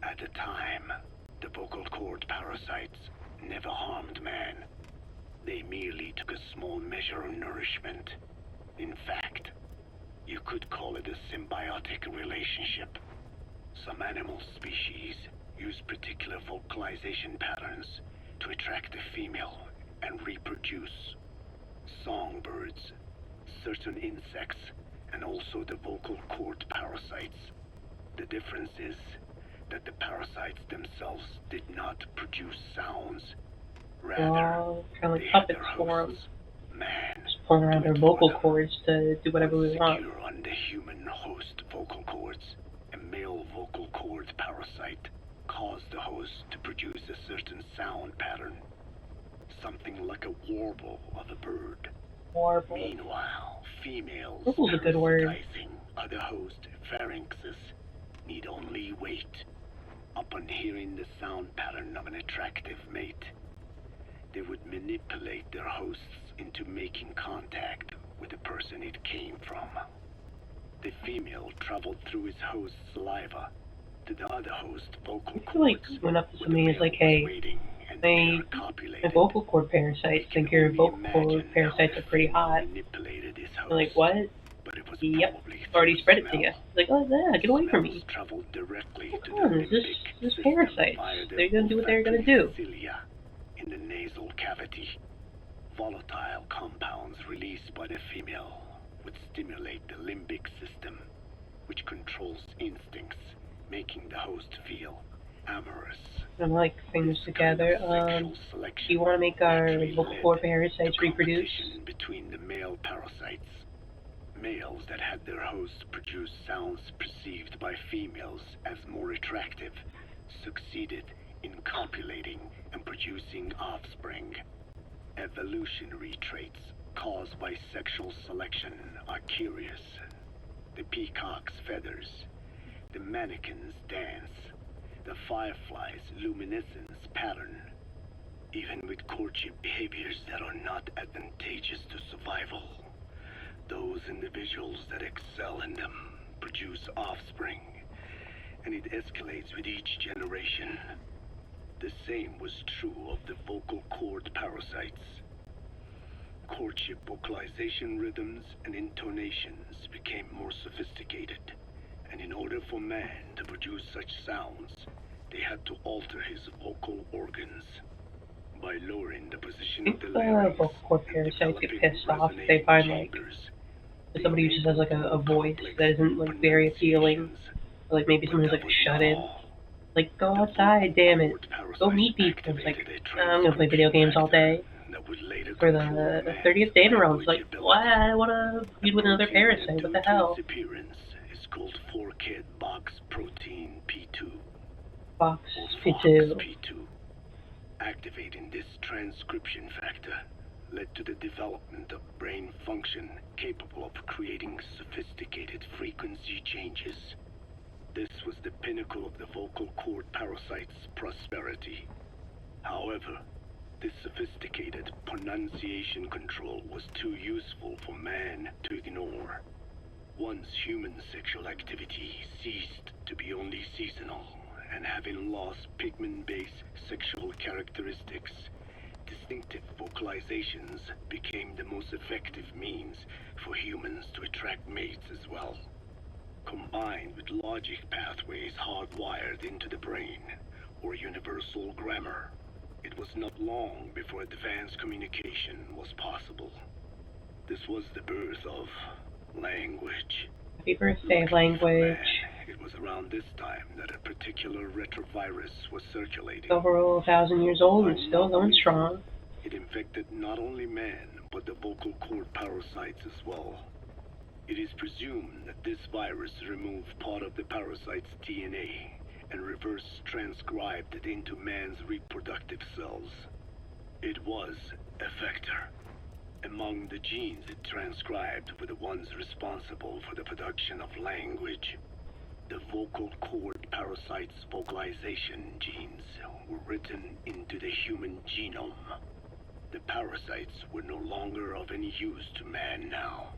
At the time, the vocal cord parasites never harmed man. They merely took a small measure of nourishment. In fact, you could call it a symbiotic relationship. Some animal species use particular vocalization patterns to attract a female and reproduce. Songbirds, certain insects, and also the vocal cord parasites. The difference is that the parasites themselves did not produce sounds. Rather, kind of like they had puppets their for 'em. hosts, man, Just pulling around their do it for vocal them. cords to do whatever we want. Secure on the human host vocal cords, a male vocal cord parasite caused the host to produce a certain sound pattern, something like a warble of a bird. Warble. Meanwhile, females Warble's a good word. parasitizing other host pharynxes need only wait. Upon hearing the sound pattern of an attractive mate, they would manipulate their hosts into making contact with the person it came from. The female traveled through his host's saliva to the other host vocal I cords. feel like went up to where somebody the and was like, male was hey, waiting, and my, they are my copulated. vocal cord parasites think your vocal cord parasites are pretty hot. Manipulated his host, I'm like, what? but it was Yep. probably Already through spread it to smell. you. Like, oh yeah, get away from Smells me. traveled directly to Come on, the this limbic is system parasites. via the They're gonna do what they're gonna do. olfactory cilia in the nasal cavity. Volatile compounds released by the female would stimulate the limbic system, which controls instincts, making the host feel amorous. I'm like things together. Sexual Do selection you want to make our naturally vocal led cord to parasites reproduce? competition between the male parasites. Males that had their hosts produce sounds perceived by females as more attractive succeeded in copulating and producing offspring. Evolutionary traits caused by sexual selection are curious. The peacock's feathers, the mannequin's dance, the firefly's luminescence pattern. Even with courtship behaviors that are not advantageous to survival, those individuals that excel in them produce offspring, and it escalates with each generation. The same was true of the vocal cord parasites. Courtship vocalization rhythms and intonations became more sophisticated, and in order for man to produce such sounds, they had to alter his vocal organs. By lowering the position of the larynx vocal cord and parasites get developing pissed off if they resonating find like chambers, if somebody who just has like a voice that isn't like very appealing, or like maybe someone who's like a shut-in. Like, go outside, damn it. Go meet people. It's like, I'm gonna play video games all day. For the 30th day in a row, it's like, what? I wanna feed with another parasite. What the hell? Appearance is called 4-kid box protein P2. Fox or P2. P2. Activating this transcription factor led to the development of brain function capable of creating sophisticated frequency changes. This was the pinnacle of the vocal cord parasite's prosperity. However, this sophisticated pronunciation control was too useful for man to ignore. Once human sexual activity ceased to be only seasonal, and having lost pigment-based sexual characteristics, distinctive vocalizations became the most effective means for humans to attract mates as well. Combined with logic pathways hardwired into the brain, or universal grammar, it was not long before advanced communication was possible. This was the birth of language. Happy birthday, Luckily for language. man, it was around this time that a particular retrovirus was circulating. Over 1,000 years old and still going strong. It infected not only man, but the vocal cord parasites as well. It is presumed that this virus removed part of the parasite's DNA and reverse transcribed it into man's reproductive cells. It was a vector. Among the genes it transcribed were the ones responsible for the production of language. The vocal cord parasite's vocalization genes were written into the human genome. The parasites were no longer of any use to man now.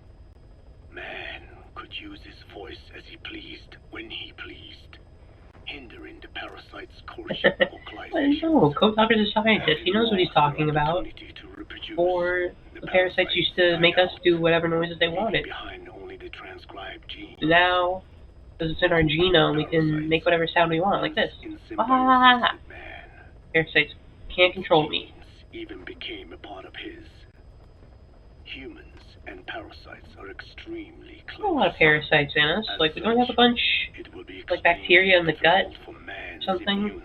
Man could use his voice as he pleased, when he pleased, hindering the parasite's courtship vocalization. No, Kotaku's a scientist. He knows what he's talking about. Or the parasites used to make us do whatever noises they wanted. Behind only the transcribed genes. Now, because it's in our genome, we can make whatever sound we want, like this. Ah! Parasites can't control me. Even became a part of his. Humans and parasites are extremely close. There's a lot of parasites in us. Like, we don't have a bunch, like bacteria in the gut, something.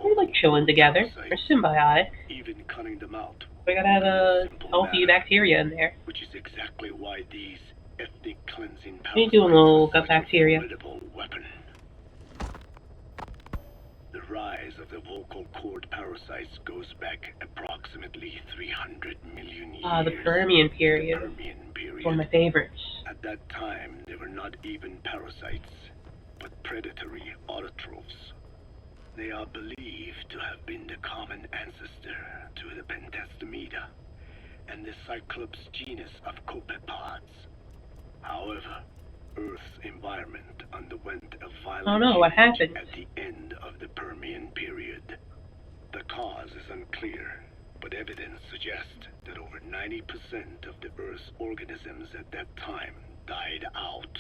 We're like chilling together. We're symbiotic. Even cutting them out. We gotta have a healthy bacteria in there. Which is exactly why these ethnic cleansing What are you doing, little gut bacteria? Weapon. The rise of the vocal cord parasites goes back approximately 300 million years. Ah, the Permian period. The Permian period. One of my favorites. At that time, they were not even parasites, but predatory autotrophs. They are believed to have been the common ancestor to the Pentastomida and the Cyclops genus of copepods. However, Earth's environment underwent a violent what change happened? at the end of the Permian period. The cause is unclear, but evidence suggests that over 90% of the Earth's organisms at that time died out.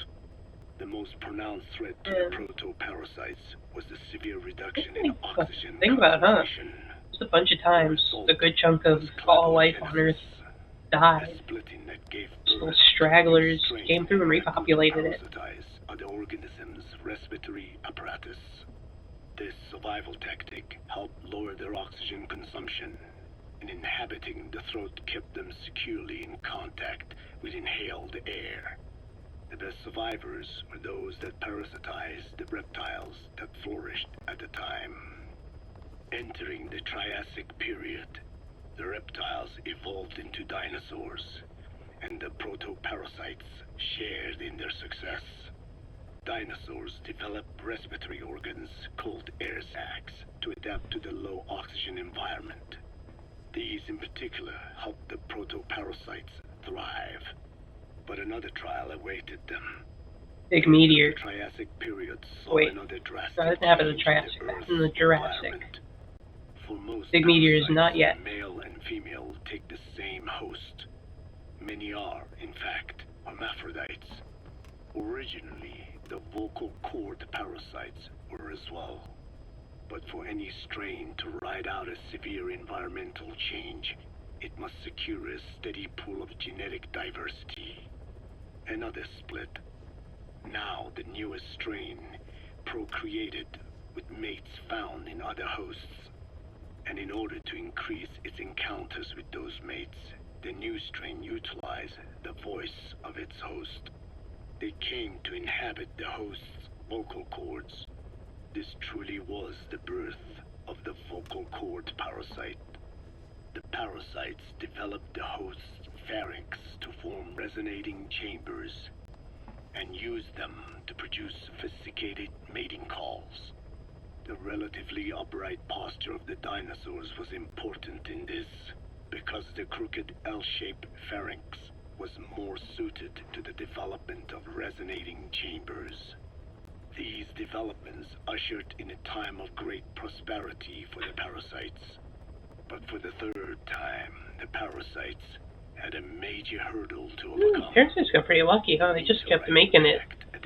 The most pronounced threat to the proto-parasites was the severe reduction in oxygen Think about it, huh? concentration. Just a bunch of times, a good chunk of all life on Earth died. Splitting that gave Little birth stragglers to came through and repopulated it. parasitize other organisms' respiratory apparatus. This survival tactic helped lower their oxygen consumption, and inhabiting the throat kept them securely in contact with inhaled air. The best survivors were those that parasitized the reptiles that flourished at the time. Entering the Triassic period, the reptiles evolved into dinosaurs, and the proto-parasites shared in their success. Dinosaurs developed respiratory organs called air sacs to adapt to the low oxygen environment. These in particular helped the proto-parasites thrive. But another trial awaited them. Big meteor. The Triassic period saw Wait, another drastic no, it didn't happen in the change Triassic, to that's Earth's in the Jurassic. environment. For most Big meteor is parasites, not yet. Male and female take the same host. Many are, in fact, hermaphrodites. Originally, the vocal cord parasites were as well. But for any strain to ride out a severe environmental change, it must secure a steady pool of genetic diversity. Another split. Now the newest strain procreated with mates found in other hosts. And in order to increase its encounters with those mates, the new strain utilized the voice of its host. They came to inhabit the host's vocal cords. This truly was the birth of the vocal cord parasite. The parasites developed the host's pharynx to form resonating chambers and used them to produce sophisticated mating calls. The relatively upright posture of the dinosaurs was important in this, because the crooked L-shaped pharynx was more suited to the development of resonating chambers. These developments ushered in a time of great prosperity for the parasites. But for the third time, the parasites had a major hurdle to overcome. Parasites got pretty lucky, huh? They just kept making it.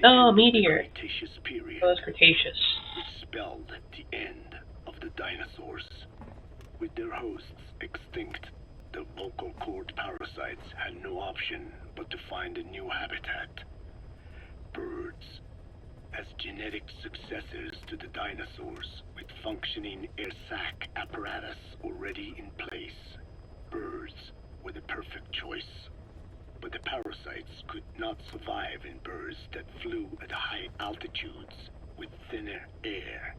Oh, meteor. Cretaceous period, Oh, that's Cretaceous. which spelled the end of the dinosaurs. With their hosts extinct, the vocal cord parasites had no option but to find a new habitat. Birds. As genetic successors to the dinosaurs, with functioning air sac apparatus already in place, birds were the perfect choice. But the parasites could not survive in birds that flew at high altitudes with thinner air.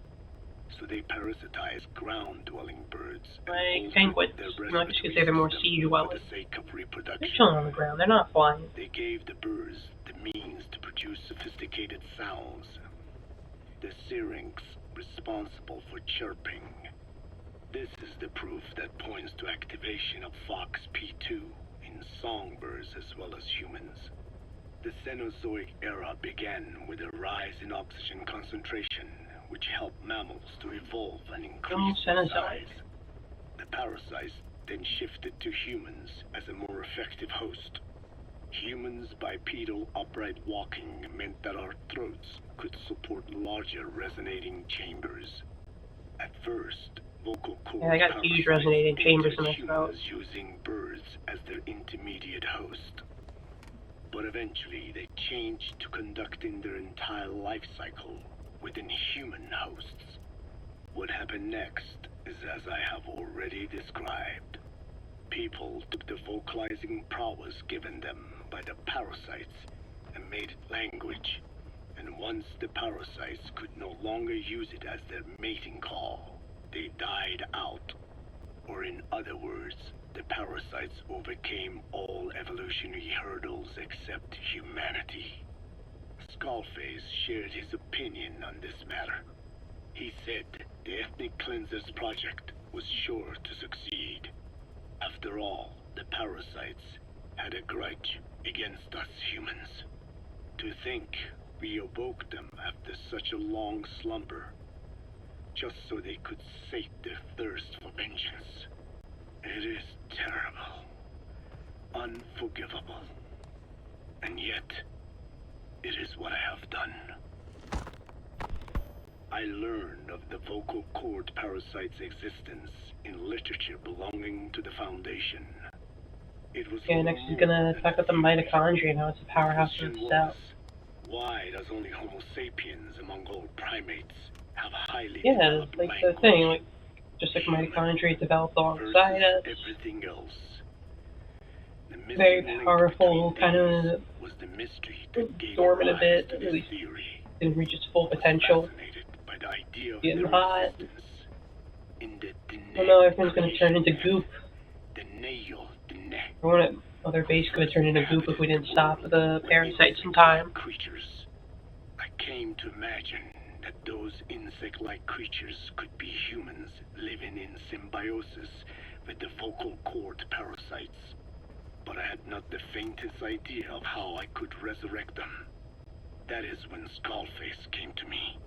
so they parasitize ground-dwelling birds. Like penguins. You might just say they're more sea for dwelling. the sake of They're reproduction. chilling on the ground. They're not flying. They gave the birds the means to produce sophisticated sounds. The syrinx responsible for chirping. This is the proof that points to activation of FOXP2 in songbirds as well as humans. The Cenozoic era began with a rise in oxygen concentration, which helped mammals to evolve and increase in Cenozoic. size. The parasites then shifted to humans as a more effective host. Humans' bipedal upright walking meant that our throats could support larger resonating chambers. At first, vocal cord Yeah, I got huge parasites resonating chambers in entered my throat. humans using birds as their intermediate host. But eventually, they changed to conducting their entire life cycle within human hosts. What happened next is as I have already described. People took the vocalizing prowess given them by the parasites and made it language. And once the parasites could no longer use it as their mating call, they died out. Or in other words, the parasites overcame all evolutionary hurdles except humanity. Skullface shared his opinion on this matter. He said the Ethnic Cleansers Project was sure to succeed. After all, the parasites had a grudge against us humans. To think we awoke them after such a long slumber, just so they could sate their thirst for vengeance. It is terrible, unforgivable, and yet, it is what I have done. I learned of the vocal cord parasite's existence in literature belonging to the Foundation. It was Okay, next he's gonna talk about the mitochondria and how it's a powerhouse in question itself. was, why does only Homo sapiens among all primates have highly Yeah, developed like the language thing, like just like mitochondria developed alongside us. versus everything else? The missing Very link powerful, between kind these of was the mystery that gave dormant a rise bit, to at this least theory. didn't reach its full Was potential. fascinated by the idea of Getting their hot. existence in the Oh no, everyone's gonna turn into goop. the Neo, the Ne- Everyone at Mother Base could have turned into goop if we didn't stop the parasites in time. creatures. I came to imagine that those insect-like creatures could be humans living in symbiosis with the vocal cord parasites. But I had not the faintest idea of how I could resurrect them. That is when Skullface came to me.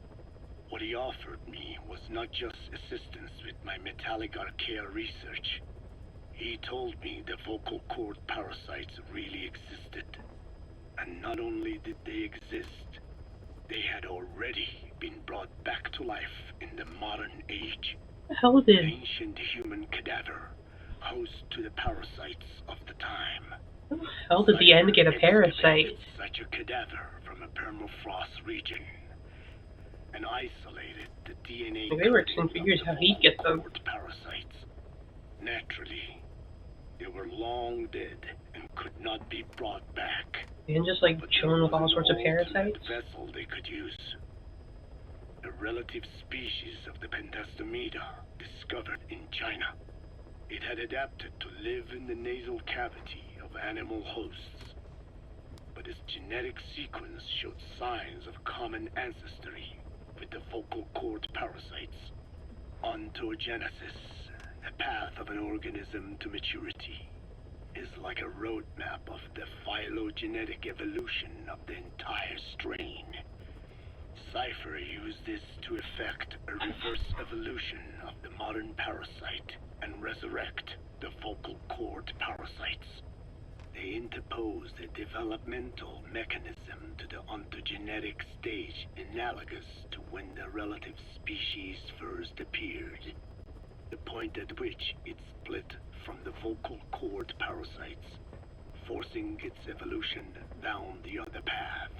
What he offered me was not just assistance with my metallic archaea research. He told me the vocal cord parasites really existed. And not only did they exist, they had already been brought back to life in the modern age. What the hell The did ancient human cadaver, host to the parasites of the time. how did the end get a Cypher parasite? excavated such a cadaver from a permafrost region and isolated the DNA. Maybe we're coatings of confused the how he'd get them. vocal cord parasites. Naturally, they were long dead and could not be brought back. And just like But chilling there with all was an sorts of alternate parasites? vessel they could use. A relative species of the Pentastomida discovered in China. It had adapted to live in the nasal cavity of animal hosts, but its genetic sequence showed signs of common ancestry with the vocal cord parasites. Ontogenesis, the path of an organism to maturity, is like a roadmap of the phylogenetic evolution of the entire strain. Cypher used this to effect a reverse evolution of the modern parasite and resurrect the vocal cord parasites. They interposed a developmental mechanism to the ontogenetic stage analogous to when the relative species first appeared, the point at which it split from the vocal cord parasites, forcing its evolution down the other path,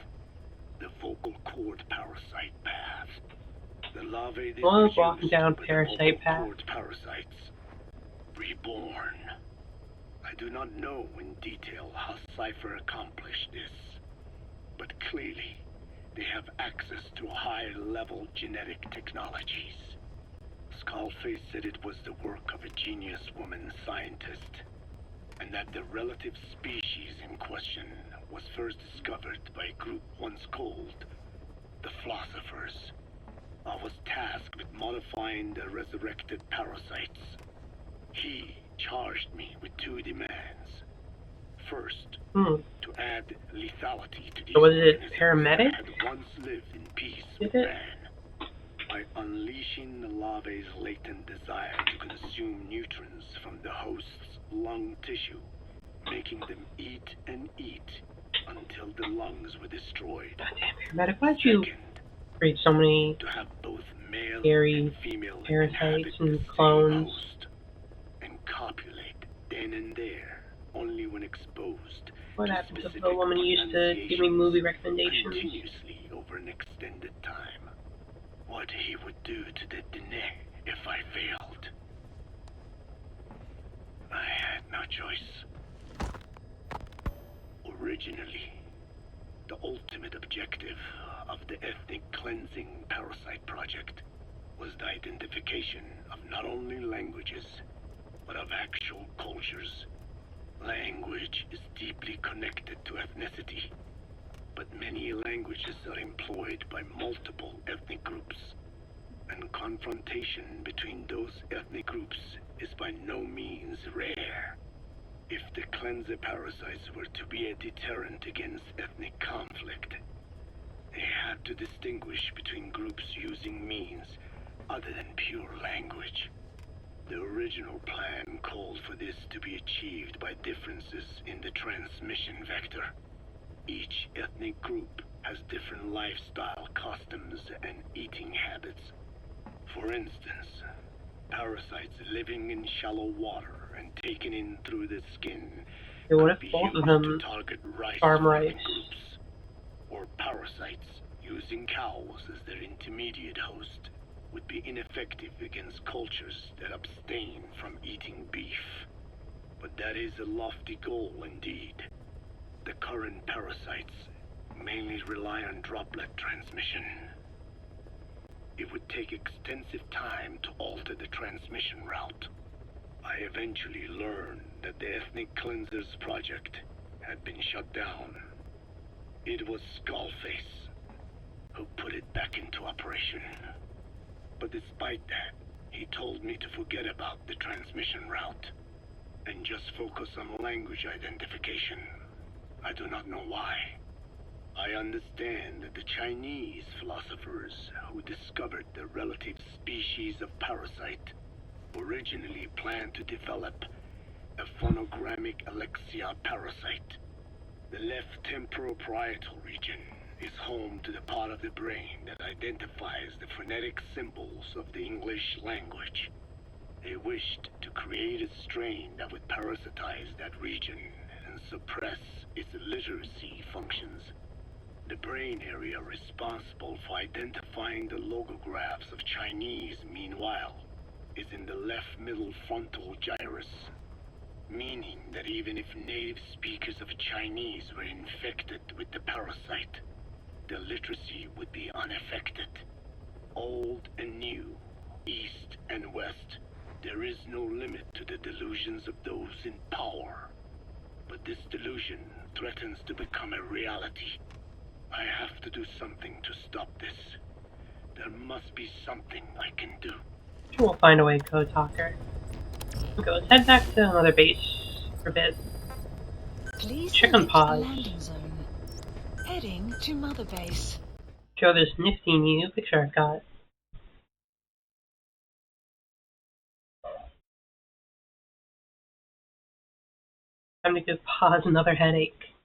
the vocal cord parasite path. The larvae they Well, produced walking down were the parasite vocal path. cord parasites, reborn. I do not know in detail how Cypher accomplished this, but clearly they have access to higher level genetic technologies. Skullface said it was the work of a genius woman scientist, and that the relative species in question was first discovered by a group once called the Philosophers. I was tasked with modifying the resurrected parasites. He charged me with 2 demands. First, to add lethality to these So was it organisms paramedic? that had once lived in peace Did with it? man, by unleashing the larvae's latent desire to consume nutrients from the host's lung tissue, making them eat and eat until the lungs were destroyed. Goddamn paramedic, why'd you Second, create so many to have both male scary and female parasites inhabit the and same clones? host, and copulate then and there, only when exposed What to happened to the specific woman who used to give me movie recommendations? continuously over an extended time. What he would do to the Dene if I failed. I had no choice. Originally, the ultimate objective of the ethnic cleansing parasite project was the identification of not only languages, but of actual cultures. Language is deeply connected to ethnicity, but many languages are employed by multiple ethnic groups, and confrontation between those ethnic groups is by no means rare. If the cleanser parasites were to be a deterrent against ethnic conflict, they had to distinguish between groups using means other than pure language. The original plan called for this to be achieved by differences in the transmission vector. Each ethnic group has different lifestyle customs and eating habits. For instance, parasites living in shallow water and taken in through the skin Yeah, what if could be both of used them to target rice farm farming rice? groups, or parasites using cows as their intermediate host would be ineffective against cultures that abstain from eating beef. But that is a lofty goal indeed. The current parasites mainly rely on droplet transmission. It would take extensive time to alter the transmission route. I eventually learned that the Ethnic Cleansers project had been shut down. It was Skullface who put it back into operation. But despite that, he told me to forget about the transmission route and just focus on language identification. I do not know why. I understand that the Chinese philosophers who discovered the relative species of parasite originally planned to develop a phonogrammic Alexia parasite. The left temporal parietal region is home to the part of the brain that identifies the phonetic symbols of the English language. They wished to create a strain that would parasitize that region and suppress its literacy functions. The brain area responsible for identifying the logographs of Chinese, meanwhile, is in the left middle frontal gyrus, meaning that even if native speakers of Chinese were infected with the parasite, the literacy would be unaffected. Old and new, east and west, there is no limit to the delusions of those in power. But this delusion threatens to become a reality. I have to do something to stop this. There must be something I can do. We'll find a way, Code Talker. Okay, let's head back to another base for a bit. Please Check on select pause. landing zone. Heading to Mother Base. Show this nifty new picture I've got. Time to give Pause another headache.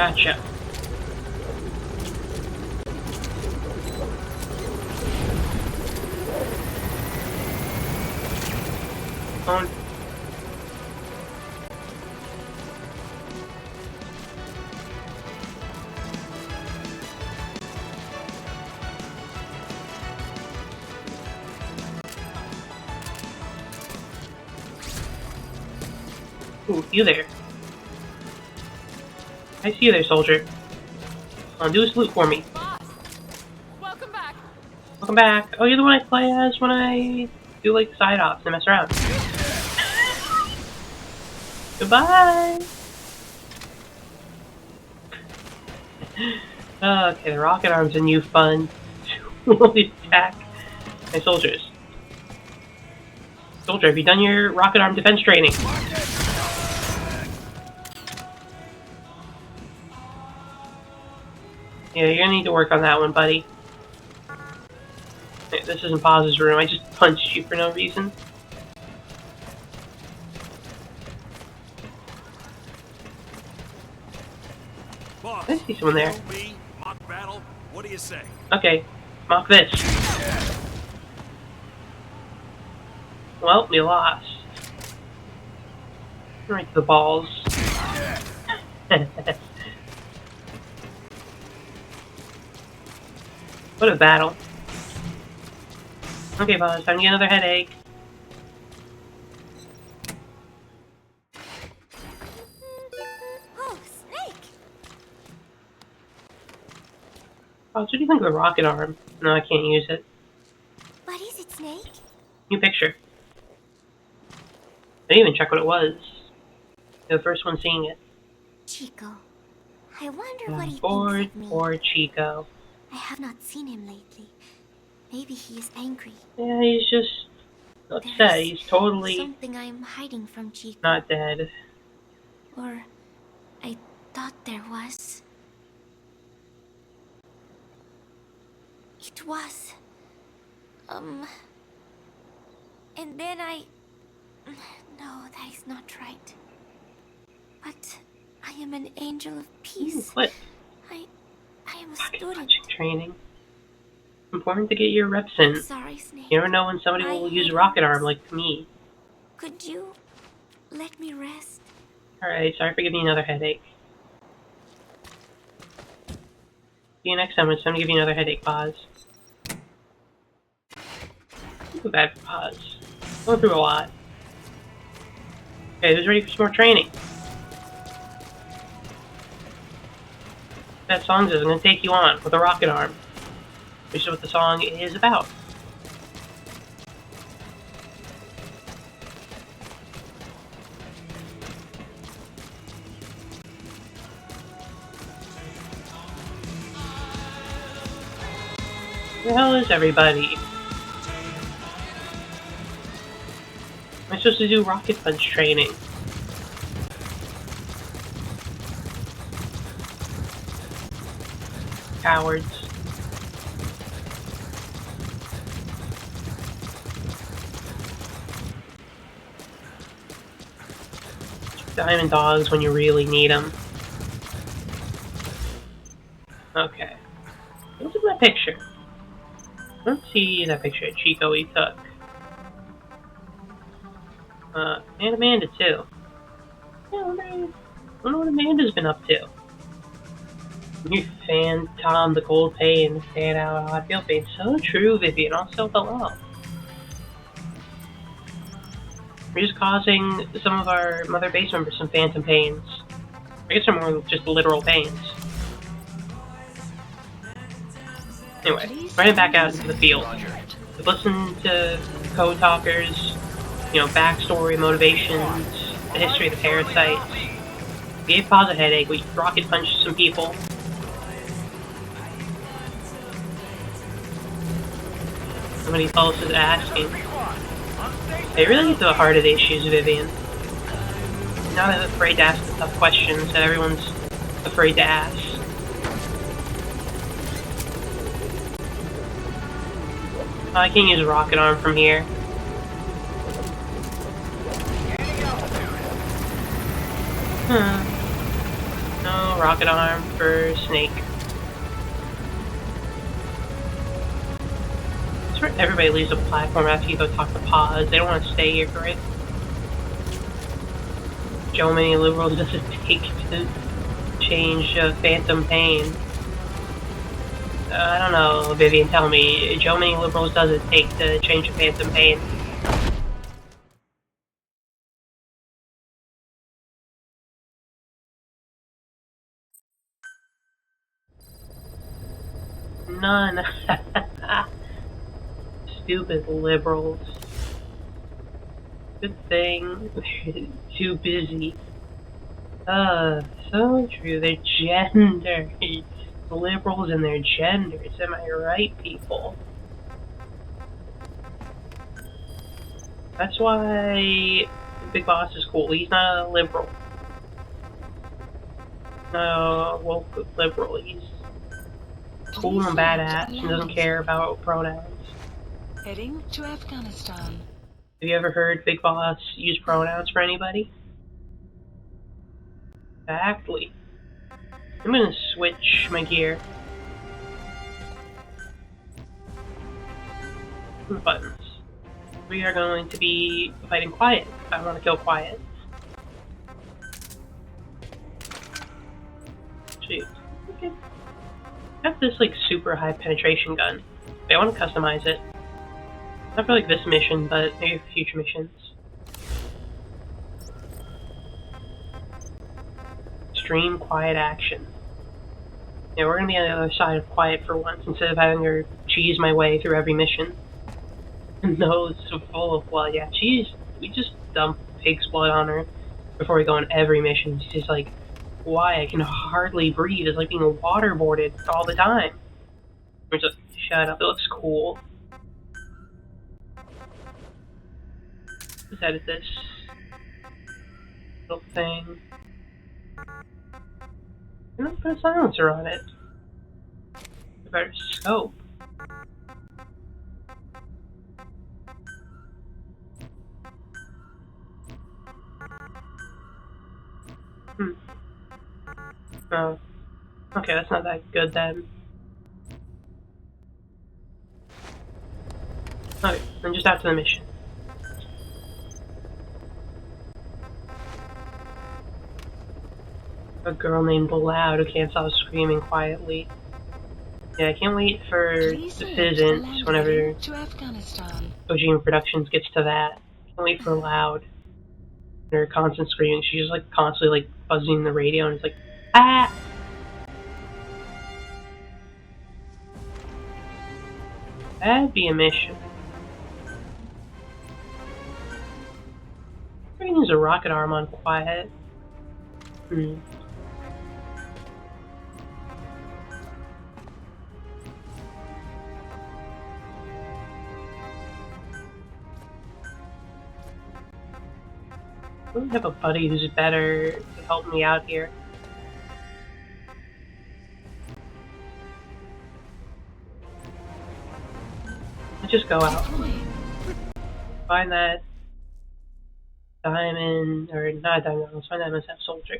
Gotcha. On. Ooh, you there. I see you there, soldier. Come on, do a salute for me. Boss, welcome back. Welcome back. Oh, you're the one I play as when I do like side ops and mess around. Goodbye! Okay, the rocket arm's a new fun. The attack. Hey, soldiers. Soldier, have you done your rocket arm defense training? Yeah, you're gonna need to work on that one, buddy. Hey, this isn't Paz's room, I just punched you for no reason. Boss, I see someone there. me, mock battle. What do you say? Okay, mock this. Well, we lost. Right to the balls. What a battle. Okay, boss, time to get another headache. Oh, Snake! Boss, what do you think of the rocket arm? No, I can't use it. What is it, Snake? New picture. I didn't even check what it was. You're the first one seeing it. Chico. I wonder what he Poor, thinks of me. poor Chico. I have not seen him lately. Maybe he is angry. Yeah, he's just upset. There's He's totally something I'm hiding from Chico. not dead. Or I thought there was. It was. And then No, that is not right. But I am an angel of peace. What? I am a Rocket student. punching training. Important to get your reps in. I'm sorry, Snake. You never know when somebody will use a rocket arm like me. Could you let me rest? Alright, sorry for giving you another headache. See you next time. It's time to give you another headache, Paz. Too bad for Paz. Going through a lot. Okay, who's ready for some more training? That song is going to take you on with a rocket arm, which is what the song is about. Where the hell is everybody? I'm supposed to do rocket punch training. Cowards. Diamond dogs when you really need them. Okay. Look at that picture. Let's see that picture of Chico he took. And Amanda too. Yeah, I wonder what Amanda's been up to. You fan Tom the Gold Pain, stand out I feel pain. So true, Vivian. Also, hello. We're just causing some of our Mother Base members some phantom pains. I guess they're more just literal pains. Anyway, running back out into the field. We've listened to code talkers, you know, backstory, motivations, the history of the parasites. We gave Paz a headache, we rocket punched some people. Somebody else is asking. They really get to the heart of the issues, Vivian. Not as afraid to ask the tough questions that everyone's afraid to ask. Oh, I can't use a rocket arm from here. No rocket arm for Snake. That's where everybody leaves the platform after you go talk to Paz. They don't want to stay here for it. Joe many liberals does it take to change Phantom Pain? I don't know, Vivian, tell me. Joe many liberals does it take to change Phantom Pain? None. Stupid liberals. Good thing they're too busy. So true. Their genders. Liberals and their genders. Am I right, people? That's why Big Boss is cool. He's not a liberal. No, woke liberal. He's cool and badass and doesn't care about pronouns. Heading to Afghanistan. Have you ever heard Big Boss use pronouns for anybody? Exactly. I'm gonna switch my gear. Buttons. We are going to be fighting Quiet. I want to kill Quiet. Jeez. Okay. I have this like super high penetration gun. I want to customize it. Not for like this mission, but maybe for future missions. Extreme Quiet action. Yeah, we're gonna be on the other side of Quiet for once, instead of having her cheese my way through every mission. No, it's so full of blood. Yeah, cheese. We just dump pig's blood on her before we go on every mission. She's just like, why? I can hardly breathe. It's like being waterboarded all the time. We're just shut up. It looks cool. Let's edit this little thing. I'm gonna put a silencer on it. A better scope. Oh. Okay, that's not that good then. Okay, then just after the mission. A girl named Loud who can't stop screaming quietly. Yeah, I can't wait for the Fizzants whenever Ojima Productions gets to that. Can't wait for Loud. Her constant screaming. She's just like constantly like buzzing the radio and it's like, ah! That'd be a mission. I can use a rocket arm on Quiet. I don't have a buddy who's better to help me out here. Let's just go out. Find that diamond, or not diamond, let's find that SF soldier.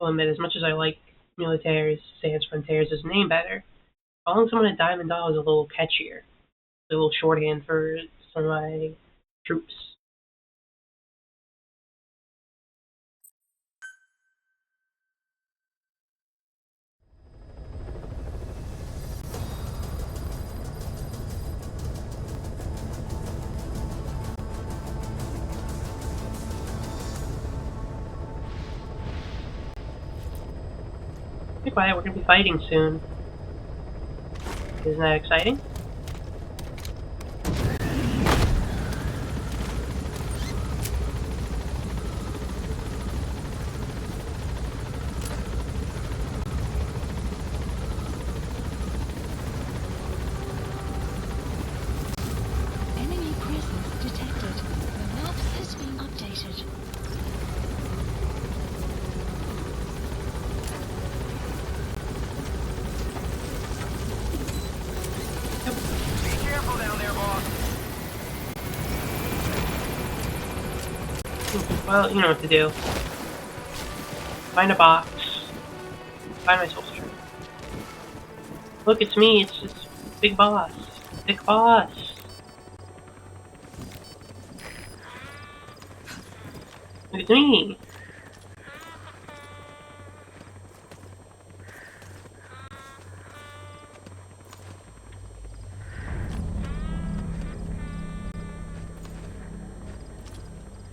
I'll admit, as much as I like Militaires, Sans Frontières' name better, calling someone a Diamond Doll is a little catchier. A little shorthand for some of my troops. Be quiet, we're gonna be fighting soon. Isn't that exciting? Enemy presence detected. The map has been updated. Be careful down there, boss. Well, you know what to do. Find a box. Find my soul string. Look, it's me. It's just Big Boss. Big Boss. Look, it's me.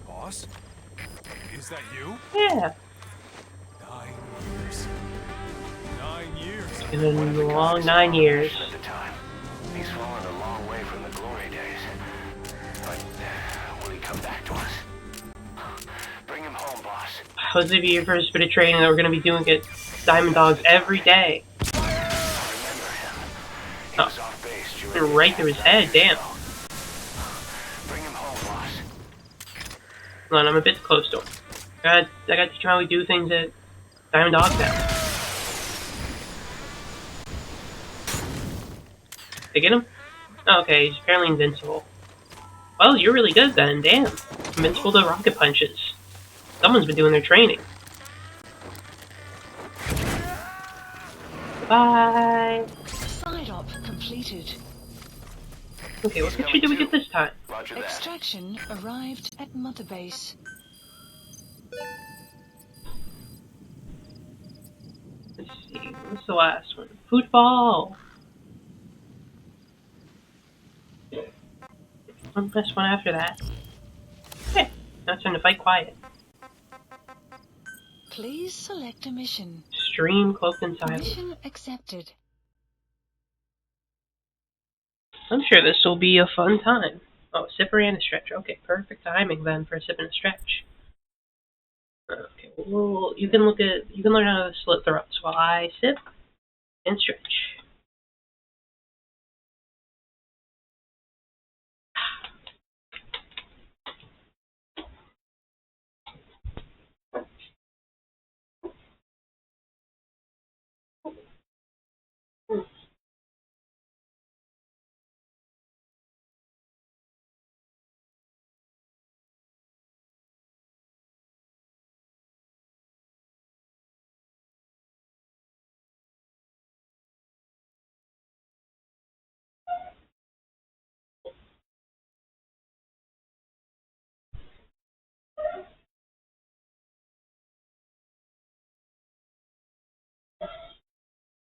Boss? Is that you? Yeah. 9 years. 9 years. It's been a long 9 years. At the time, he's fallen a long way from the glory days. But will he come back to us? Bring him home, boss. This will be your first bit of training that we're going to be doing at Diamond Dogs every day. I remember him. He was off base during Right through his head, damn. Bring him home, boss. Hold on, I'm a bit close to him. I got to teach him how we do things at Diamond Dogs now. Did I get him? Oh, okay, he's apparently invincible. Well, you're really good then, damn. Invincible to rocket punches. Someone's been doing their training. Bye. Side op completed. Okay, what picture did we get this time? Roger that. Extraction arrived at Mother Base. Let's see, what's the last one? Football! One last one after that. Okay, now it's time to fight quiet. Please select a mission. Stream Cloaked in Silence. Mission accepted. I'm sure this will be a fun time. Oh, a sipper and a stretch. Okay, perfect timing then for a sip and a stretch. Okay, well, you can learn how to slit throats while I sip and stretch.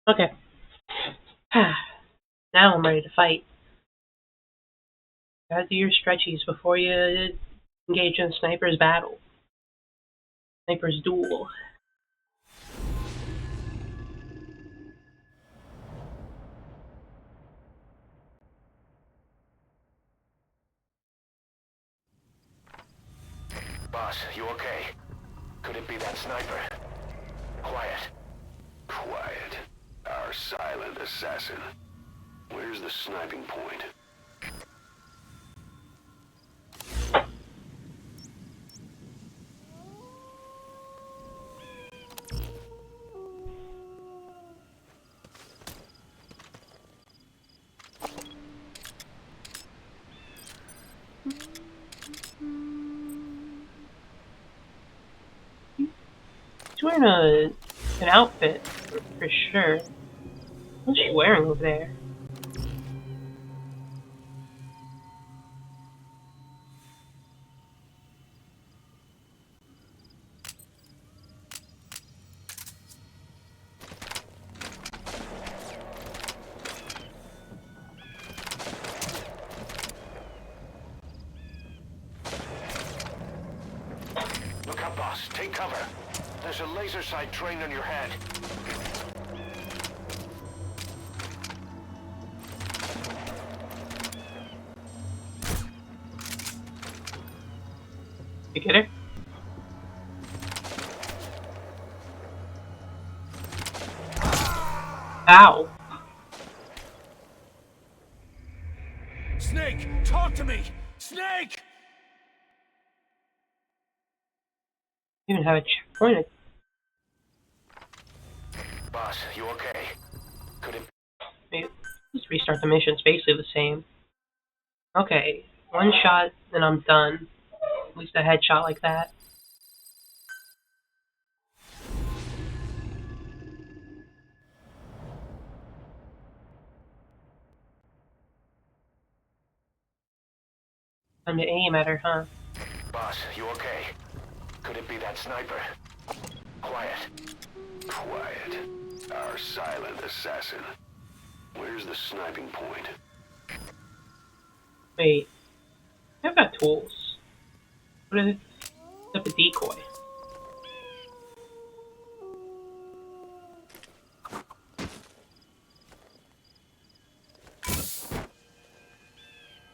Okay. Now I'm ready to fight. Gotta do your stretchies before you engage in a sniper's battle. Sniper's duel. Boss, you okay? Could it be that sniper? Quiet. Quiet. Our silent assassin. Where's the sniping point? He's wearing an outfit, for sure. What's she wearing over there? Look up, boss. Take cover. There's a laser sight trained on your head. You get her? Ow. Snake, talk to me! Snake! You even have a checkpoint. Boss, you okay? Could it... Maybe just restart the mission. It's basically the same. Okay, one shot, then I'm done. At least a headshot like that. Time to aim at her, huh? Boss, you okay? Could it be that sniper? Quiet. Quiet. Our silent assassin. Where's the sniping point? Wait. I've got tools. What is it? It's a decoy.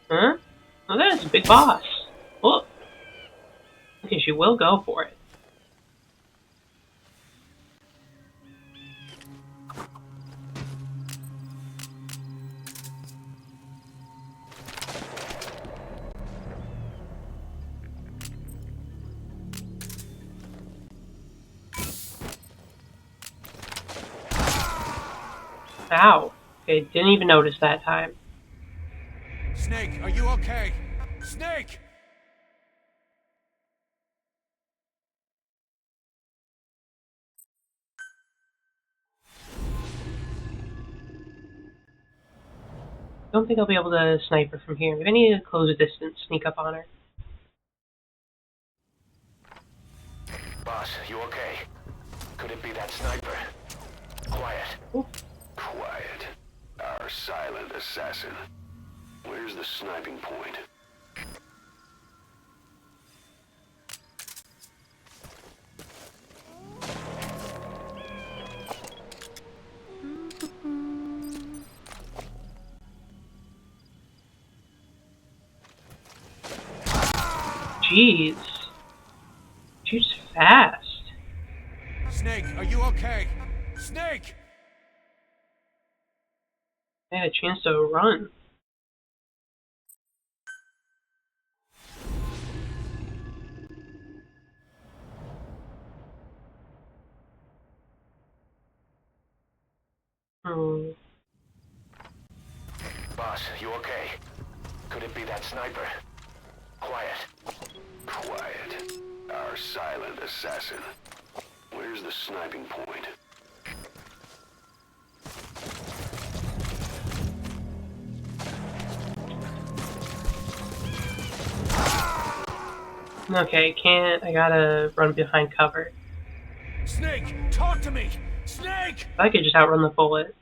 Huh? Oh, that is a big boss. Look. Okay, she will go for it. Ow. Okay, didn't even notice that time. Snake, are you okay? Snake! Don't think I'll be able to snipe her from here. Maybe I need to close a distance, sneak up on her. Boss, you okay? Could it be that sniper? Quiet. Ooh. Quiet. Our silent assassin. Where's the sniping point? Jeez. She's fast. Snake, are you okay? Snake! I had a chance to run. Boss, you okay? Could it be that sniper? Quiet. Quiet. Our silent assassin. Where's the sniping point? Okay, can't. I gotta run behind cover. Snake, talk to me! Snake! I could just outrun the bullet.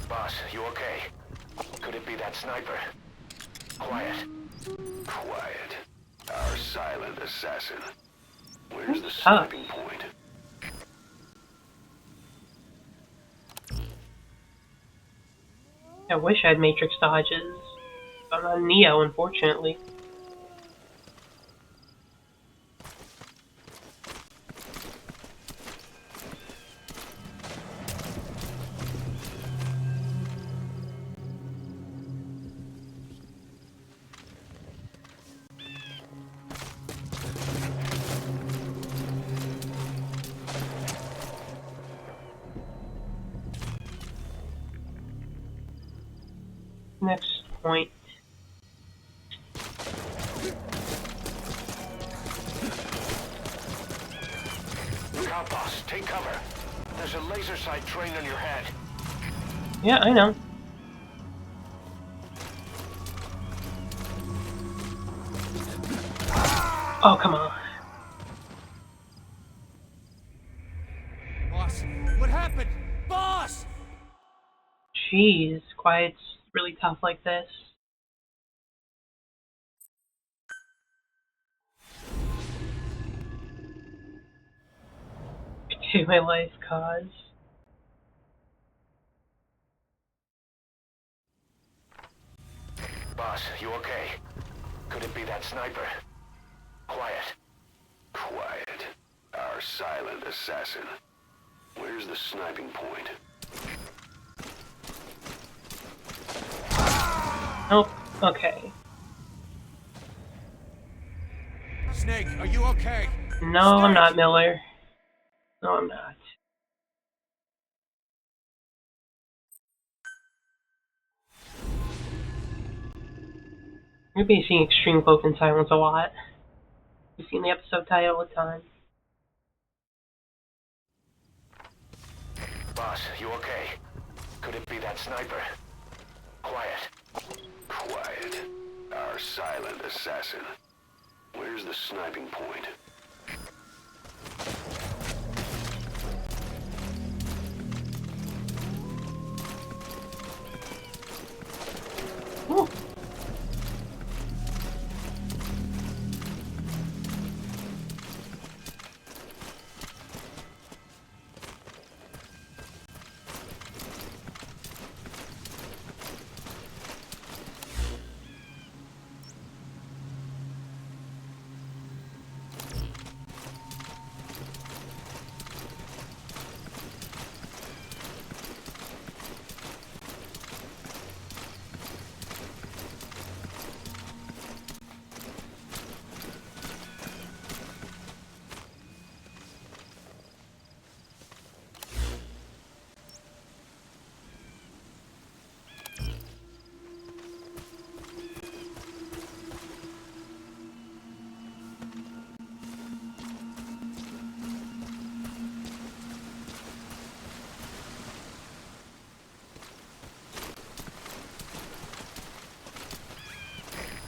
Boss, you okay? Could it be that sniper? Quiet. Quiet. Our silent assassin. Where's the sniping point? I wish I had Matrix dodges. But I'm not Neo, unfortunately. Next point. Scout boss, take cover. There's a laser sight trained on your head. Yeah, I know. Oh, come on. Boss, what happened? Boss! Jeez, Quiet's really tough like this. To my life cause. Boss, you okay? Could it be that sniper? Quiet. Quiet. Our silent assassin. Where's the sniping point? Nope. Okay. Snake, are you okay? No, I'm not, Miller. No, I'm not. We're going to be seeing Extreme Cloak and Silence a lot. We've seen the episode title all the time. Boss, you okay? Could it be that sniper? Quiet. Quiet. Our silent assassin. Where's the sniping point? Ooh.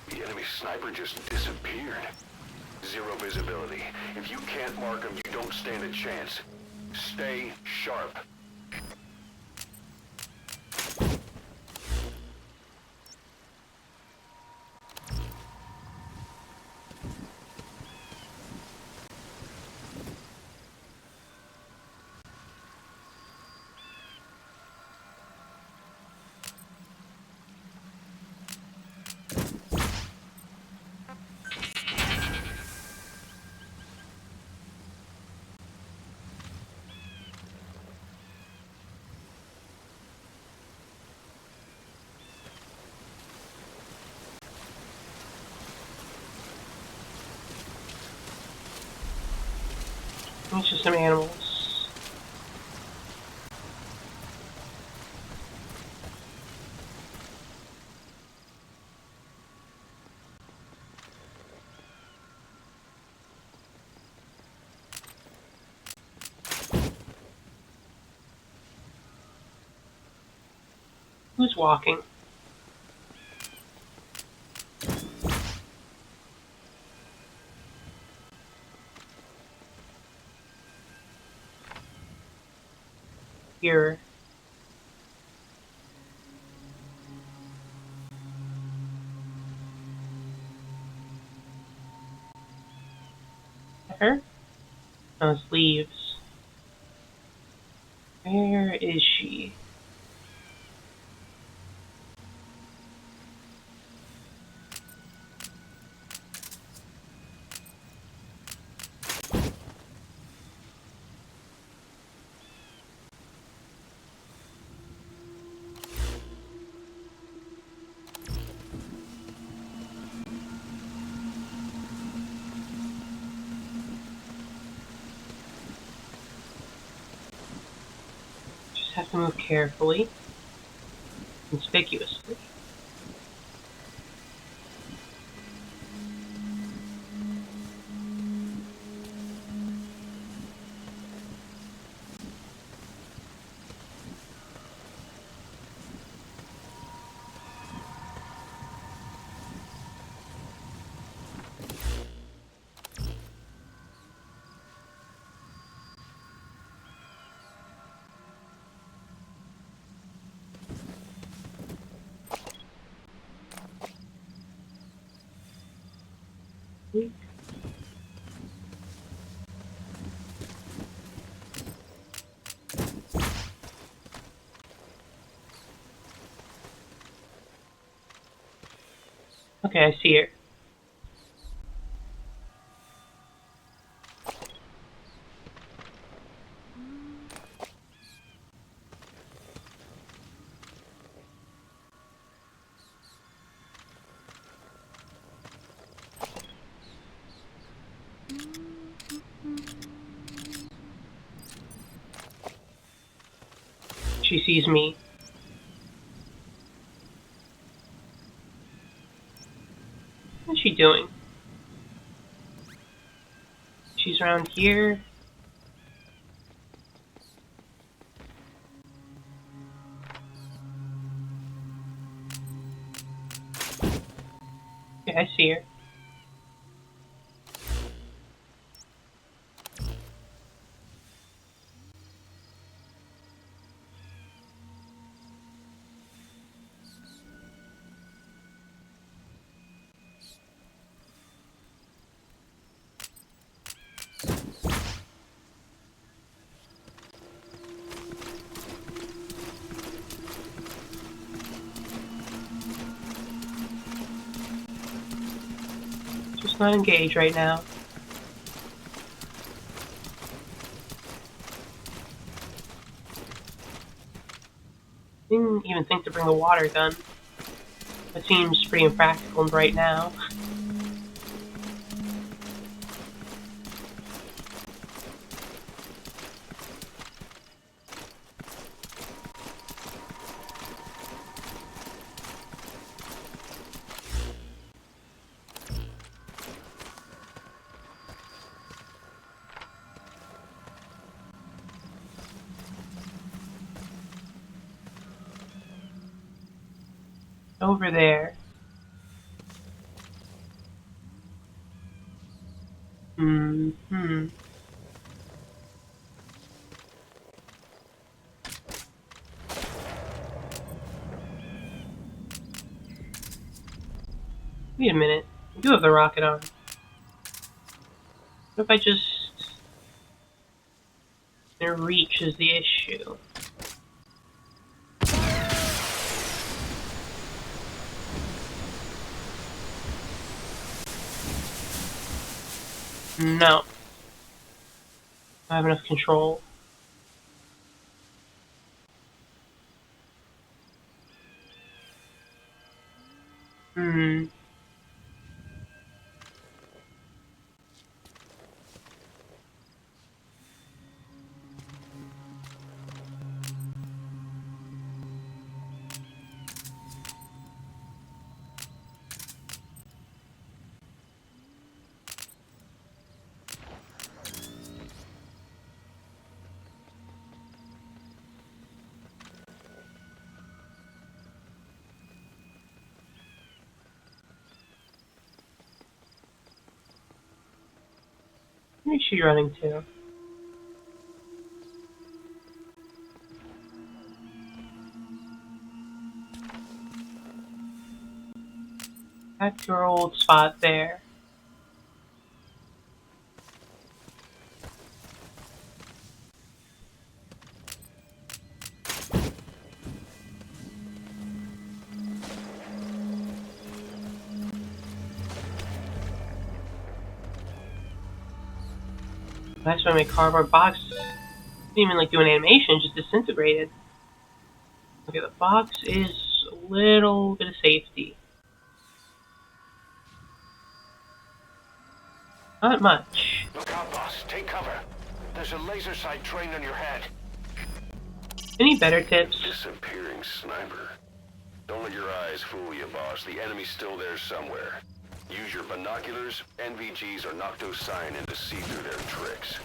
The enemy sniper just disappeared. Zero visibility. If you can't mark him, you don't stand a chance. Stay sharp. It's just some animals. Who's walking? Here. Her? Oh, it's leaves. Where is she? Have to move carefully, conspicuously. Okay, I see her. She sees me. doing? She's around here. Okay, I see her. Just not engaged right now. Didn't even think to bring a water gun. That seems pretty impractical right now. Over there. Wait a minute. I do have the rocket arm. What if I just... Their reach is the issue. No. I have enough control. Where's she running to? Back to her old spot there. That's why my cardboard box didn't even like do an animation, it just disintegrated. Okay, the box is a little bit of safety. Not much. Look out, boss. Take cover. There's a laser sight trained on your head. Any better tips? Disappearing sniper. Don't let your eyes fool you, boss. The enemy's still there somewhere. Use your binoculars, NVGs, or Noctocyanin to see through their tricks.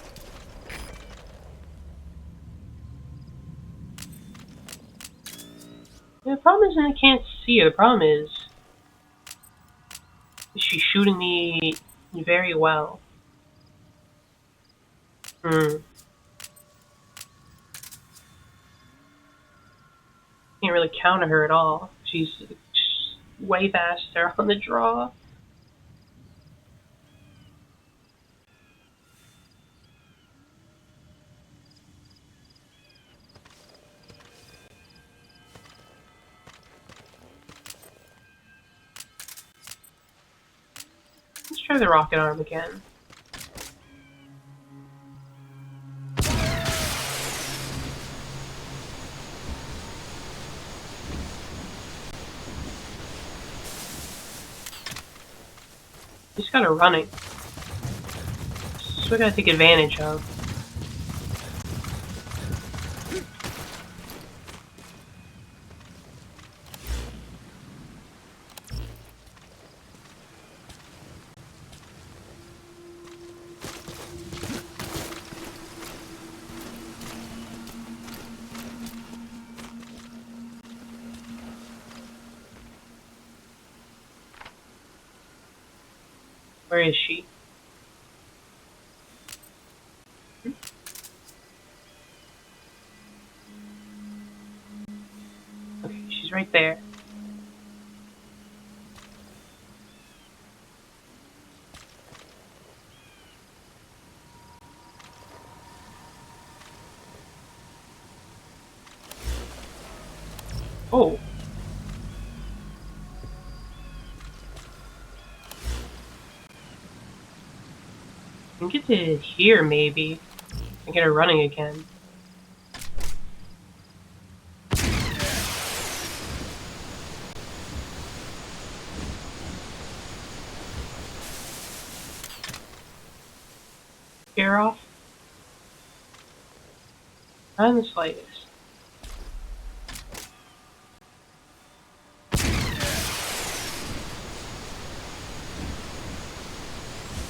The problem isn't I can't see her. The problem is she's shooting me very well. Can't really counter her at all. She's way faster on the draw. Let's try the rocket arm again. Just got her running. So we gotta take advantage of. Where is she? Okay, she's right there. Oh. I can get to here, maybe. I get her running again. Scare off? Not in the slightest.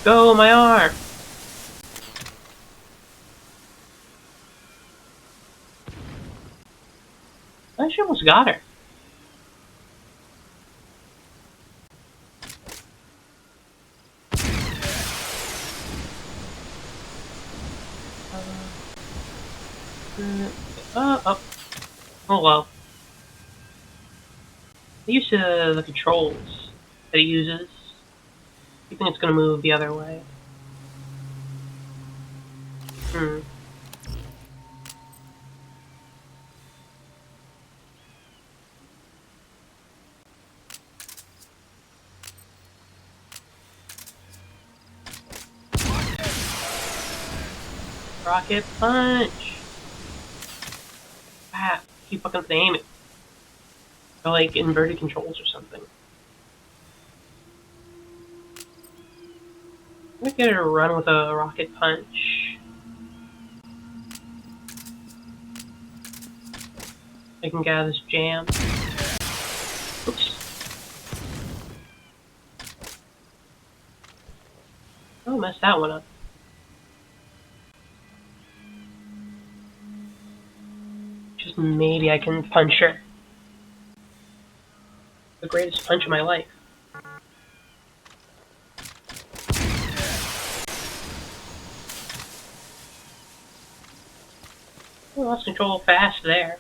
Go, my arm! I actually almost got her. Oh. Oh well. I'm used to the controls that he uses. You think it's gonna move the other way? Rocket punch! Ah, keep fucking aiming. Or like inverted controls or something. I'm gonna get her to run with a rocket punch. I can get out of this jam. Oops. Oh, messed that one up. Just maybe I can punch her. The greatest punch of my life. I lost control fast there.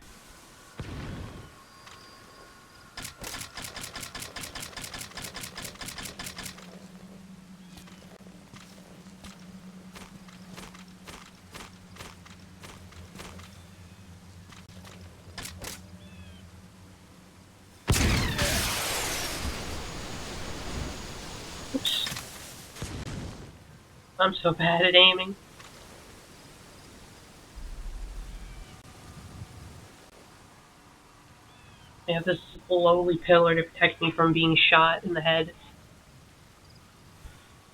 Oops. I'm so bad at aiming. I have this lowly pillar to protect me from being shot in the head.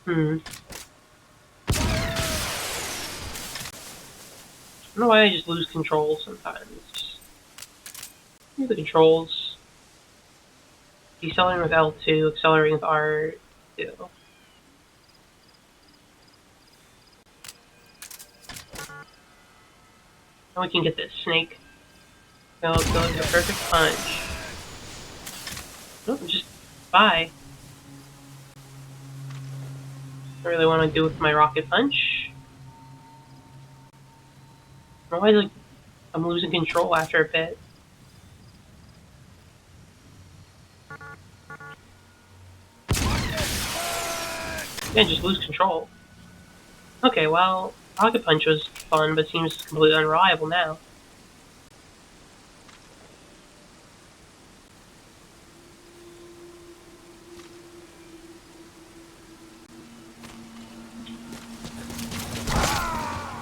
I don't know why I just lose control sometimes. Here's the controls. Decelerating with L2, accelerating with R2. Now we can get this snake. Go, go, the perfect punch. Nope, just bye. I really want to do with my rocket punch. Why like I'm losing control after a bit. Yeah, just lose control. Okay, well, rocket punch was fun, but seems completely unreliable now.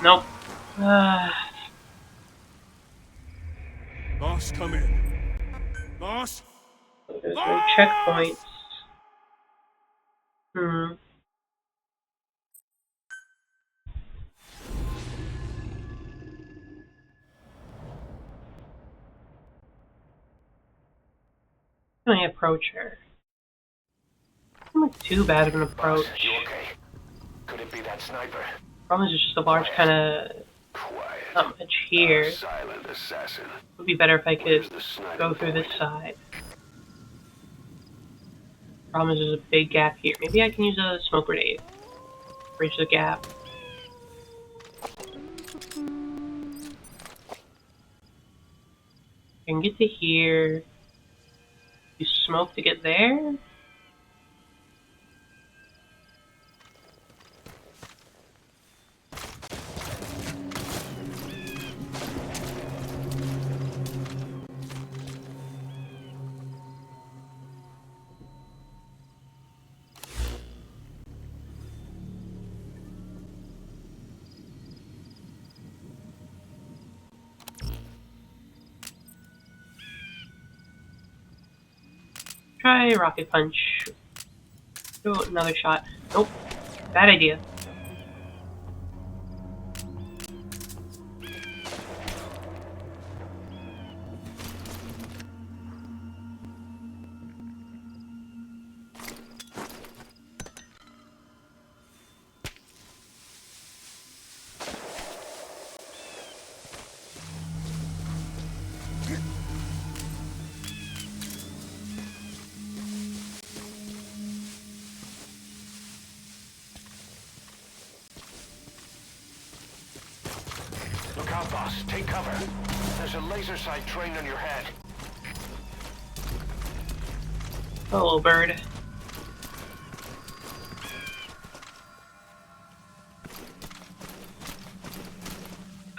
Nope. Boss, come in. Boss? There's no checkpoints. Let me approach her. Not too bad of an approach. Boss, you okay? Could it be that sniper? Problem is it's just a large kind of Quiet. not much here. Silent assassin. Would be better if I could Where's the sniper go through this point? side. Problem is there's a big gap here. Maybe I can use a smoke grenade. Bridge the gap. I can get to here. Use smoke to get there? Try rocket punch. Do another shot. Nope. Bad idea. Look out, boss. Take cover. There's a laser sight trained on your head. Hello, bird.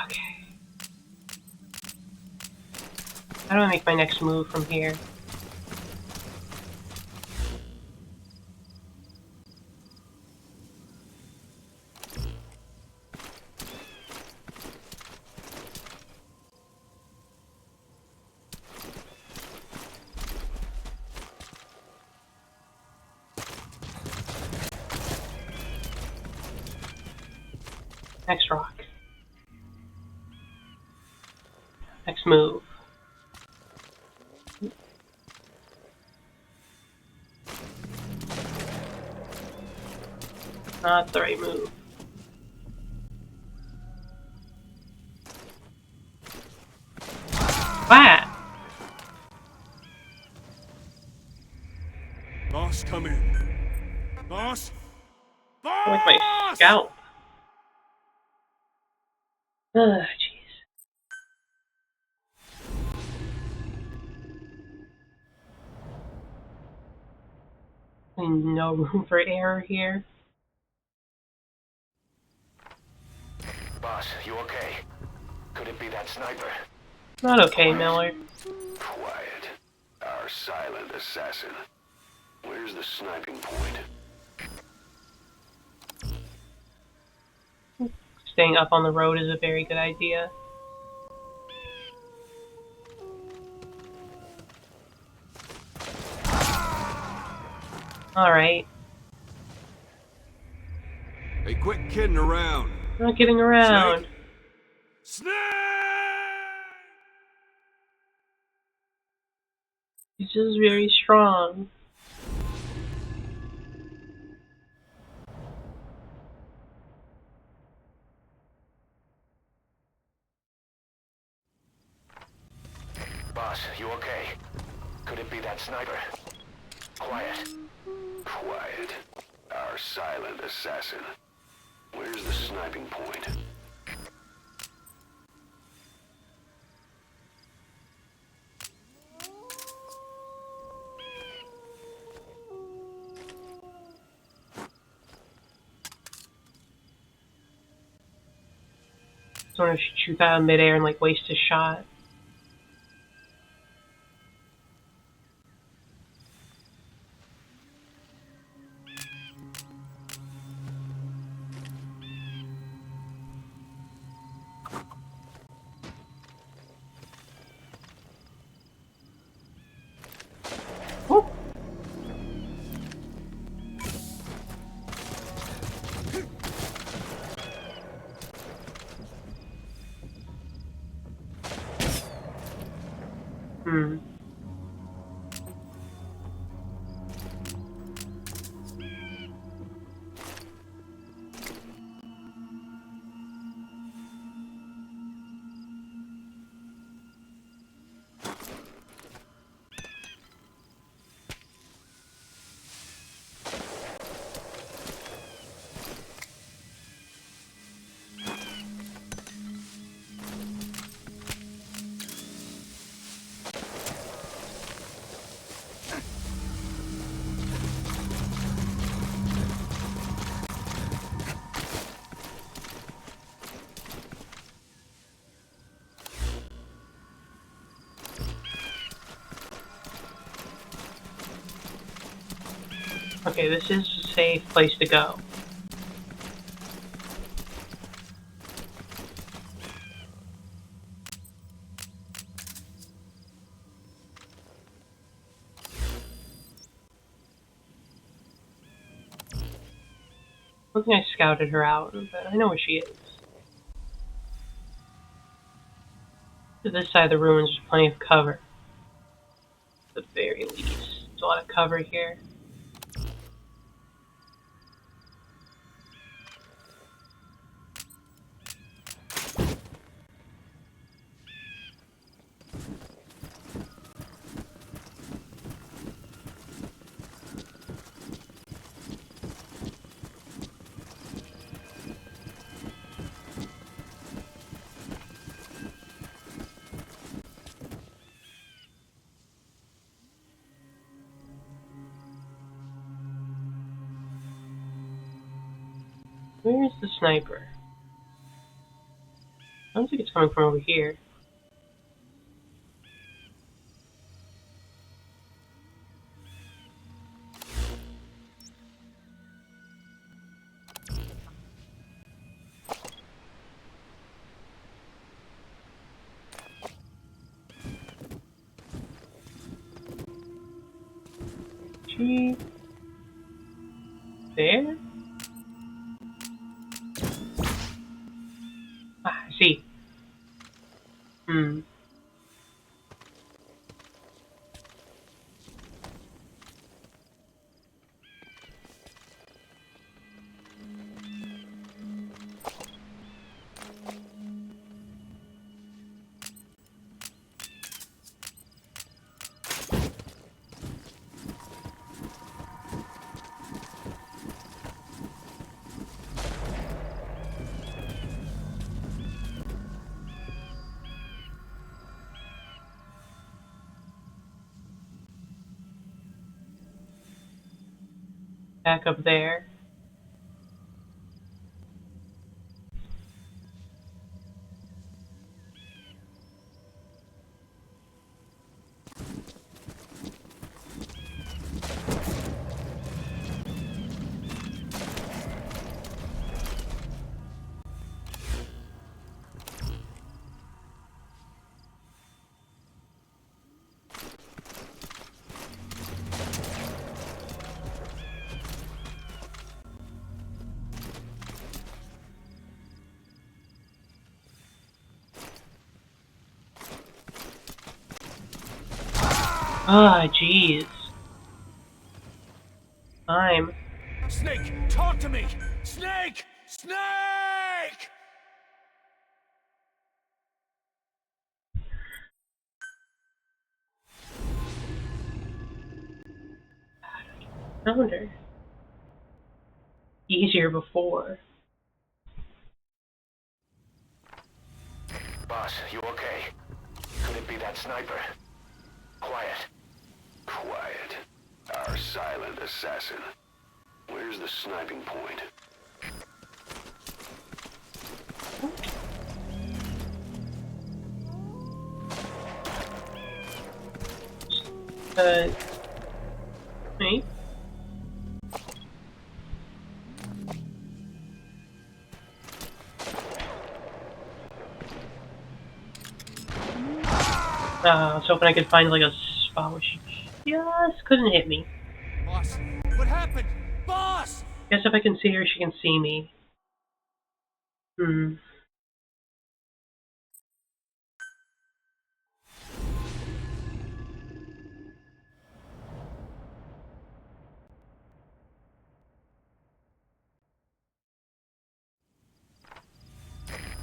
Okay. How do I make my next move from here? Next rock. Next move. Not the right move. Flat! Boss, come in. Boss? Boss! With my scalp. Ugh, jeez. No room for error here. Boss, you okay? Could it be that sniper? Not okay, Miller. Quiet. Our silent assassin. Where's the sniping point? Staying up on the road is a very good idea. Alright. Hey, quit kidding around. Not kidding around. Snake! He's just very strong. Boss, you okay? Could it be that sniper? Quiet. Quiet. Our silent assassin. Where's the sniping point? Sort of shoot that in midair and like waste a shot. Whoop. Okay, this is a safe place to go. I don't think I scouted her out, but I know where she is. To this side of the ruins, there's plenty of cover. At the very least. There's a lot of cover here. Where's the sniper? I don't think it's coming from over here. She... there? Ah, I see. Back up there. Ah, jeez. Snake, talk to me! Snake! Snake! Found her. Easier before. Boss, you okay? Could it be that sniper? Quiet. Quiet. Our silent assassin. Where's the sniping point? Me? I was hoping I could find like a spot where she just couldn't hit me. Boss, what happened? Boss! Guess if I can see her, she can see me.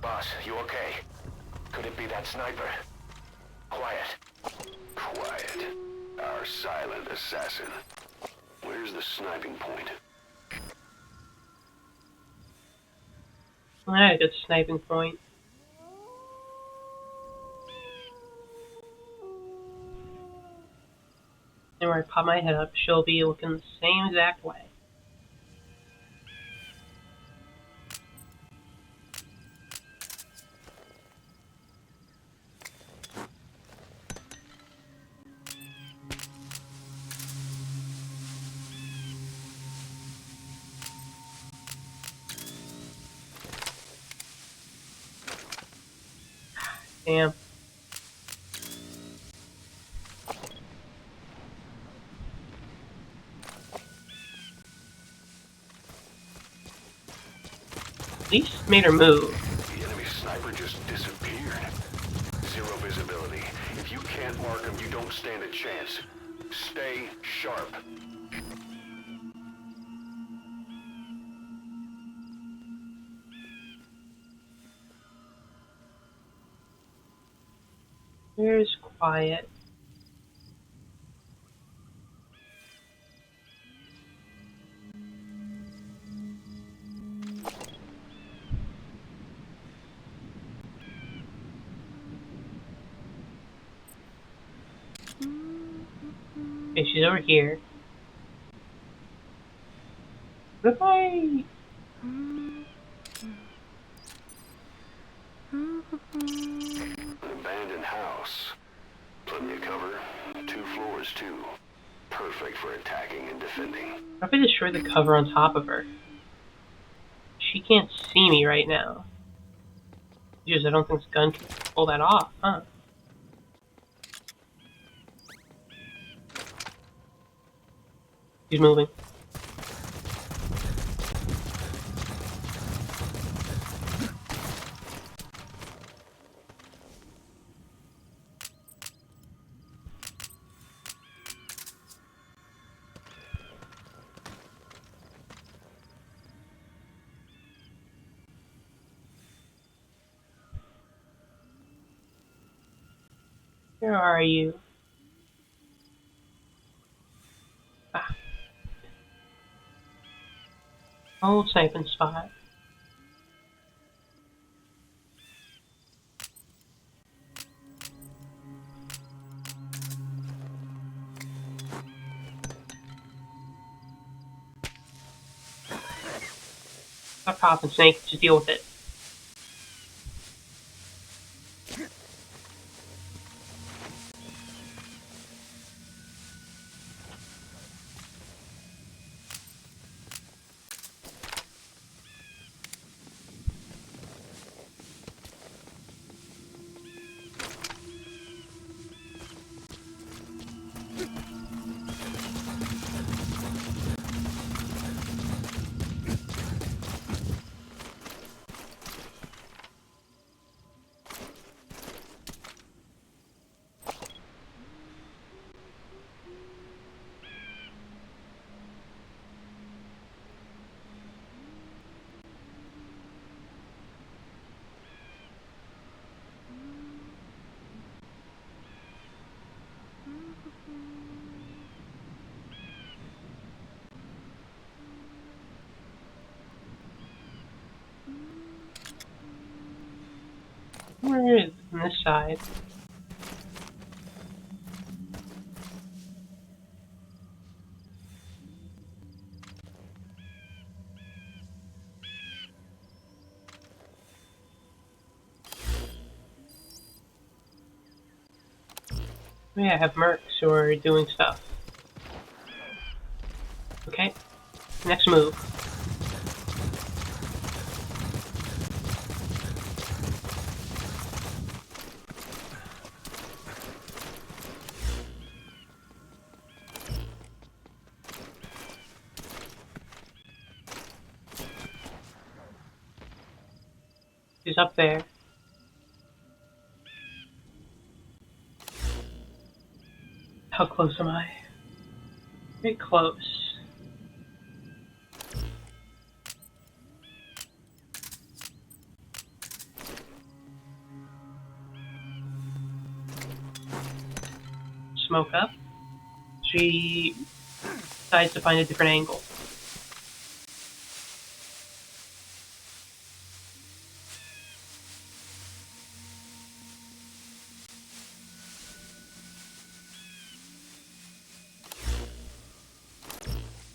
Boss, you okay? Could it be that sniper? Quiet. Quiet. Our silent assassin. Where's the sniping point? I had a good sniping point. And where I pop my head up, she'll be looking the same exact way. Damn. At least made her move. The enemy sniper just disappeared. Zero visibility. If you can't mark him, you don't stand a chance. Stay sharp. Where's Quiet? Okay, she's over here. Goodbye! An abandoned house. Plenty of cover. 2 floors, too. Perfect for attacking and defending. What if I destroy the cover on top of her? She can't see me right now. Because I don't think this gun can pull that off, huh? He's moving. Where are you? Ah. Old sniping spot. Stop popping, Snake. Just deal with it. Where is it? On this side. Yeah, I have mercs who are doing stuff. Okay. Next move. She's up there. How close am I? Very close. Smoke up. She decides to find a different angle.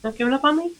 Not giving up on me?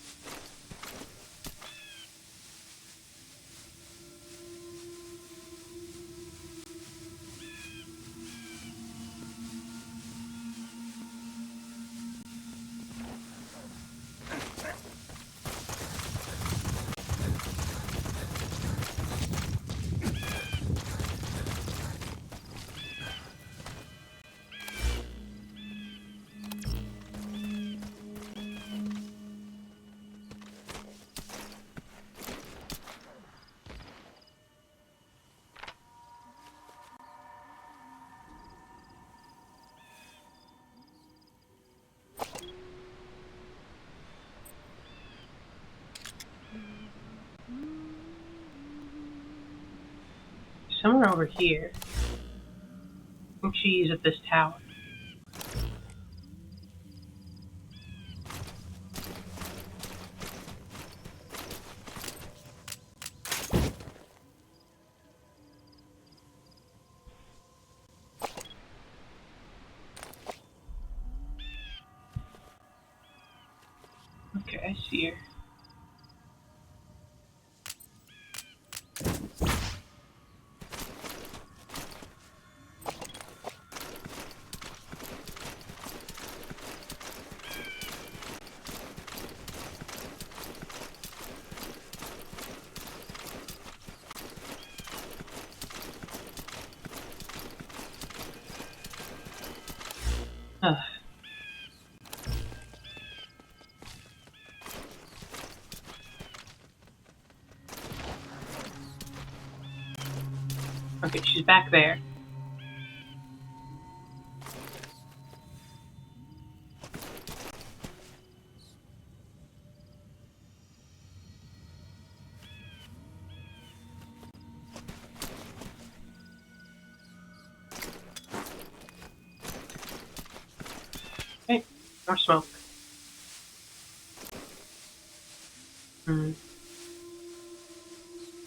somewhere over here. I think she's at this tower. Okay, I see her. Ugh. Okay, she's back there. Okay, more smoke.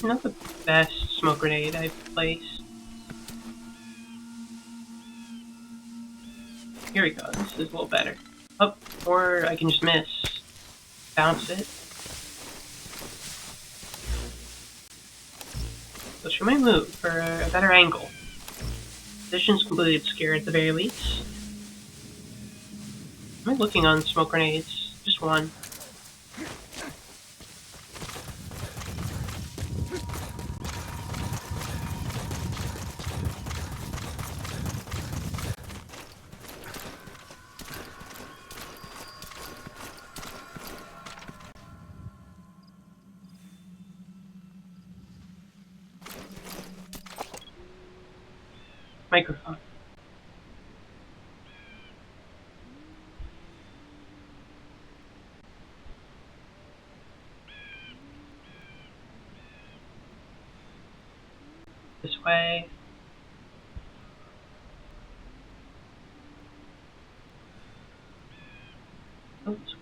Not the best smoke grenade I've placed. Here we go, this is a little better. Oh, or I can just miss. Bounce it. So she might move for a better angle. Position's completely obscure at the very least. Am I looking on smoke grenades? Just one. Microphone. This way. Oh, this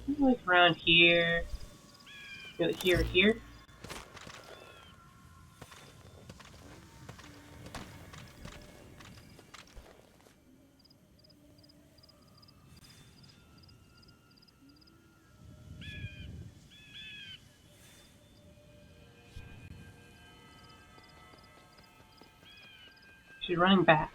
way. Like around here. Here, here. She's running back.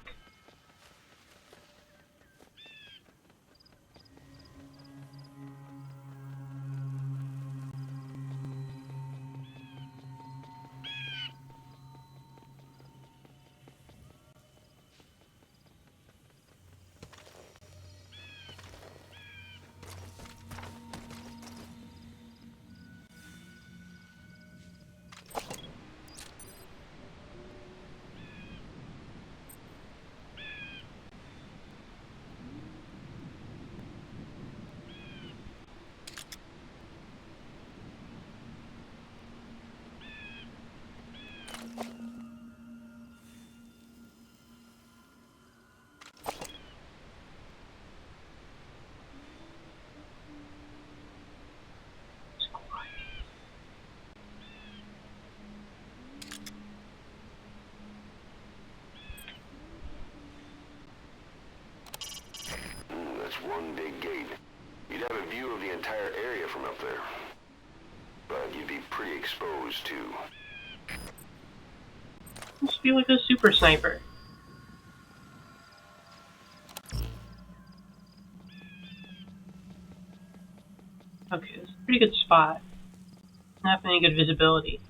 That's one big gate. You'd have a view of the entire area from up there. But you'd be pretty exposed, too. Must feel like a super sniper. Okay, this is a pretty good spot. Not having any good visibility.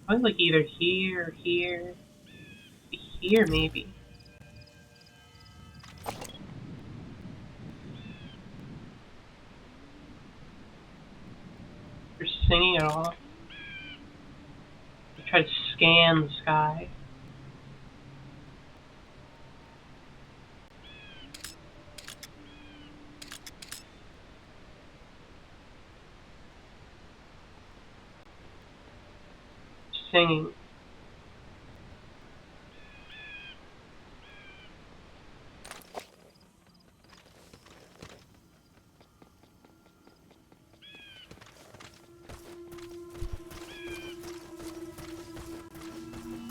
Probably like either here or here. Here, maybe. They're singing at all. I try to scan the sky. Singing.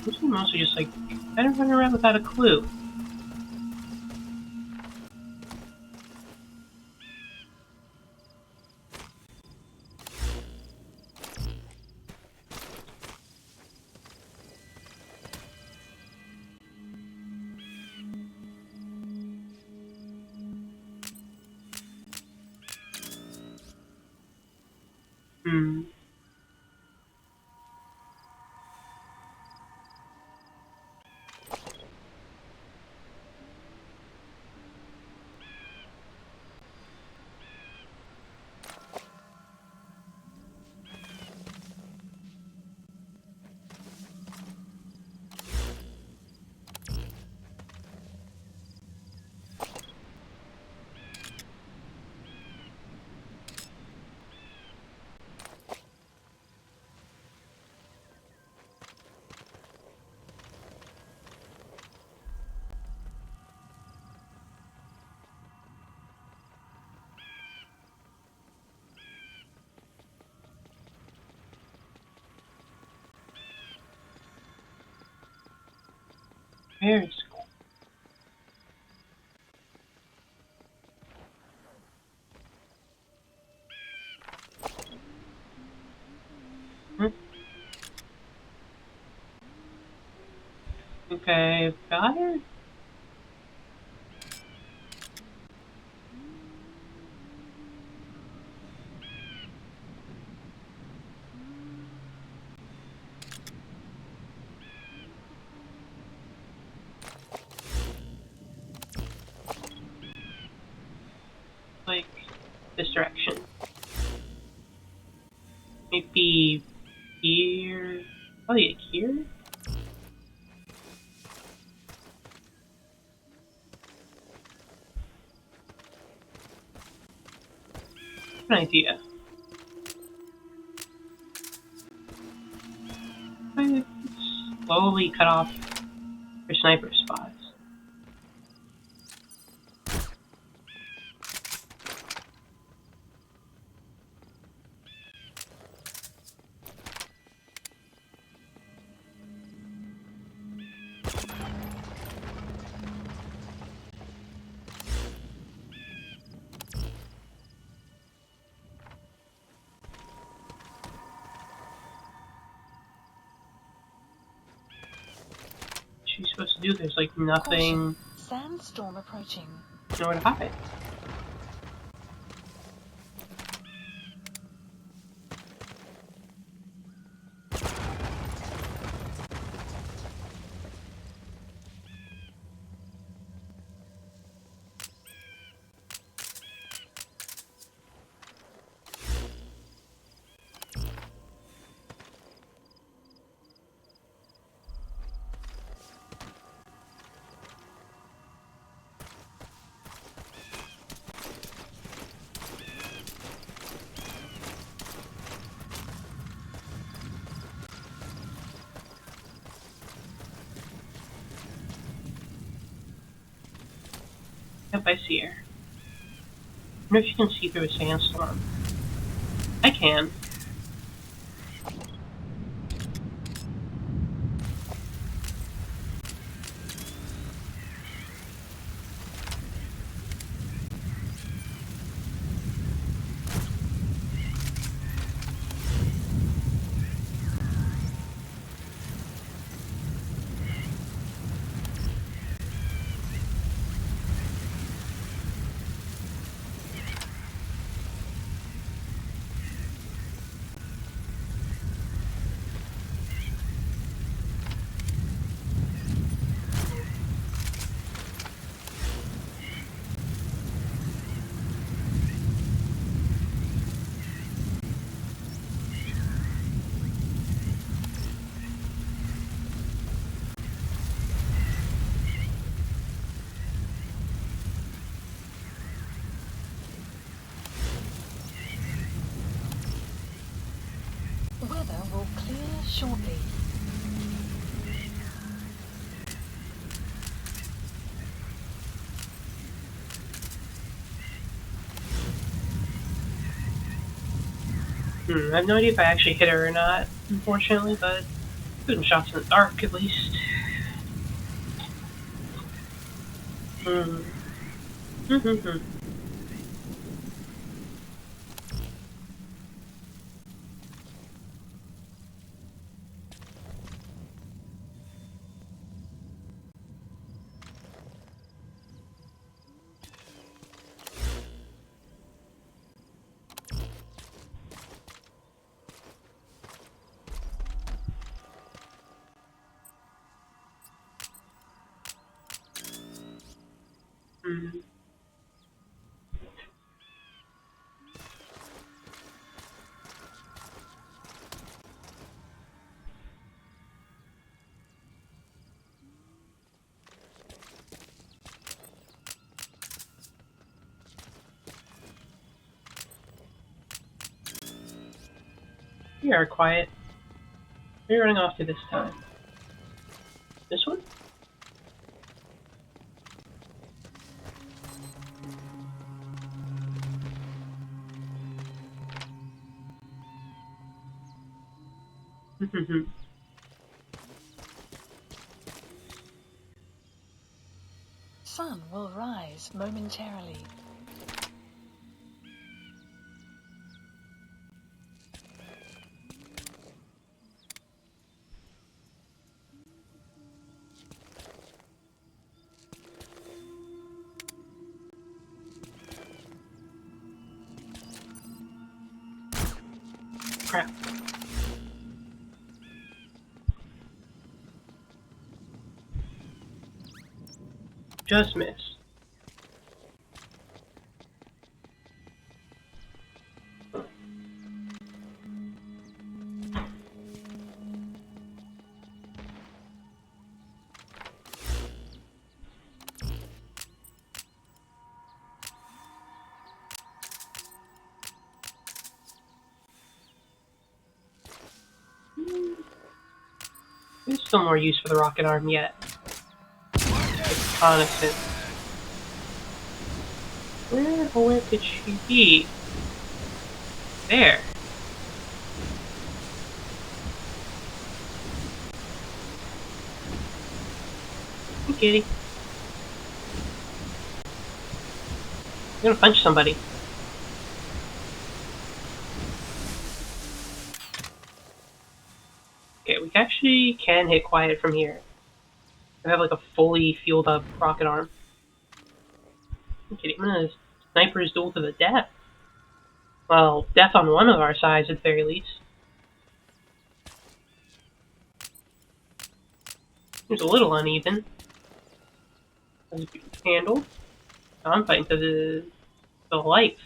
This one mostly just like kind of running around without a clue. Hmm. Very cool. Okay, got her? Like, this direction. Maybe here? Probably like here? An idea. I slowly cut off your sniper spots. She's supposed to do? There's like nothing. Caution. Sandstorm approaching. Nowhere to hide. Yep, I see her. I wonder if you can see through a sandstorm. I can. will clear shortly. I have no idea if I actually hit her or not, unfortunately, but good some shots in the dark at least. You are quiet. Where are you running off to this time? This one? Sun will rise momentarily. Crap. Just missed. There's still more use for the rocket arm yet. Reconnaissance. Where could she be? There. Hey, kitty. I'm gonna punch somebody. Okay, we actually can hit quiet from here. I have like a fully fueled up rocket arm. Okay, I'm gonna sniper's duel to the death. Well, death on one of our sides at the very least. Seems a little uneven. As it can be handled. I'm fighting to the life.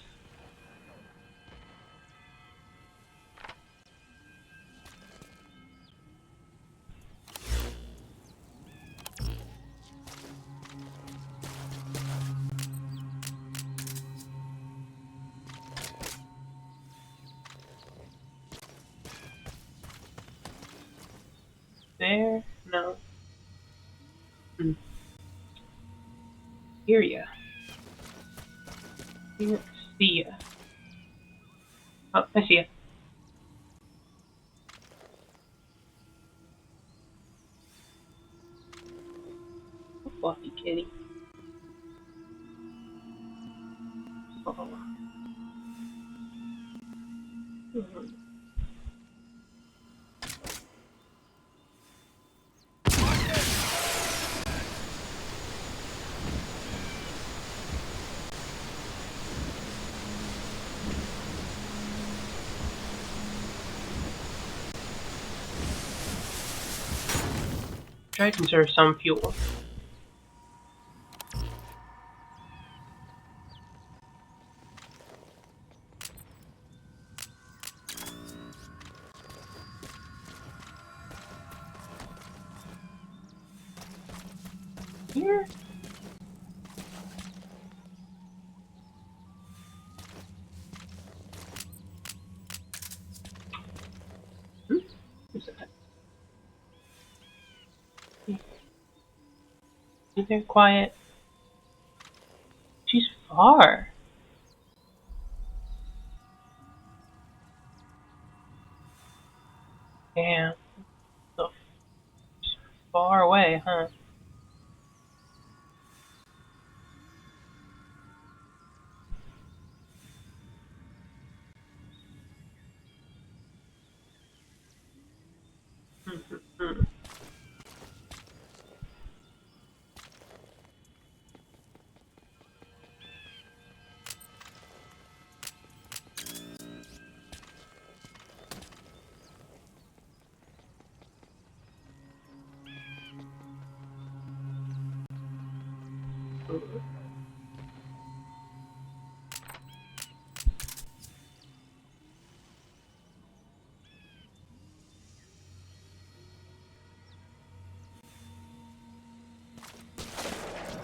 There? No. Hear ya. Can't see ya. Oh, I see ya. Fluffy kitty. Oh. Try to conserve some fuel. Here? Be there, quiet. She's far. Damn. So far away, huh?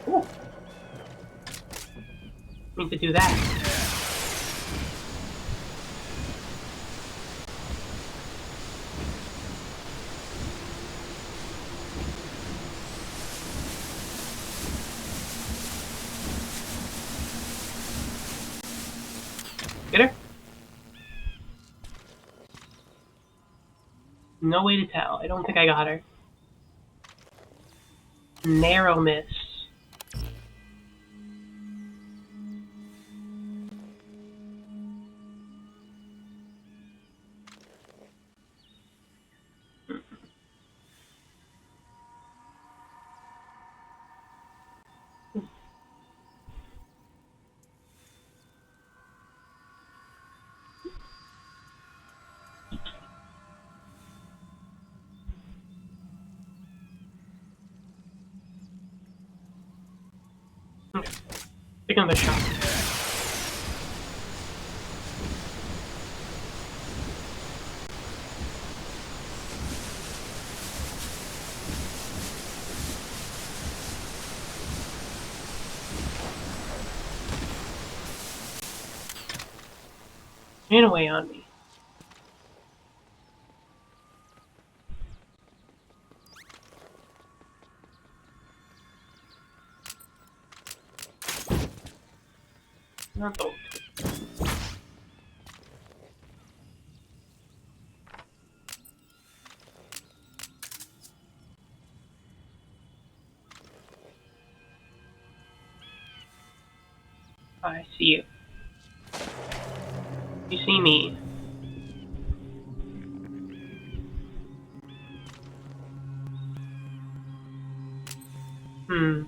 Ooh. Need to do that. Get her? No way to tell. I don't think I got her. Narrow miss. Okay. Take another shot. Ran away on me. Not the I see you. You see me. Hmm.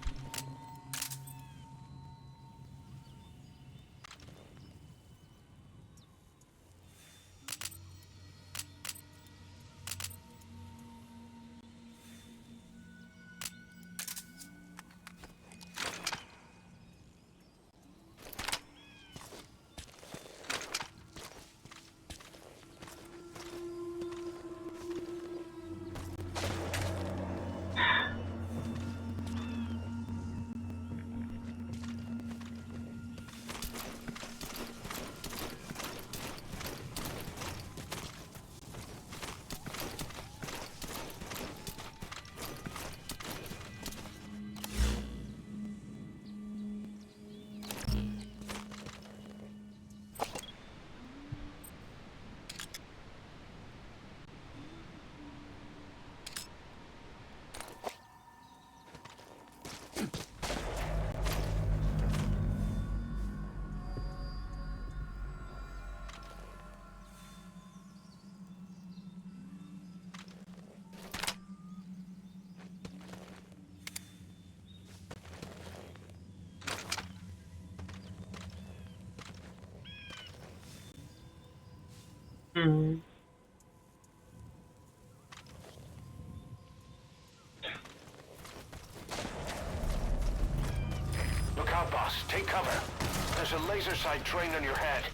Hmm. Look out, boss. Take cover. There's a laser sight trained on your head.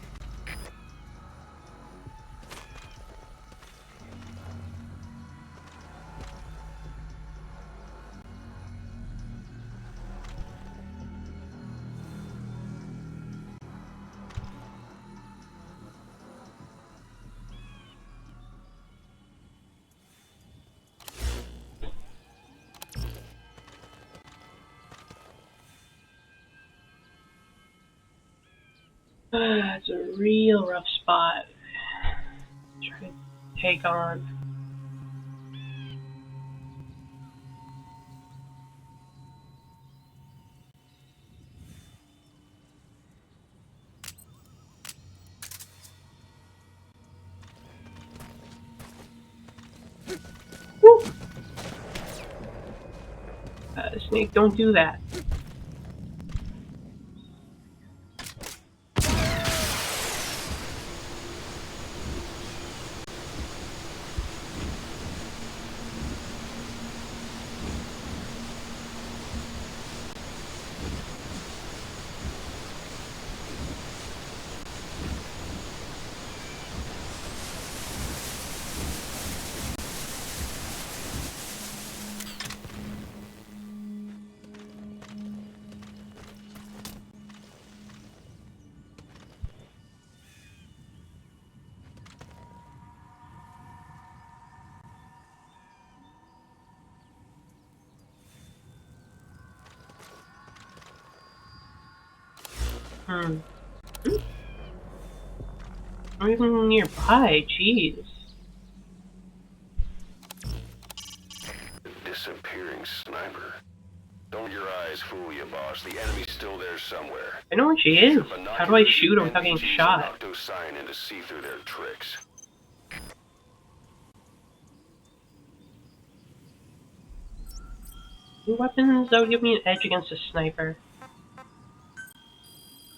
It's a real rough spot. Try to take on. Woo! Snake, don't do that. Not even nearby, jeez. Disappearing sniper. Don't your eyes fool you, boss. The enemy's still there somewhere. I know where she is. How do I shoot her without getting NVGs shot? and Octocyan to see through their tricks. New weapons that would give me an edge against a sniper.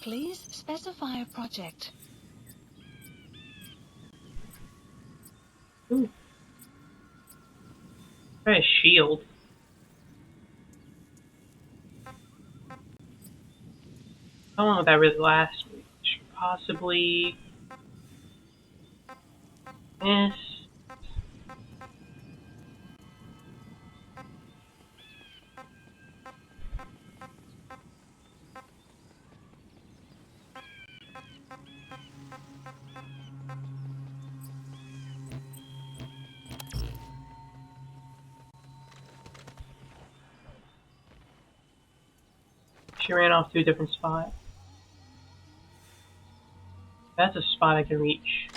Please specify a project. Ooh. Try a shield. How long would that really last? Possibly. Yes. She ran off to a different spot. That's a spot I can reach.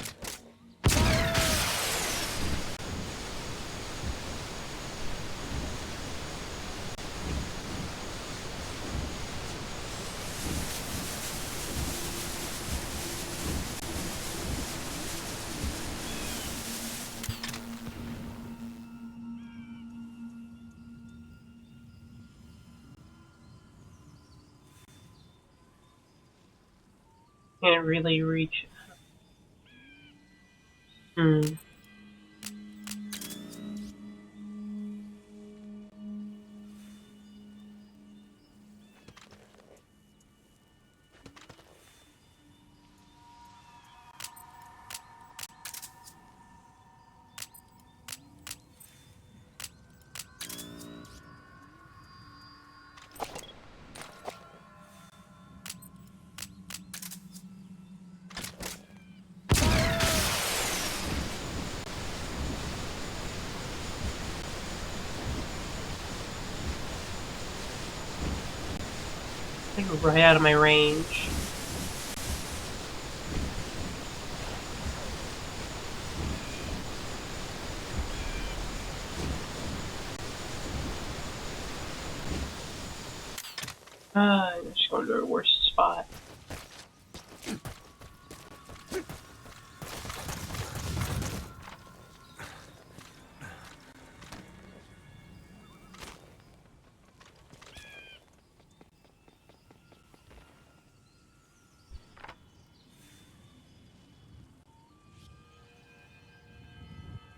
Can't really reach. Like right out of my range. I'm just going to the worst spot.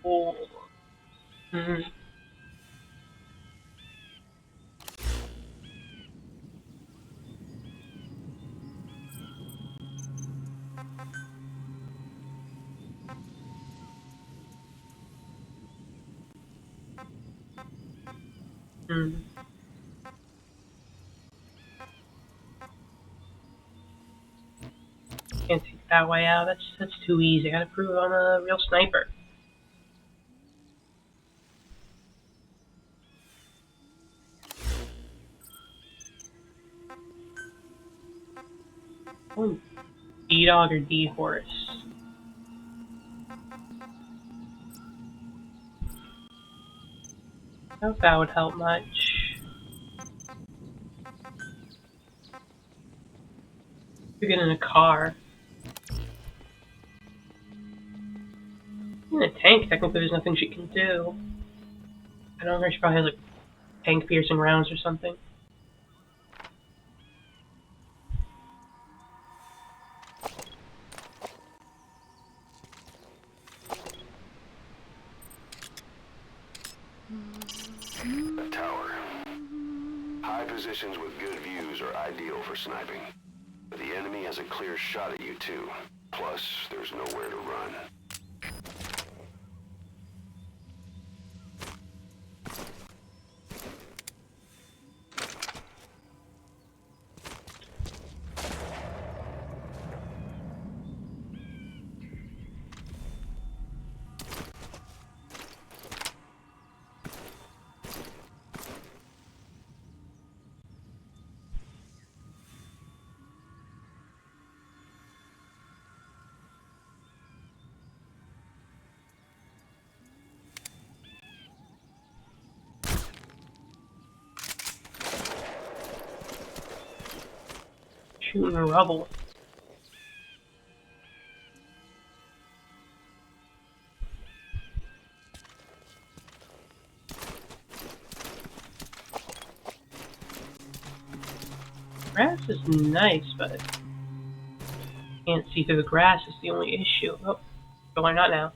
Oh. Can't take that way out. That's too easy. I gotta prove I'm a real sniper. D-Dog or D-Horse? I don't know if that would help much. You get in a car. In a tank, technically there's nothing she can do. I don't know, she probably has like tank piercing rounds or something. A tower. High positions with good views are ideal for sniping. But the enemy has a clear shot at you too. Plus, there's nowhere to run. Shooting rubble. Grass is nice, but can't see through the grass is the only issue. Oh, but why not now?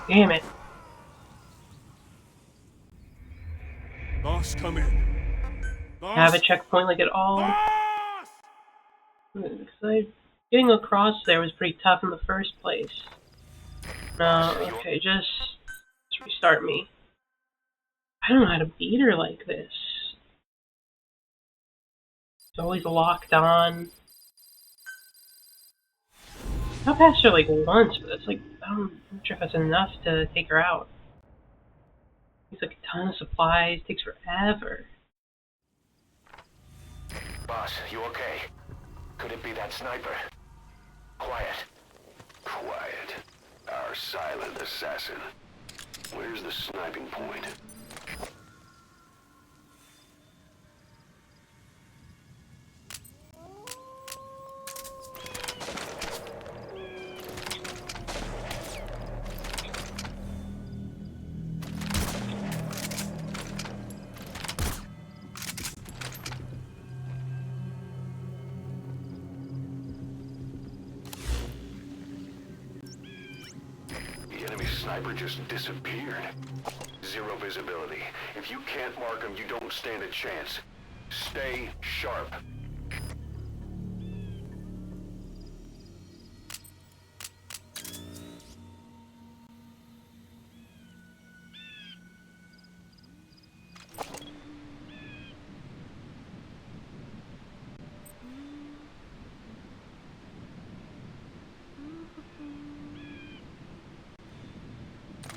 Damn it. Boss, come in. Boss. Have a checkpoint like it all. Getting across there was pretty tough in the first place. No, okay, just restart me. I don't know how to beat her like this. It's always locked on. I passed her like once, but it's like, I'm not sure if that's enough to take her out. It's like a ton of supplies, takes forever. Boss, you okay? Could it be that sniper? Quiet. Quiet. Our silent assassin. Where's the sniping point? Sniper just disappeared. Zero visibility. If you can't mark him, you don't stand a chance. Stay sharp.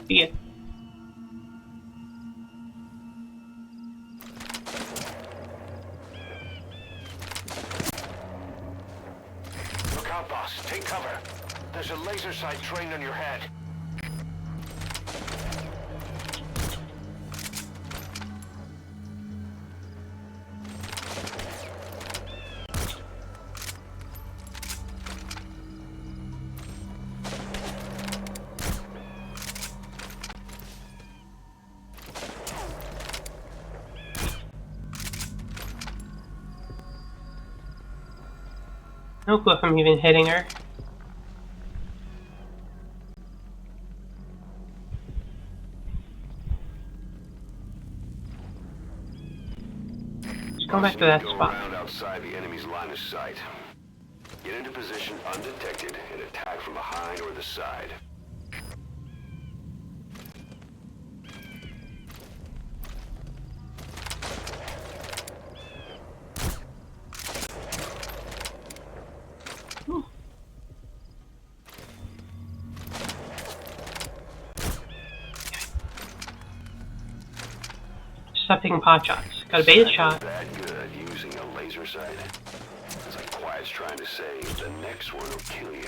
Yeah. Look out, boss. Take cover. There's a laser sight trained on your head. No clue if I'm even hitting her. Just go back to that Go spot. around outside the enemy's line of sight. Get into position undetected and attack from behind or the side. Stop taking pot shots. Got a beta shot. That good using a laser sight. It's like Quiet's trying to say, the next one will kill you.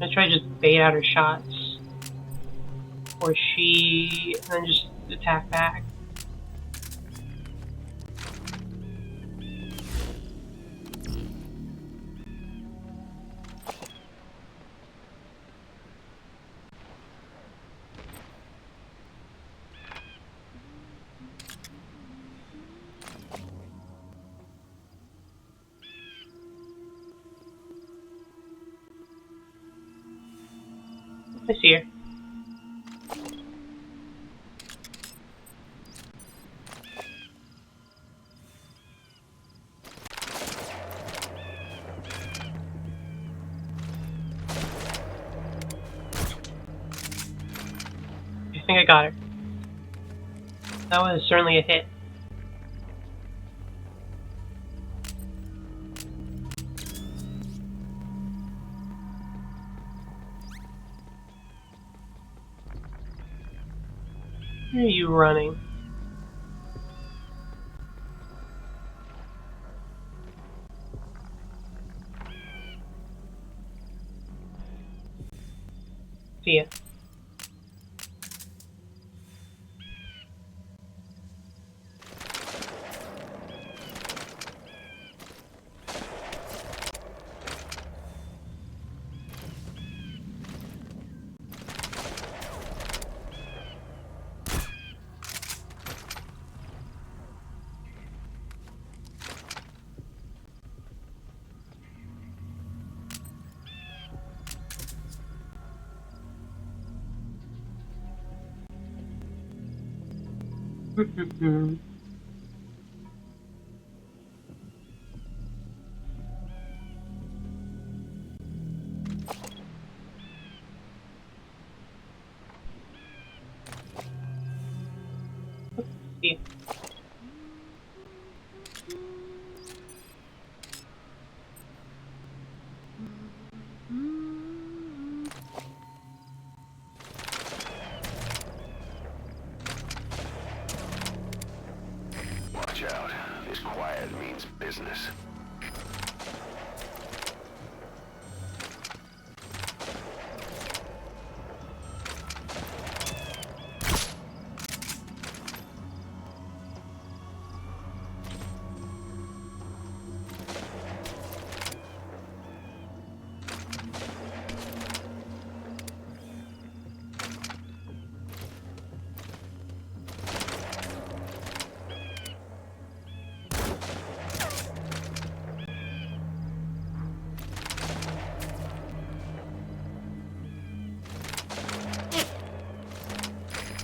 I try to just bait out her shots. Or she, and then just attack back. I see her. I think I got her. That was certainly a hit. Where are you running? See ya. See ya. Watch out. This Quiet means business.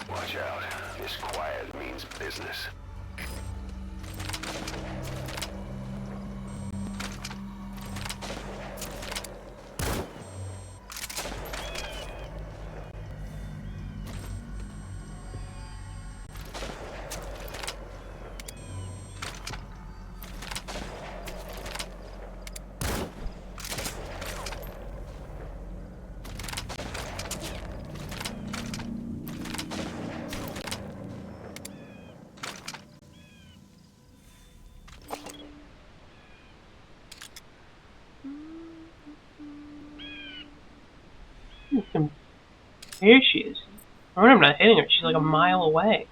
Watch out. This Quiet means business. Here she is. I'm not hitting her. She's like a mile away.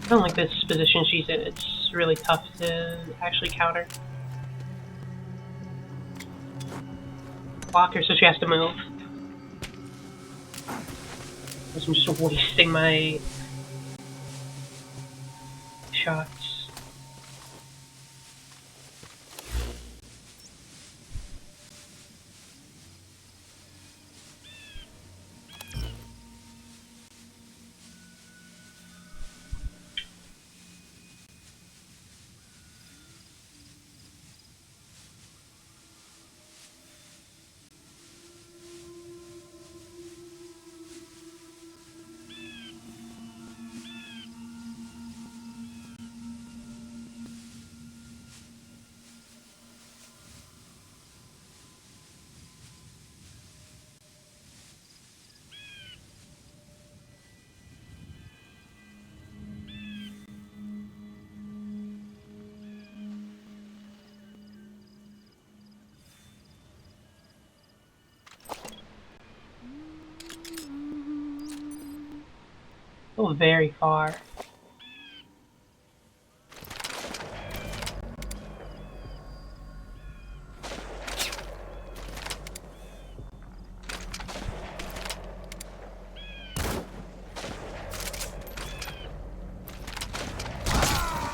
I don't like this position she's in. It's really tough to actually counter. Block her so she has to move. I'm just wasting my shots. Go very far.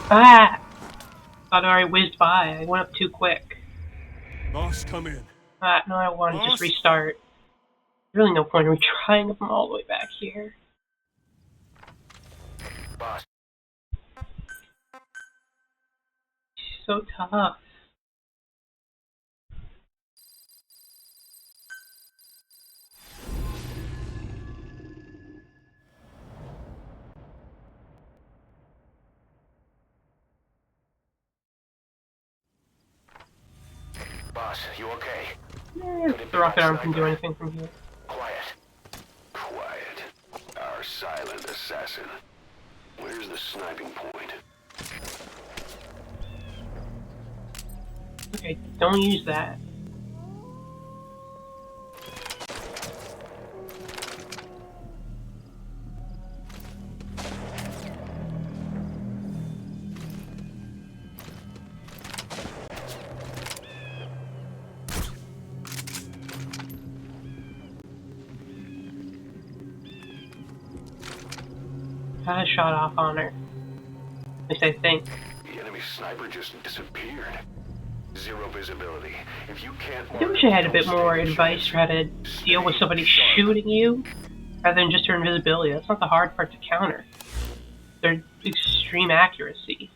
Ah! Thought I already whizzed by. I went up too quick. Boss, come in. No, I want to just restart. There's really no point in retrying if I'm all the way back here. Boss. She's so tough. Boss, you okay? The rocket arm can do anything from here. Quiet. Quiet. Our silent assassin. Where's the sniping point? Okay, don't use that. I shot off on her. At least I think. The enemy sniper just disappeared. Zero visibility. If you can't... I wish I had a bit more advice for how to deal with somebody shooting you, rather than just her invisibility. That's not the hard part to counter. Their extreme accuracy.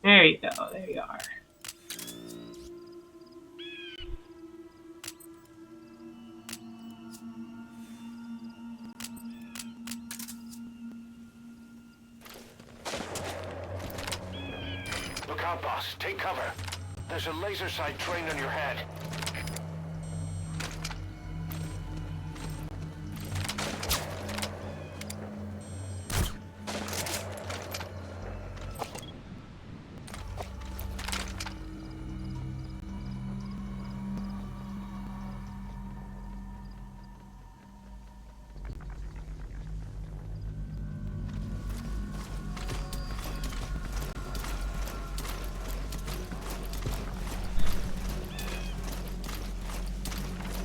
There you go, there you are. Look out, boss. Take cover. There's a laser sight trained on your head.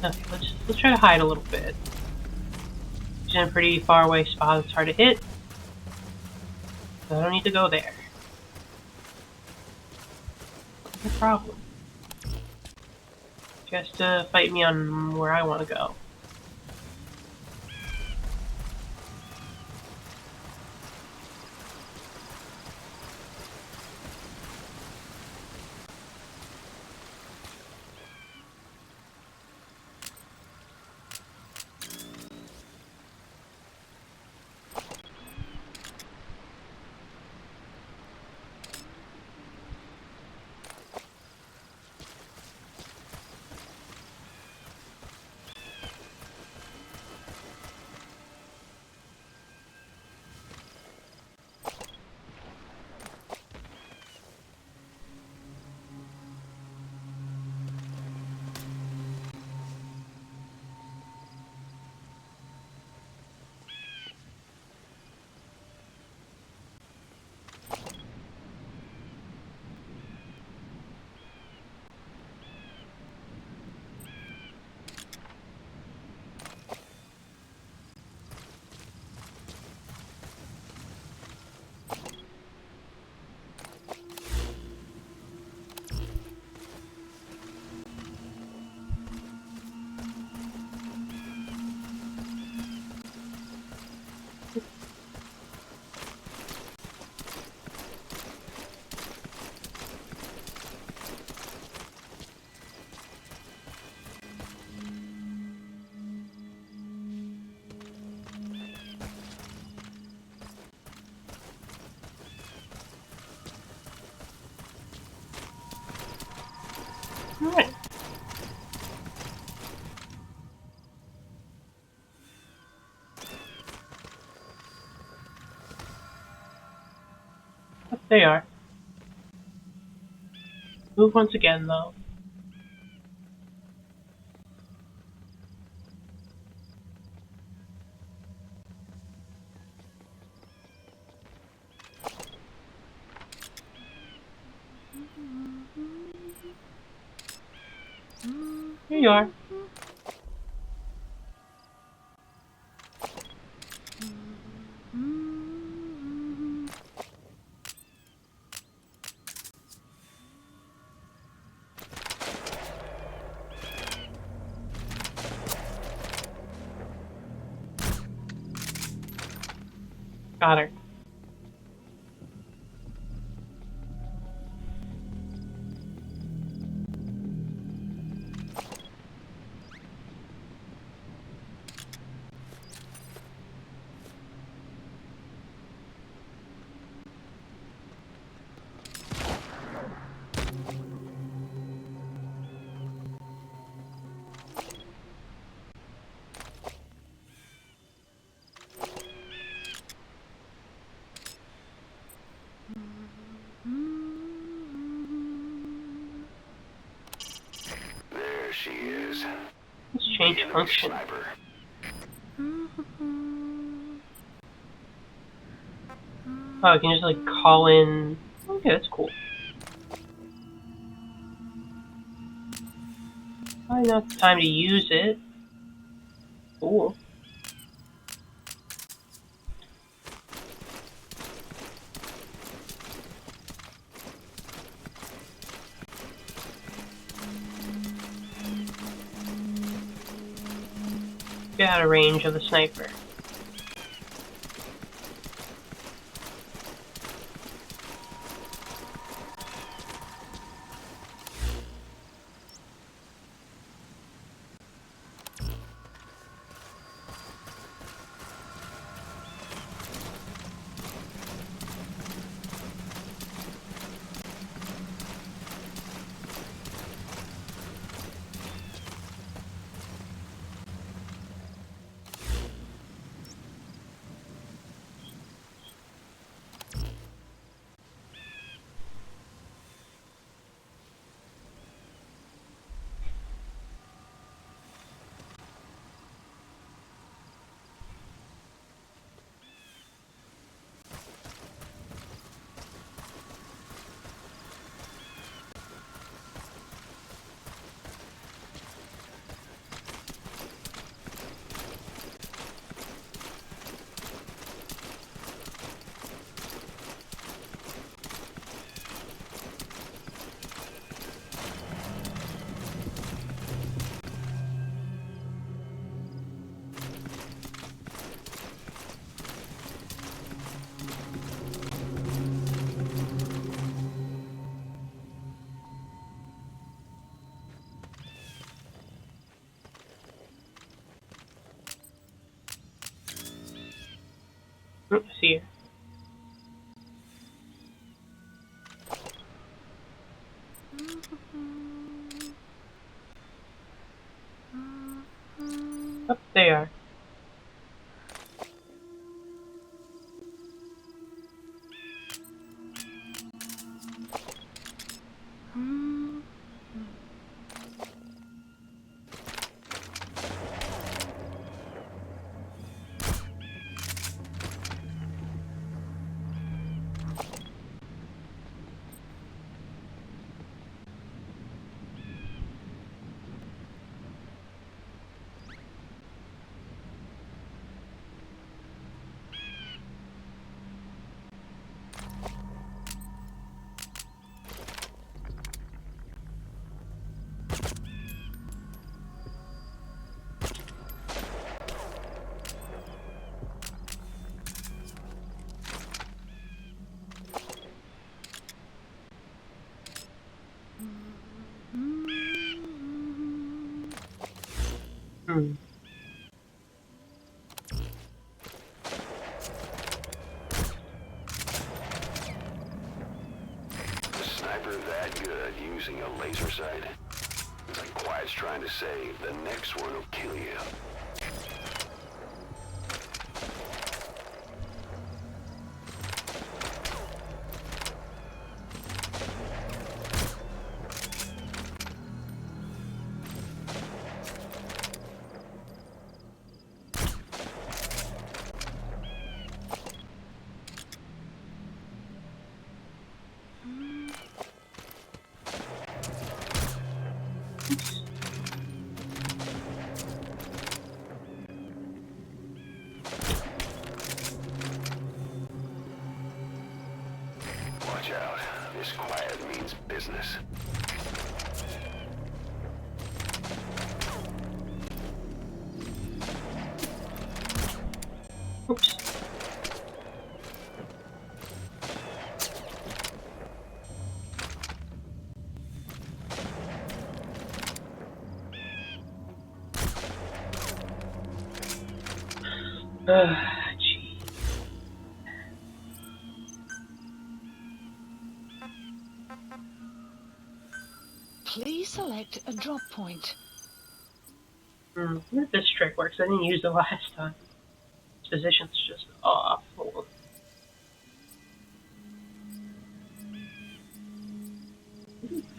Okay, let's try to hide a little bit. She's in a pretty far away spot. It's hard to hit. So I don't need to go there. No problem. Just to fight me on where I want to go. They are. Move once again, though. Here you are. Got her. There she is. Let's change function. Sniper. Oh, I can just like call in. Okay, that's cool. Probably not the time to use it. Cool. Get out of range of the sniper. Oh, I see her. Up there. Hmm. The sniper that good using a laser sight? It's like Quiet's trying to say, the next one will kill you. Watch out. This quiet means business. Oops. Gee. Please select a drop point. I wonder if this trick works. I didn't use it last time. This position's just awful.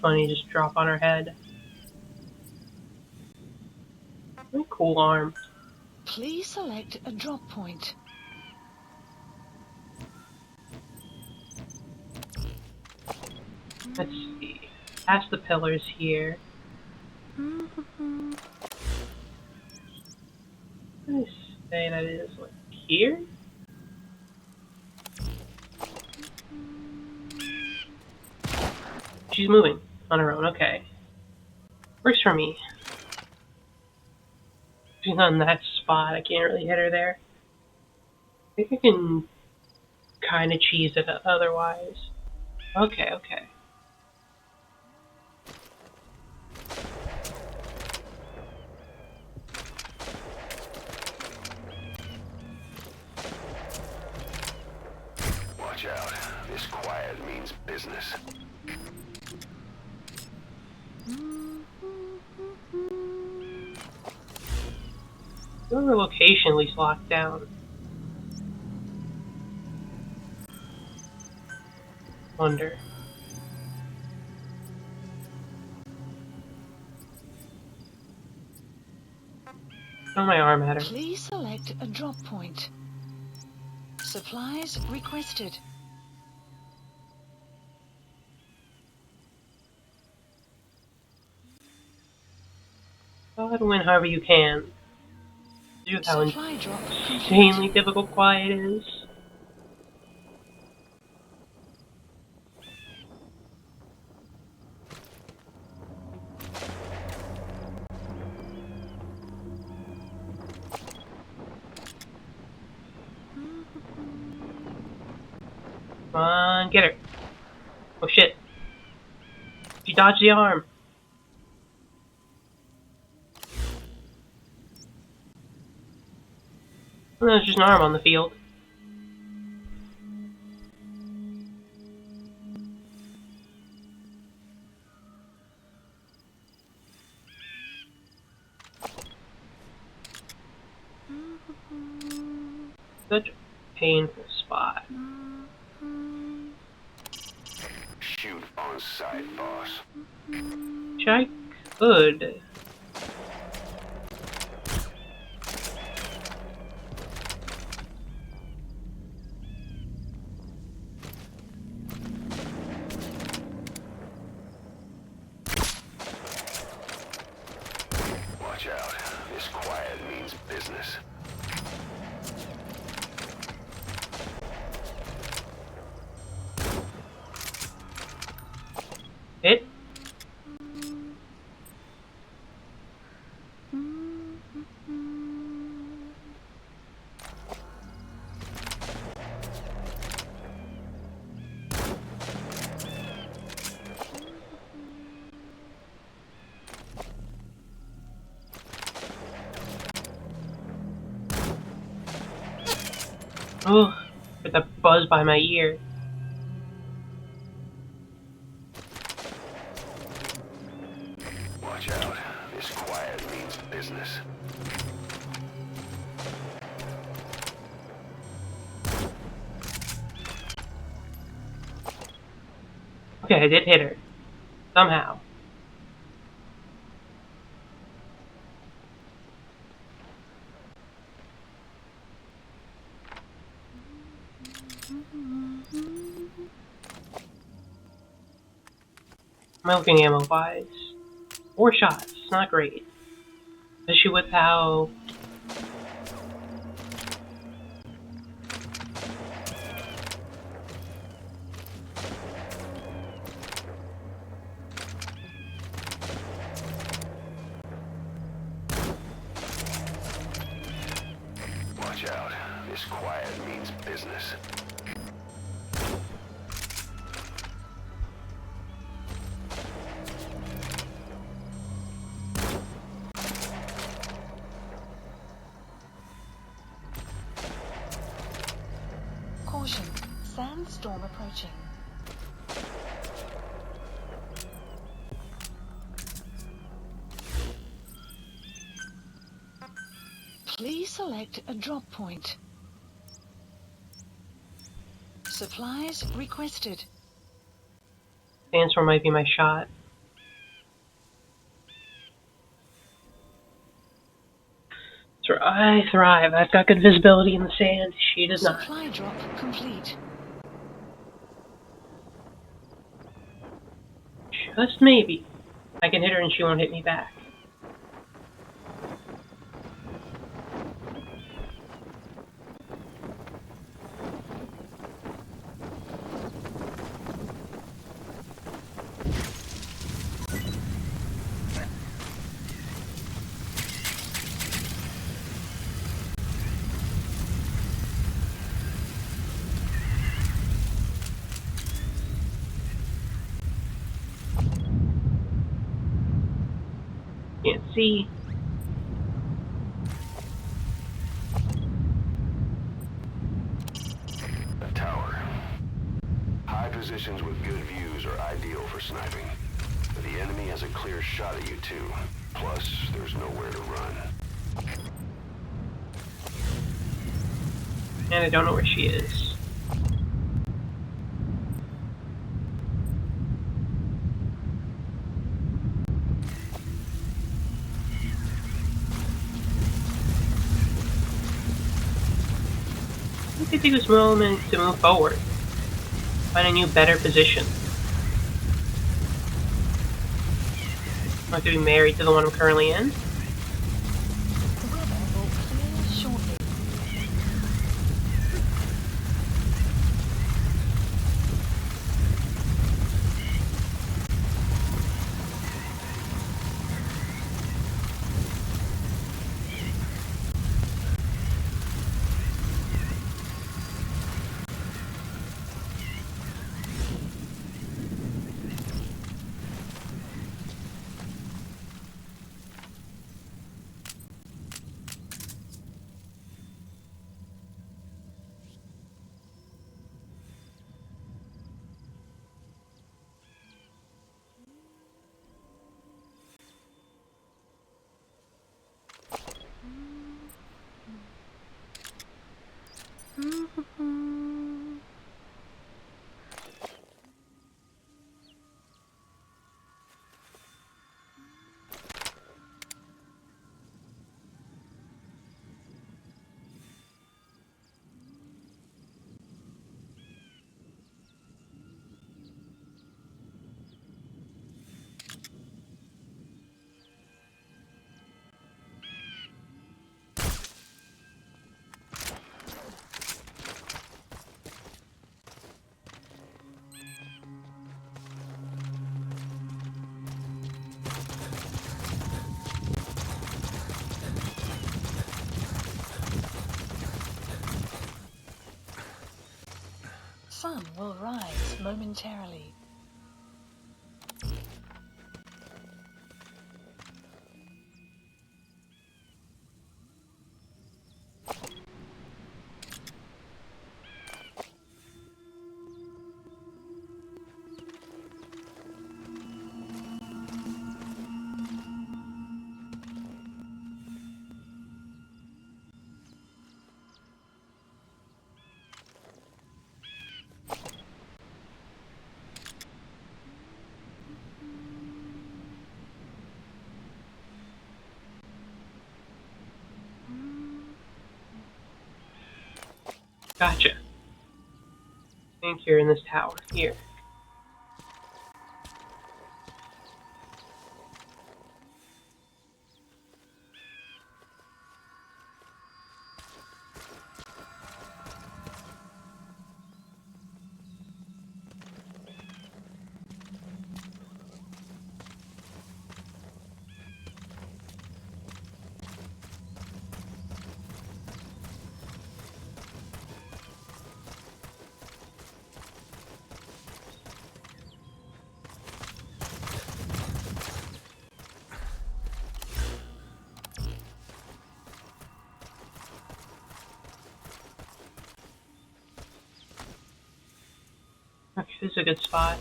Funny, just drop on her head. What a cool arm. Please select a drop point. Let's see. Past the pillars here. What do I say that is? Like here? She's moving on her own, okay. Works for me. She's on that spot, I can't really hit her there. I think I can kinda cheese it otherwise. Okay, okay. Watch out. This quiet means business. Your location at least locked down. Wonder. Throw my arm at her. Please select a drop point. Supplies requested. Try to win however you can. Due to how Supply drop insanely difficult quiet is. Come on, get her. Oh shit. She dodged the arm. Oh, there's just an arm on the field. Such a painful spot. Shoot on sight, boss. Which I could. Watch out. This quiet means business. Hit. Oh, with that buzz by my ear. Watch out. This quiet means business. Okay, I did hit her. Somehow. Am I looking ammo-wise? 4 shots. Not great. Especially with how... Watch out. This quiet means business. Caution. Sandstorm approaching. Please select a drop point. Supplies requested. Sandstorm might be my shot. So I thrive. I've got good visibility in the sand. She does not. Supply drop complete. Just maybe. I can hit her and she won't hit me back. Can't see. A tower. High positions with good views are ideal for sniping. But the enemy has a clear shot at you too. Plus, there's nowhere to run. And I don't know where she is. I could take this moment to move forward. Find a new, better position. I have to be married to the one I'm currently in. The weather will clear shortly. Sun will rise momentarily. Gotcha. I think you're in this tower. Here. This is a good spot.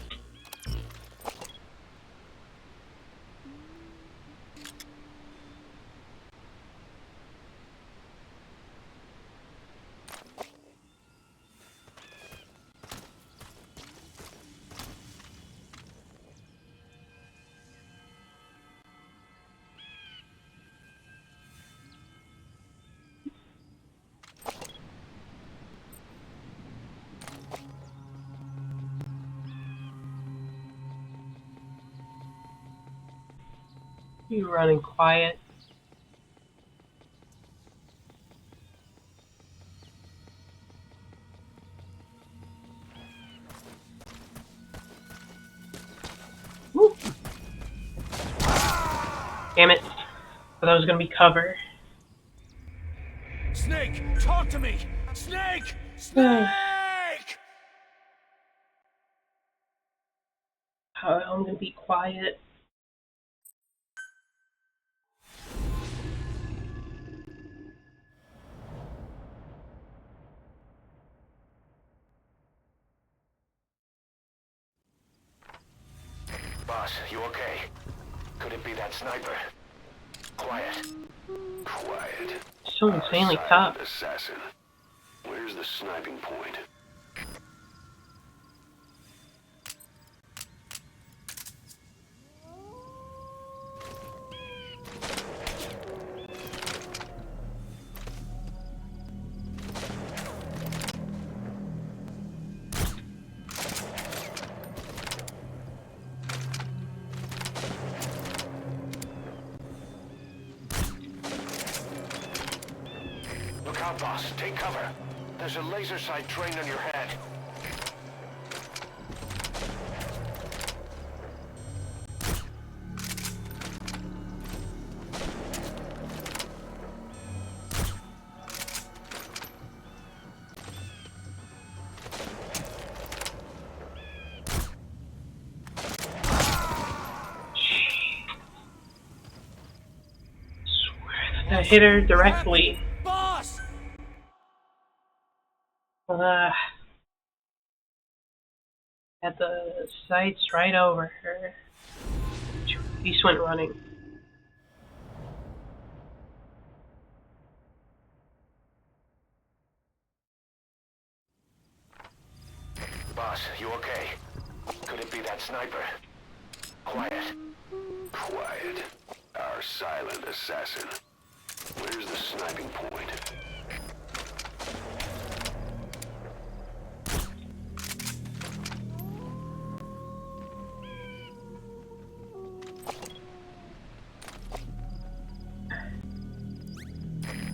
You running quiet. Woo. Damn it. Thought that was gonna be cover. Snake, talk to me! Snake! Snake! I'm gonna be quiet. Boss, you okay? Could it be that sniper? Quiet. Quiet. So insanely Our tough. silent assassin. Where's the sniping point? Look out, boss. Take cover. There's a laser sight trained on your head. I hit her directly. Boss! Had the sights right over her. Beast went running. Boss, you okay? Could it be that sniper? Quiet. Quiet. Our silent assassin. Where's the sniping point?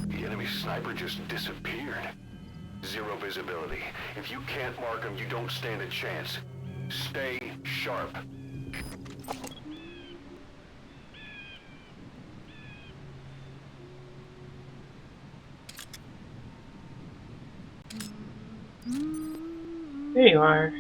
The enemy sniper just disappeared. Zero visibility. If you can't mark him, you don't stand a chance. Stay sharp. There you are.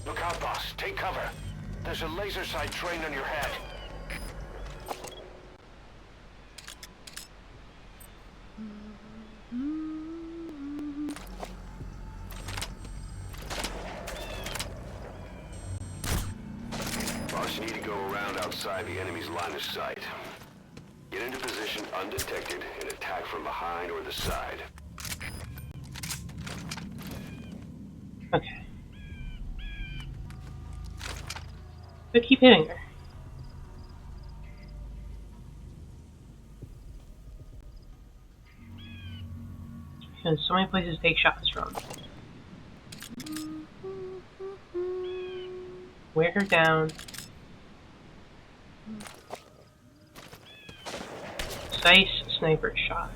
Look out, boss. Take cover. There's a laser sight trained on your head. Boss, you need to go around outside the enemy's line of sight. Get into position undetected and attack from behind or the side. Okay. But keep hitting her. There's so many places to take shots from. Wear her down. Precise sniper shot.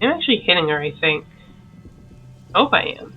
I'm actually hitting her, I think. Hope I am.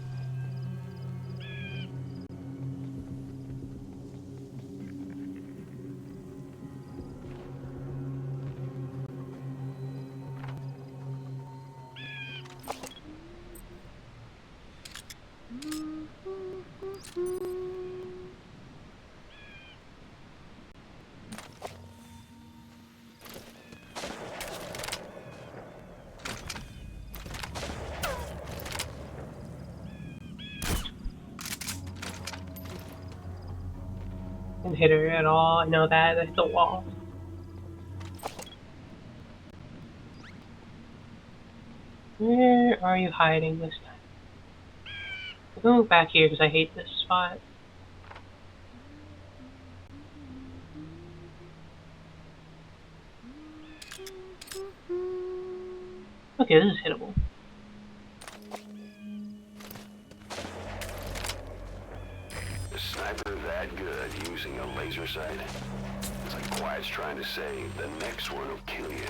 Didn't hit her at all. I know that. I hit the wall. Where are you hiding this time? I'm going back here because I hate this spot. Okay, this is hittable. Is Sniper that good using a laser sight? It's like Quiet's trying to say, the next one will kill you.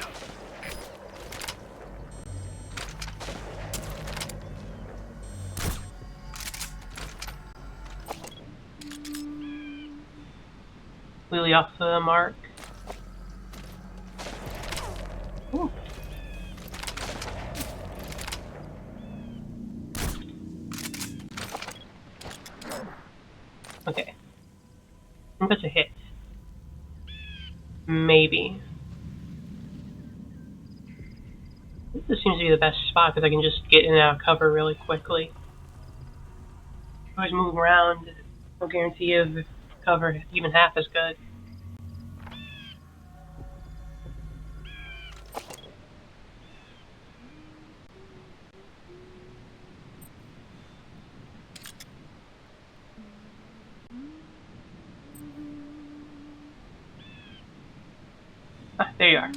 Completely off the mark. Ooh. Okay. I think that's a hit. Maybe. This seems to be the best spot because I can just get in and out of cover really quickly. Always move around, no guarantee of cover even half as good. Ah, there you are.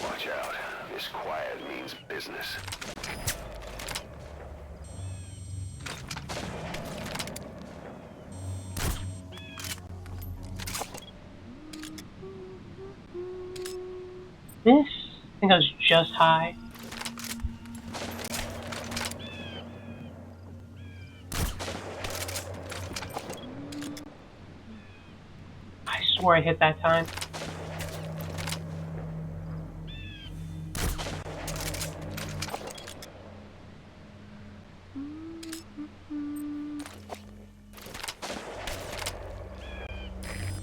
Watch out. This Quiet means business. This? I think I was just high. I swore I hit that time.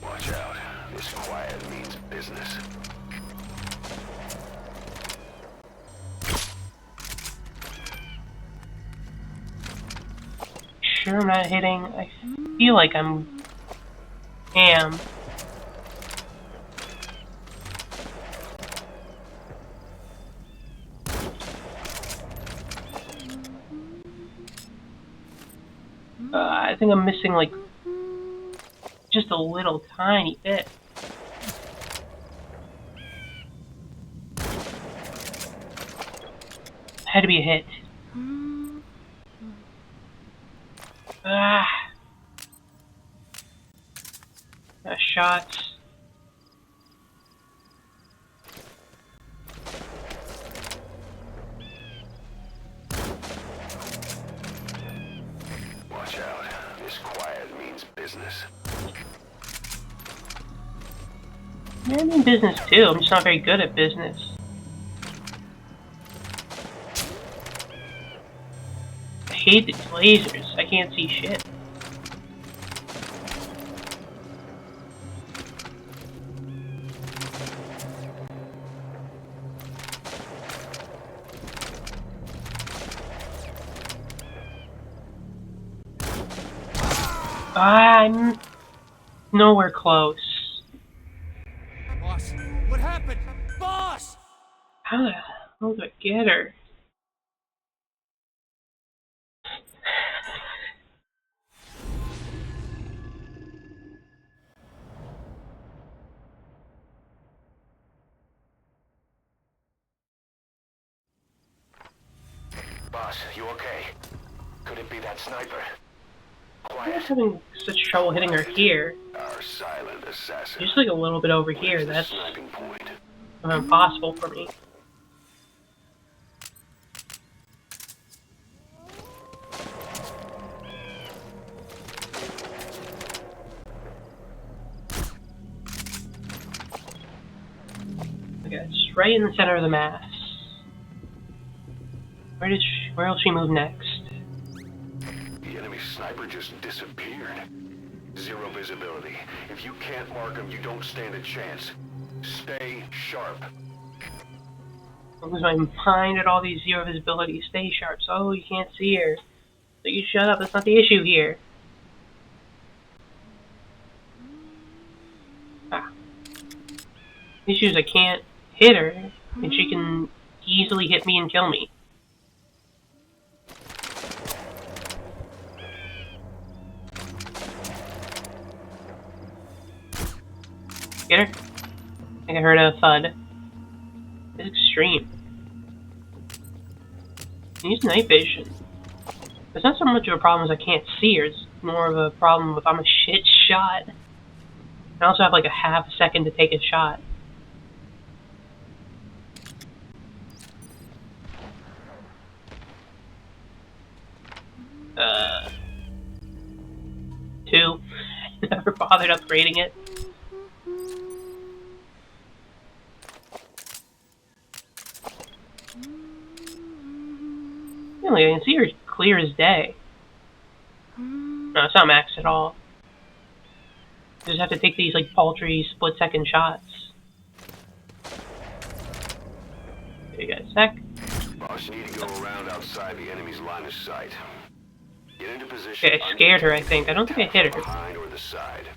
Watch out. This Quiet means business. Sure I'm not hitting. I feel like am. I think I'm missing like just a little tiny bit. Had to be a hit. Ah. Shots. Watch out. This Quiet means business. Yeah, I mean business too. I'm just not very good at business. I hate these lasers. I can't see shit. I'm nowhere close. Boss, what happened? Boss! How the hell do I get her? Boss, you okay? Could it be that sniper? I'm Quiet. just having such trouble hitting her here. Our silent assassin. Just like a little bit over here. Where's the That's sniping point? impossible for me. Okay, it's right in the center of the mass. Where will she move next? The enemy sniper just disappeared. Zero visibility. If you can't mark him, you don't stand a chance. Stay sharp. I lose my mind at all these zero visibility. Stay sharp. So you can't see her. So you shut up. That's not the issue here. Ah. The issue is I can't hit her, and she can easily hit me and kill me. Get her? I think I heard a thud. It's extreme. I use night vision. It's not so much of a problem as I can't see her, it's more of a problem if I'm a shit shot. I also have like a half a second to take a shot. Two. Never bothered upgrading it. Really, I can see her clear as day. No, it's not max at all. You just have to take these like paltry split-second shots. Okay, you got a sec. Boss, you need to go around outside the enemy's line of sight. Get into position. Okay, I scared her, I think. I don't think I hit her. Behind or the side.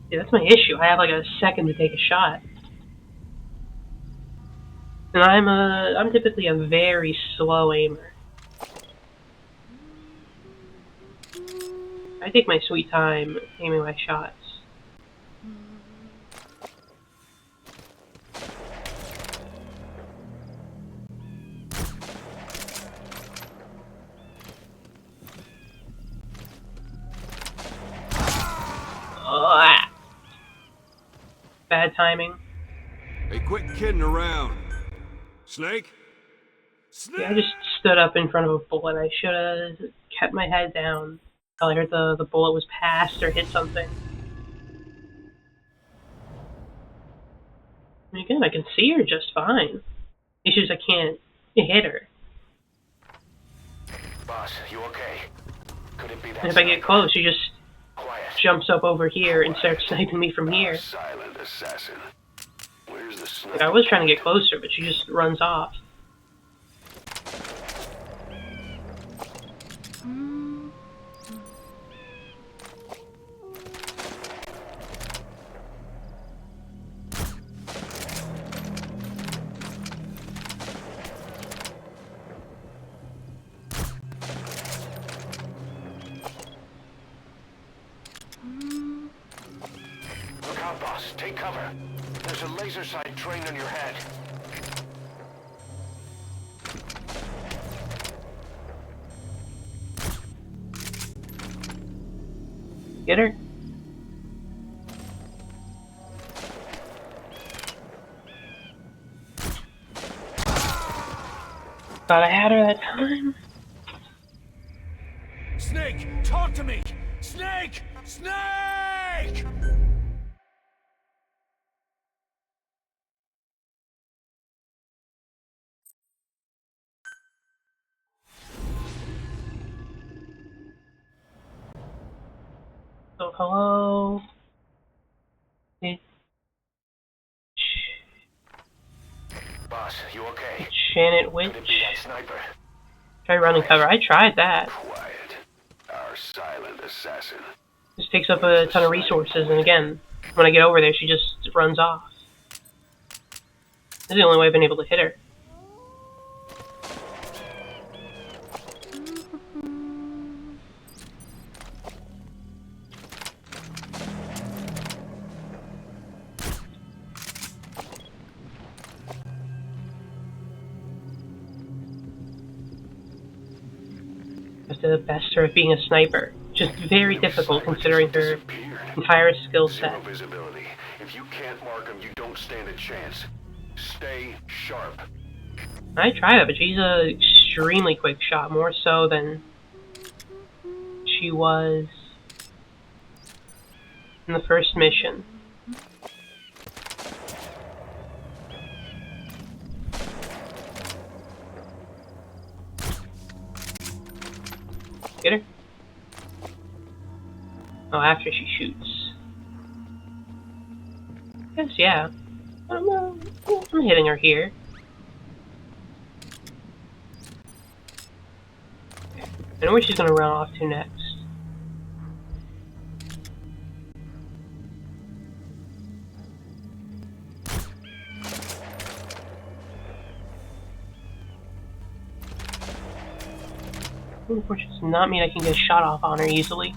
Yeah, that's my issue. I have like a second to take a shot. And I'm typically a very slow aimer. I take my sweet time aiming my shots. Ah. Bad timing. Hey, quit kidding around. Snake? Snake! Yeah, I just stood up in front of a bullet. I should have kept my head down until I heard the bullet was passed or hit something. And again, I can see her just fine. The issue is I can't hit her. Boss, you okay? Could it be that And if I get close, she just Quiet. jumps up over here and starts sniping me from here. Silent assassin. Where's the Like, sniper? I was trying to get closer, but she just runs off. Look out, boss. Take cover. There's a laser sight trained on your head. Get her? Thought I had her that time. Snake, talk to me! Snake! Snake! So, hello? Boss, you okay? Janet Witch. Could it be that sniper? Try running cover. I tried that. Quiet. Our silent assassin. Just takes up a ton of resources, and again, when I get over there, she just runs off. This is the only way I've been able to hit her. That's the best her at being a sniper. Just very difficult considering her entire skill set. Zero visibility. If you can't mark them, you don't stand a chance. Stay sharp. I try that, but she's an extremely quick shot, more so than she was in the first mission. Get her? Oh, after she shoots. Yes, yeah. I'm hitting her here. I know where she's gonna run off to next. Which does not mean I can get a shot off on her easily.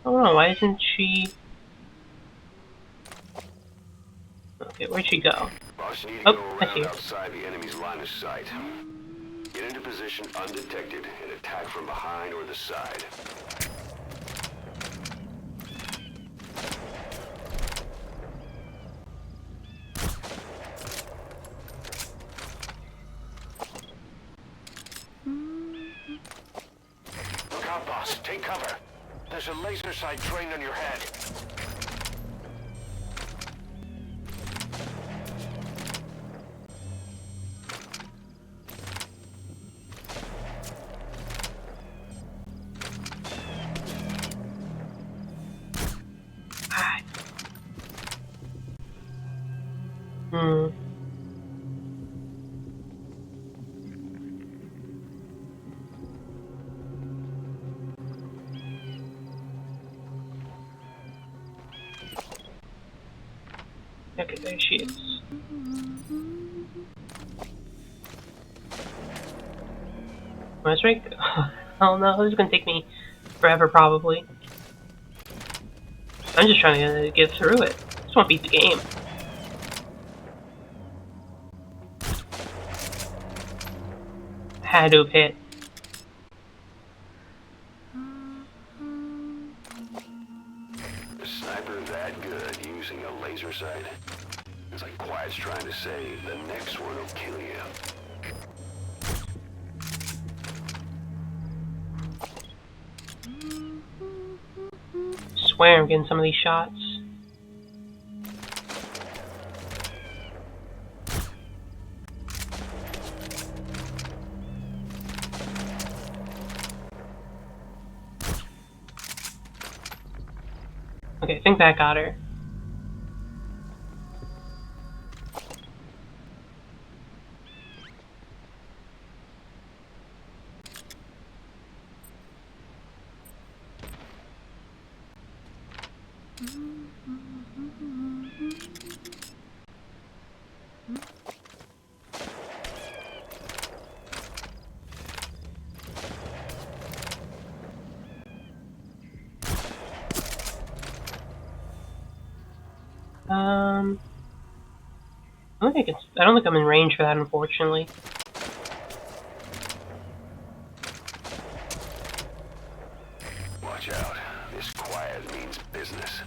Oh no, why isn't she... Okay, where'd she go? Boss, you need to go I see around her. outside the enemy's line of sight. Get into position undetected and attack from behind or the side. Look out, boss. Take cover. There's a laser sight trained on your head. Okay, there she is. That's right. Oh no, this is gonna take me forever probably. I'm just trying to get through it. I just want to beat the game. Had to have hit. A sniper that good using a laser sight? It's like Quiet's trying to say, the next one will kill you. Swear I'm getting some of these shots. Okay, I think that got her. I don't think I'm in range for that, unfortunately. Watch out. This Quiet means business.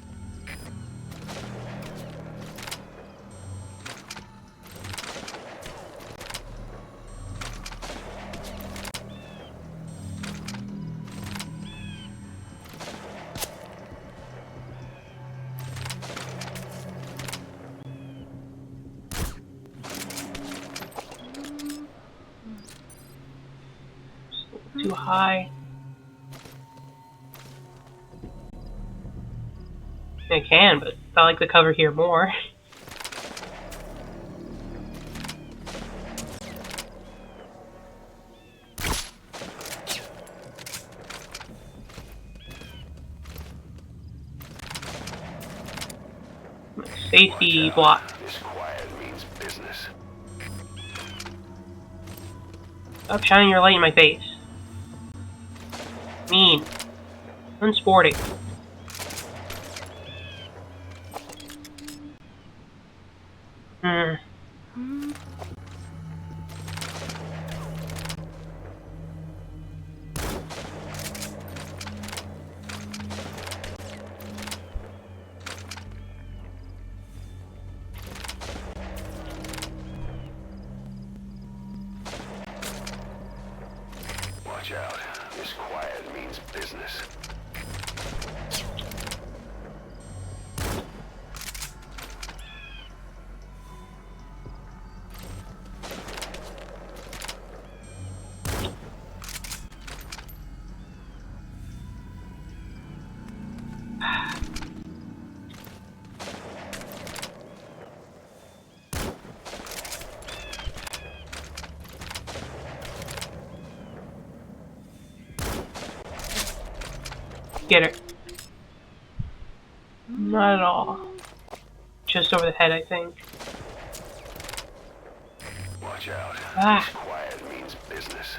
Too high. I can, but I like the cover here more. Safety block. This quiet means business. Stop shining your light in my face. Mean. Unsporting. Watch out. This quiet means business. Get her. Not at all. Just over the head, I think. Watch out. Ah. This quiet means business.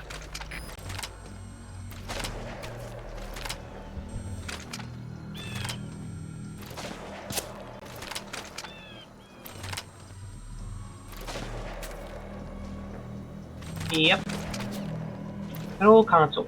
Yep. Good old console.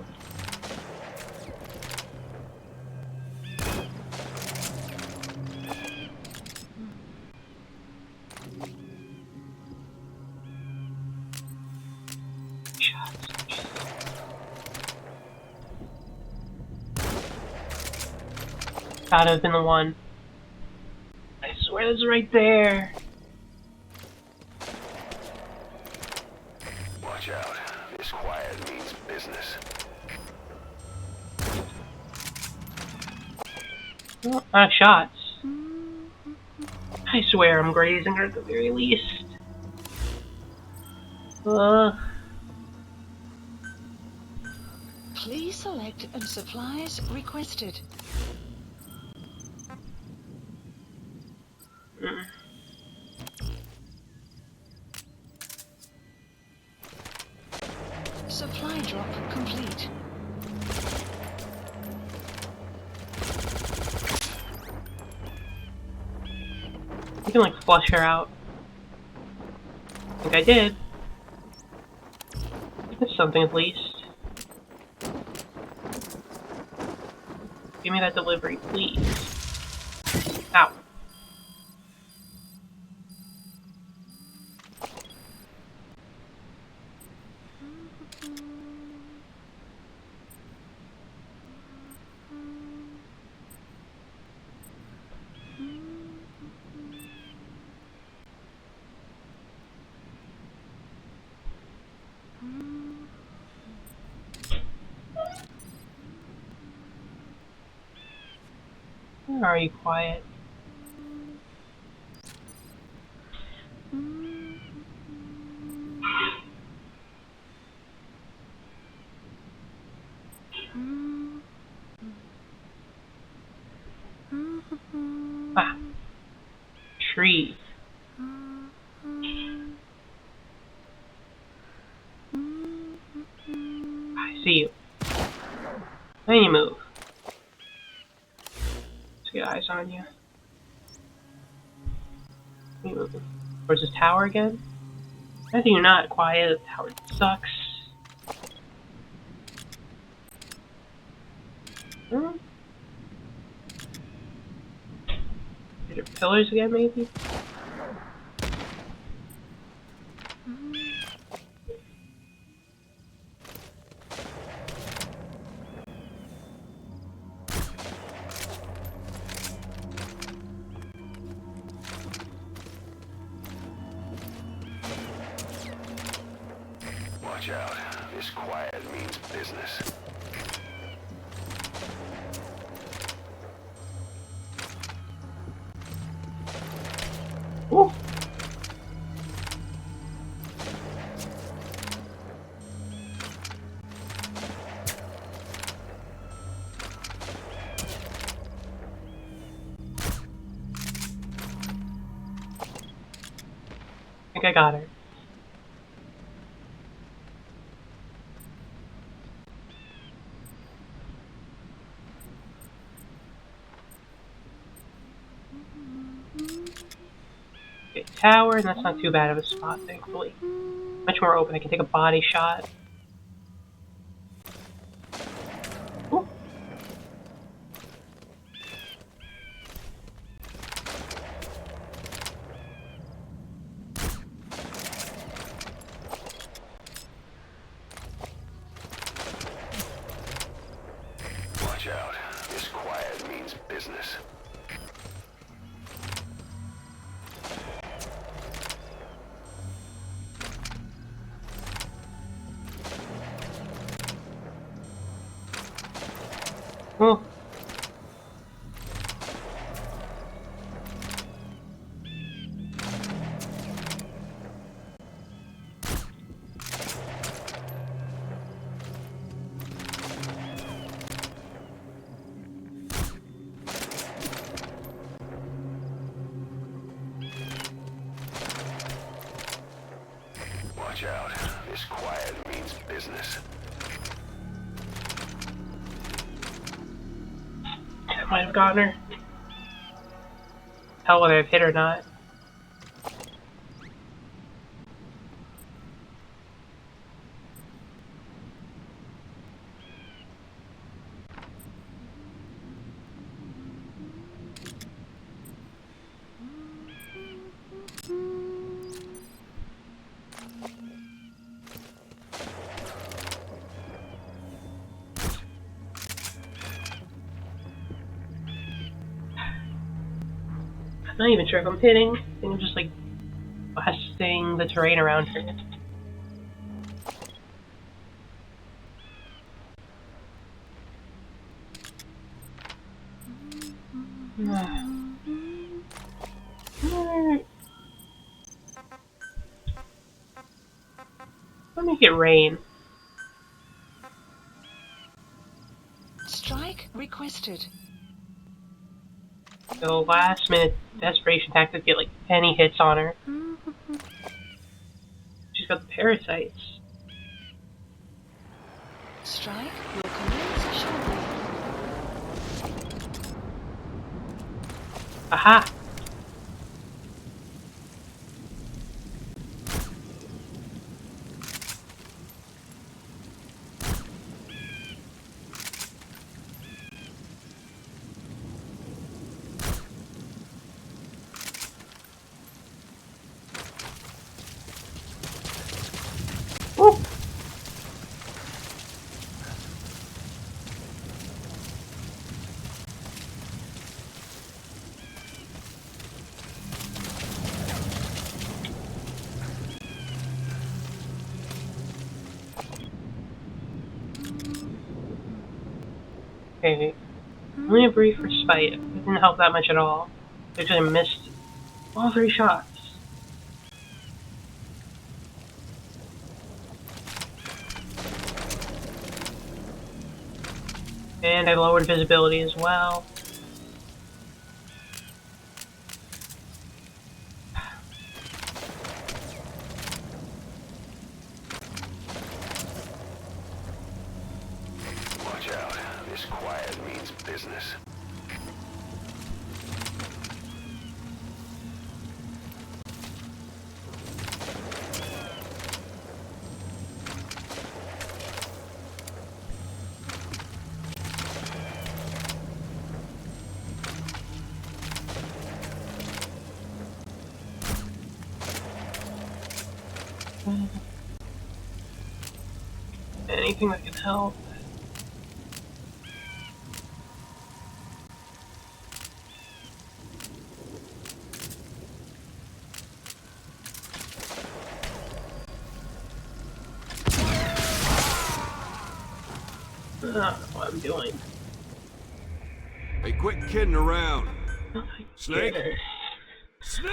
Gotta have been the one. I swear it's right there. Watch out. This quiet means business. Well, shots. I swear I'm grazing her at the very least. Please select and supplies requested. Supply drop complete. You can like flush her out. I think I did. That's something at least. Give me that delivery, please. Ow. Where are you, quiet? Ah. Tree. I see you. Then you move. Let's get eyes on you. You move. Where's this tower again? I think you're not quiet. The tower sucks. Is there pillars again, maybe? Watch out. This quiet means business. Ooh. I think I got her. Okay, tower, and that's not too bad of a spot, thankfully. Much more open. I can take a body shot. Ooh. Watch out. This quiet means business. Oh. Watch out. This quiet means business. Might have gotten her. Hell, whether I've hit or not. I'm not even sure if I'm hitting. I think I'm just like blasting the terrain around her. Let me make it rain. Strike requested. So last minute desperation tactic, get like any hits on her. She's got the parasites. Strike will commence shortly. Aha! Woo! Okay, only a brief respite. It didn't help that much at all. Actually, I missed all 3 shots. And I lowered visibility as well. Watch out. This quiet means business. Anything that can help. I don't know what I'm doing. Hey, quit kidding around. Oh my Snake? goodness. Snake!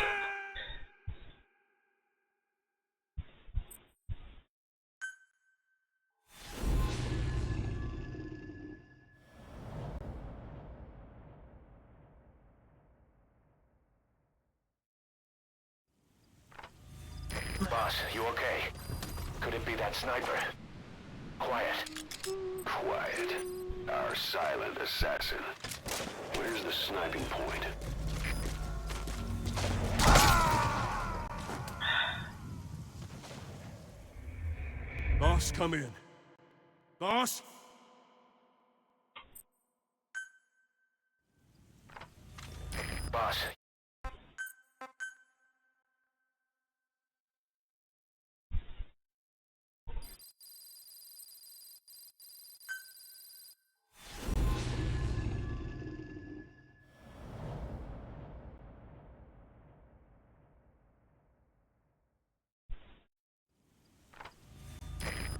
Boss, you okay? Could it be that sniper? Quiet. Quiet. Our silent assassin. Where's the sniping point? Boss, come in. Boss? Boss.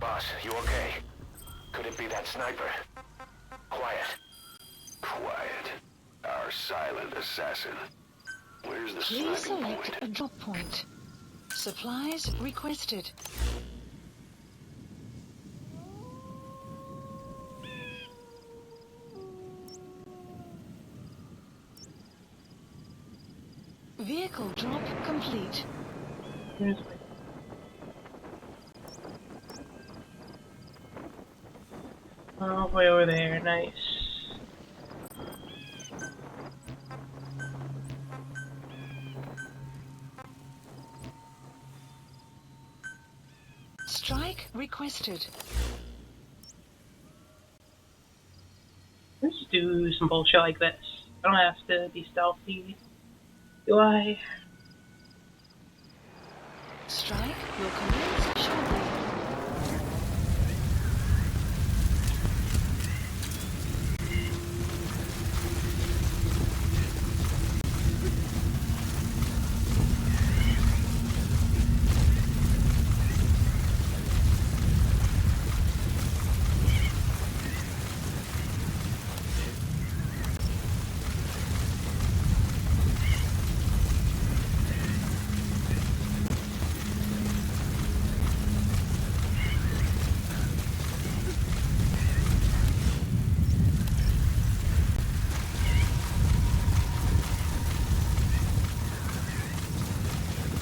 Boss, you okay? Could it be that sniper? Quiet. Quiet. Our silent assassin. Where's the Please sniping select point? a drop point. Supplies requested. Vehicle drop complete. Oh, way over there. Nice. Strike requested. Let's do some bullshit like this. I don't have to be stealthy. Do I? Strike will commence shortly.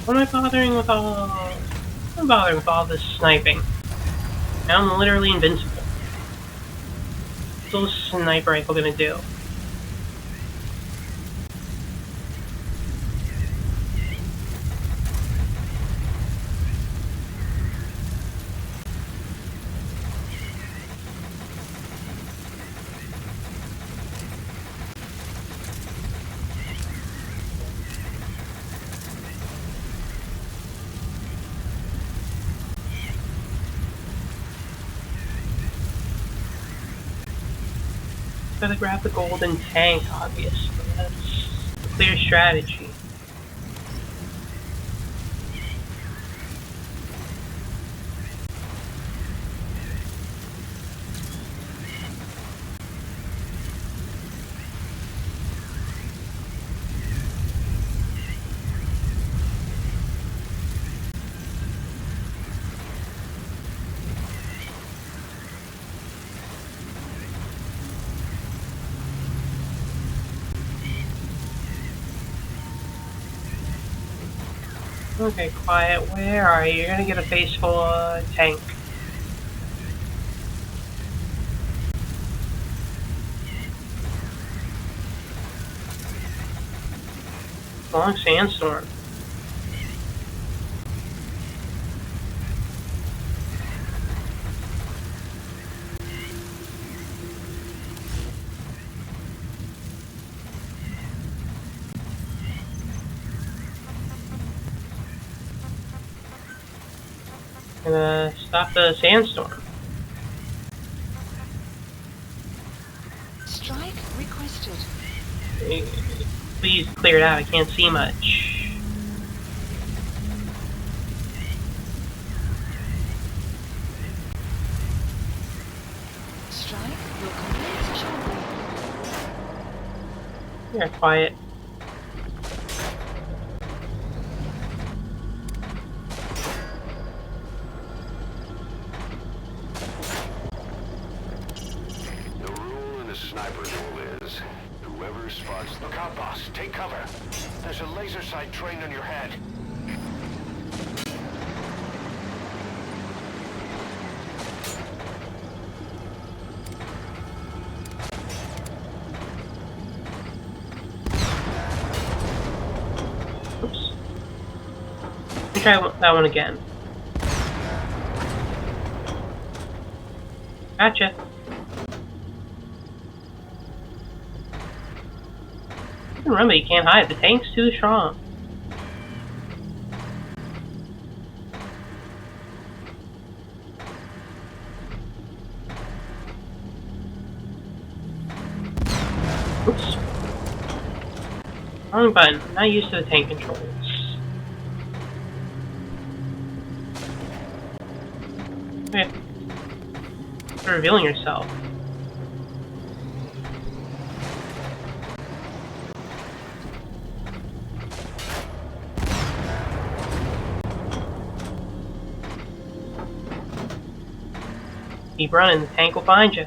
What am I bothering with all... I'm bothering with all this sniping. I'm literally invincible. What's a sniper rifle gonna do? Gotta grab the golden tank, obviously. That's a clear strategy. Okay, quiet. Where are you? You're gonna get a face full of tank. Long sandstorm. Gonna stop the sandstorm. Strike requested. Please clear it out. I can't see much. Strike will commence shortly. Yeah, quiet. Sniper duel is, whoever spots... Look out, boss. Take cover. There's a laser sight trained on your head. try that one again. Gotcha. Remember, you can't hide. The tank's too strong. Oops. Wrong button. I'm not used to the tank controls. Okay. You're revealing yourself. Keep running, the tank will find you.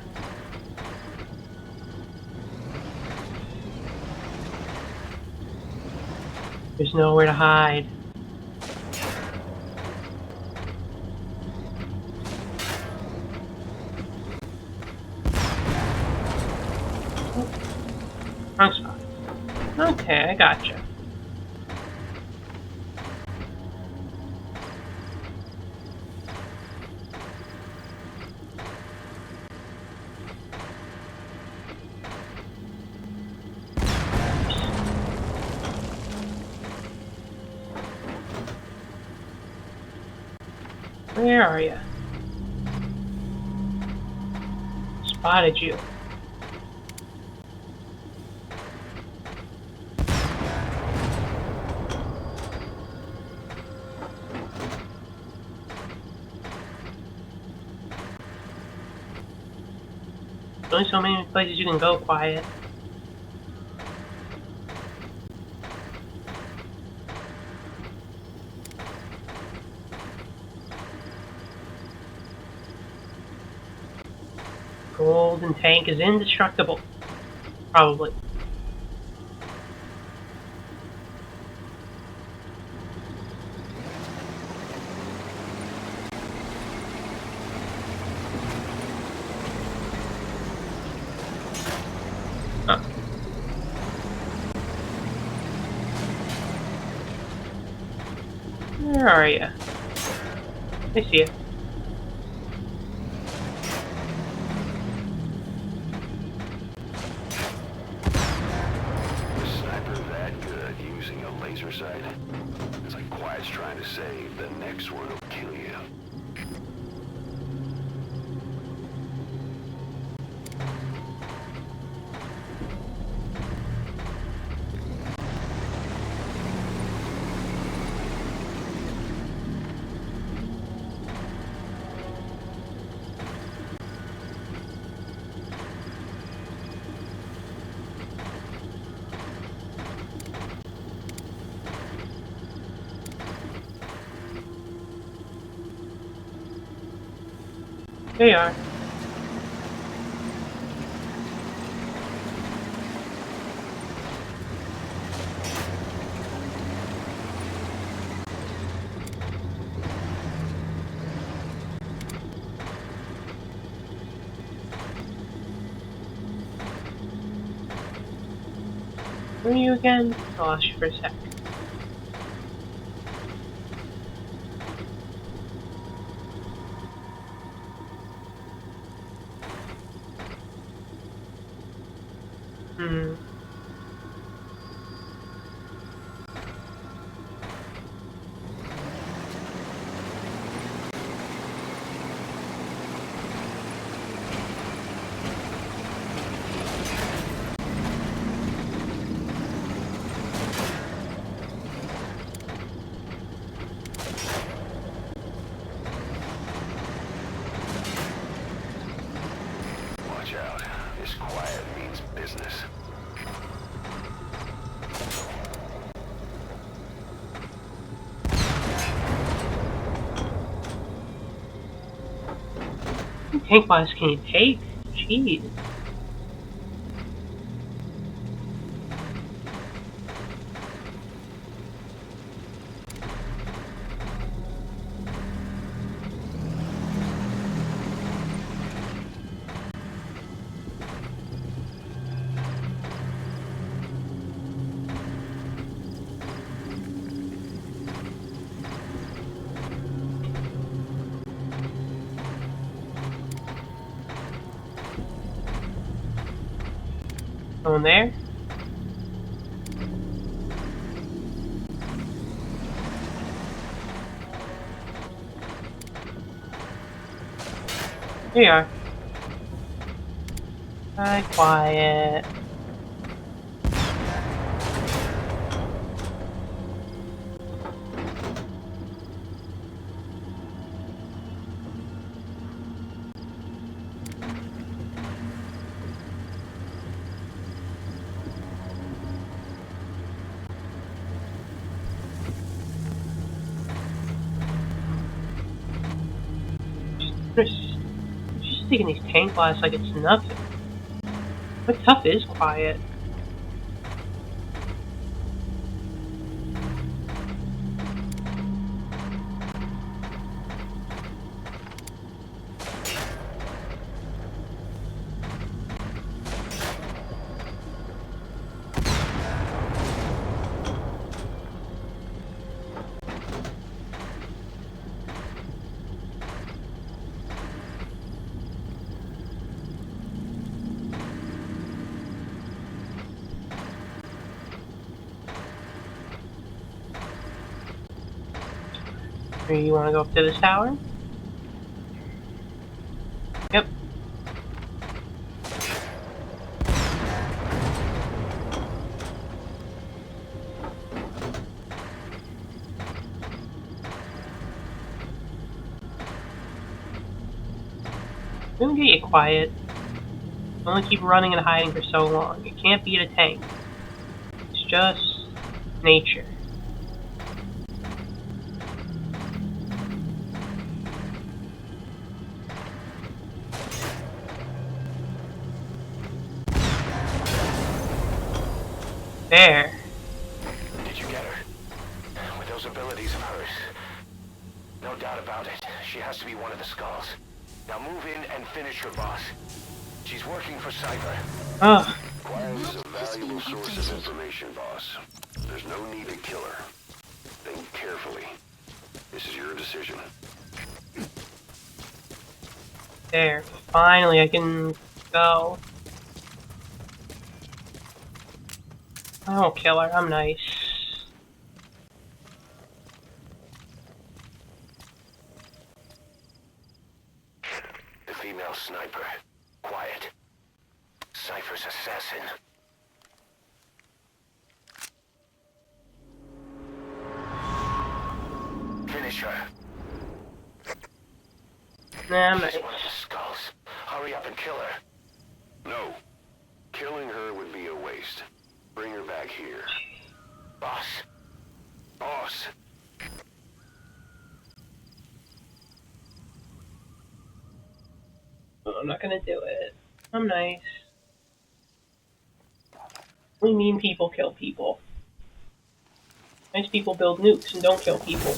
There's nowhere to hide. Wrong spot. Okay, I gotcha. Where are you? Spotted you. There's only so many places you can go quiet. Golden tank is indestructible. Probably. Huh. Where are you? I see you. Laser sight. It's like Quiet's trying to say the next one will kill you. There you are. Where are you again? I lost you for a sec. Watch out. This Quiet means business. Tank boss can you take? Jeez. Someone there? Here you are. Hi, quiet. Just taking these tank blasts like it's nothing. What tough is quiet? Or you want to go up to this tower? Yep. I'm gonna get you quiet. Only keep running and hiding for so long. You can't beat a tank. It's just nature. There. Did you get her? With those abilities of hers. No doubt about it. She has to be one of the Skulls. Now move in and finish her boss. She's working for Cypher. Ugh. Quiet is a valuable source of information, boss. There's no need to kill her. Think carefully. This is your decision. There. Finally, I can go. I won't kill her. I'm nice. The female sniper. Quiet. Cypher's assassin. Finish her. Nah, I'm She's nice. one of the Skulls. Hurry up and kill her. No. Killing her would be a waste. Bring her back here. Boss. Boss! I'm not gonna do it. I'm nice. We mean people kill people. Nice people build nukes and don't kill people.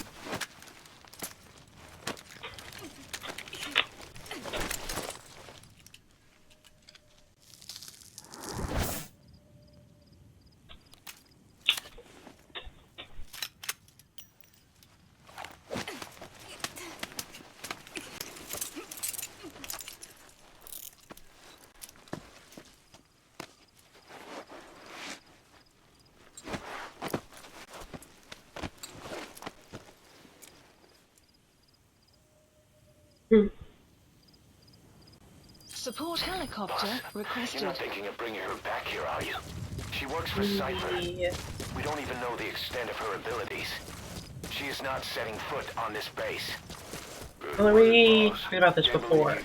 Support helicopter Boss, requested. you're not thinking of bringing her back here, are you? She works for Cypher. Yeah. We don't even know the extent of her abilities. She is not setting foot on this base. Well, we talked about this before.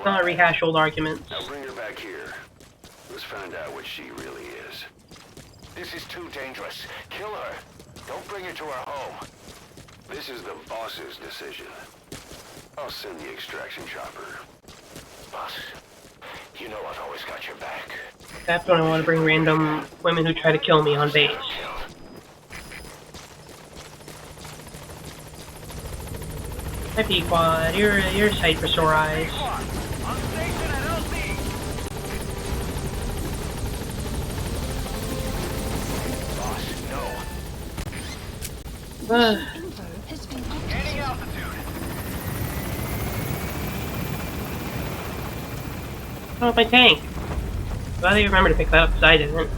Not rehash old arguments. Now bring her back here. Let's find out what she really is. This is too dangerous. Kill her. Don't bring her to our home. This is the boss's decision. I'll send the extraction chopper. Boss, you know I've always got your back. That's when I want to bring random women who try to kill me on base. Hi, Pequod. You're a sight for sore eyes. On station at LC. Boss, no. Info has been Gaining updated. altitude. Oh, my tank. Glad you remember to pick that up, because I didn't.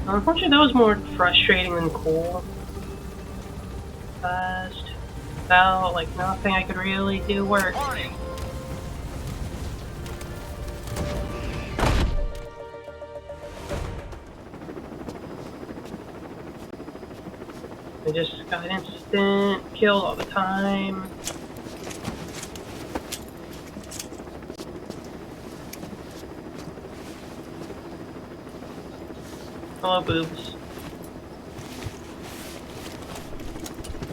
Unfortunately, that was more frustrating than cool. Just felt like nothing I could really do worked. I just got instant killed all the time. Hello, boobs.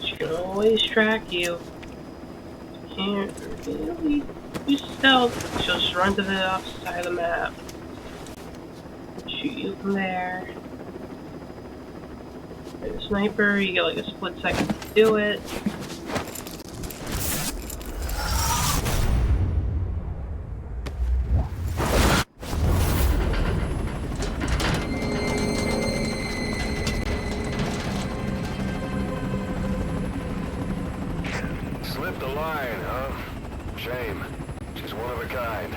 She can always track you. Can't really use stealth. She'll just run to the opposite side of the map. Shoot you from there. With a sniper, you get like a split second to do it. Slipped the line, huh? Shame. She's one of a kind.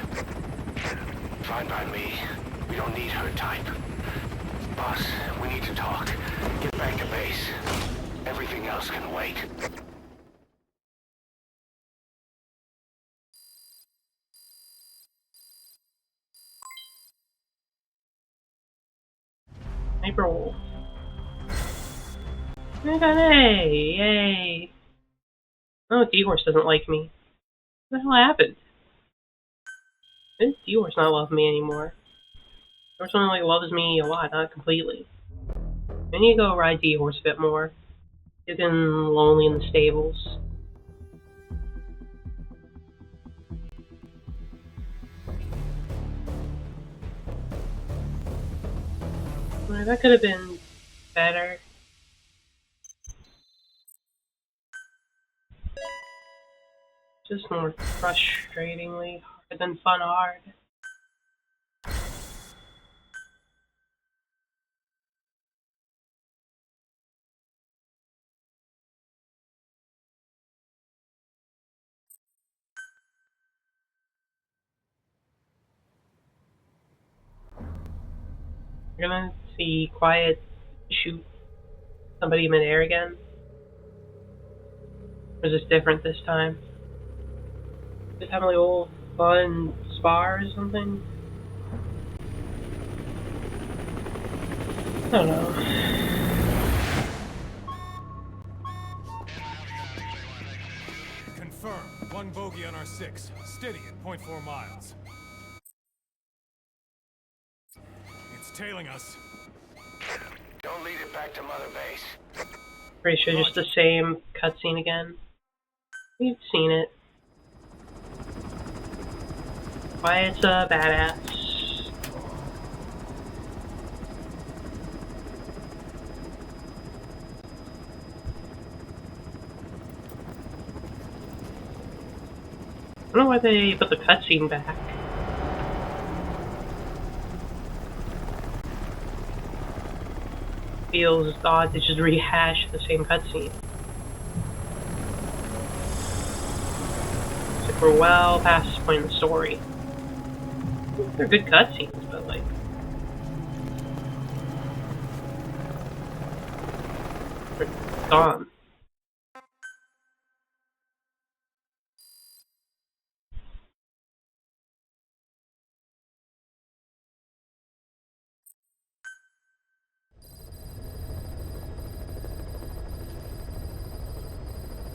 Fine by me. We don't need her type. Boss, we need to talk. Get back to base. Everything else can wait. Sniper wolf. Hey, yay. Oh, D-Horse doesn't like me. What the hell happened? Why does D-Horse not love me anymore? D-Horse only loves me a lot, not completely. I need to go ride D-Horse a bit more. He's getting lonely in the stables. Well, that could have been better. Just more frustratingly hard than fun hard. You're gonna see Quiet shoot somebody mid-air again? Or is this different this time? Just having like a little fun spar or something? I don't know. Confirm. One bogey on our 6. Steady at 0.4 miles. It's tailing us. Don't lead it back to Mother Base. Pretty sure just the same cutscene again. We've seen it. Quiet's a badass. I don't know why they put the cutscene back. Feels odd to just rehash the same cutscene. It's like we're well past this point in the story. They're good cutscenes, but like... they're gone.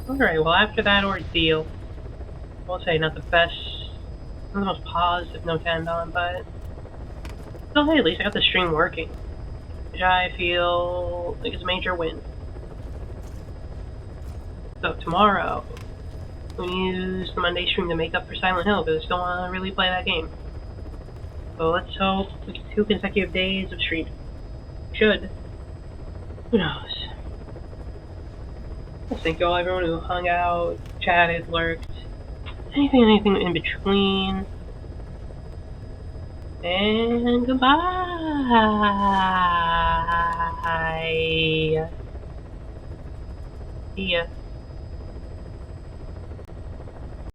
Alright, well after that ordeal, I will say not the best, not the most positive note to end on, but still, hey, at least I got the stream working, which I feel like is a major win. So tomorrow, we'll use the Monday stream to make up for Silent Hill, because I still want to really play that game. So let's hope we get 2 consecutive days of streaming. Should. Who knows? Thank you all, everyone who hung out, chatted, lurked, anything in between. And goodbye. See ya.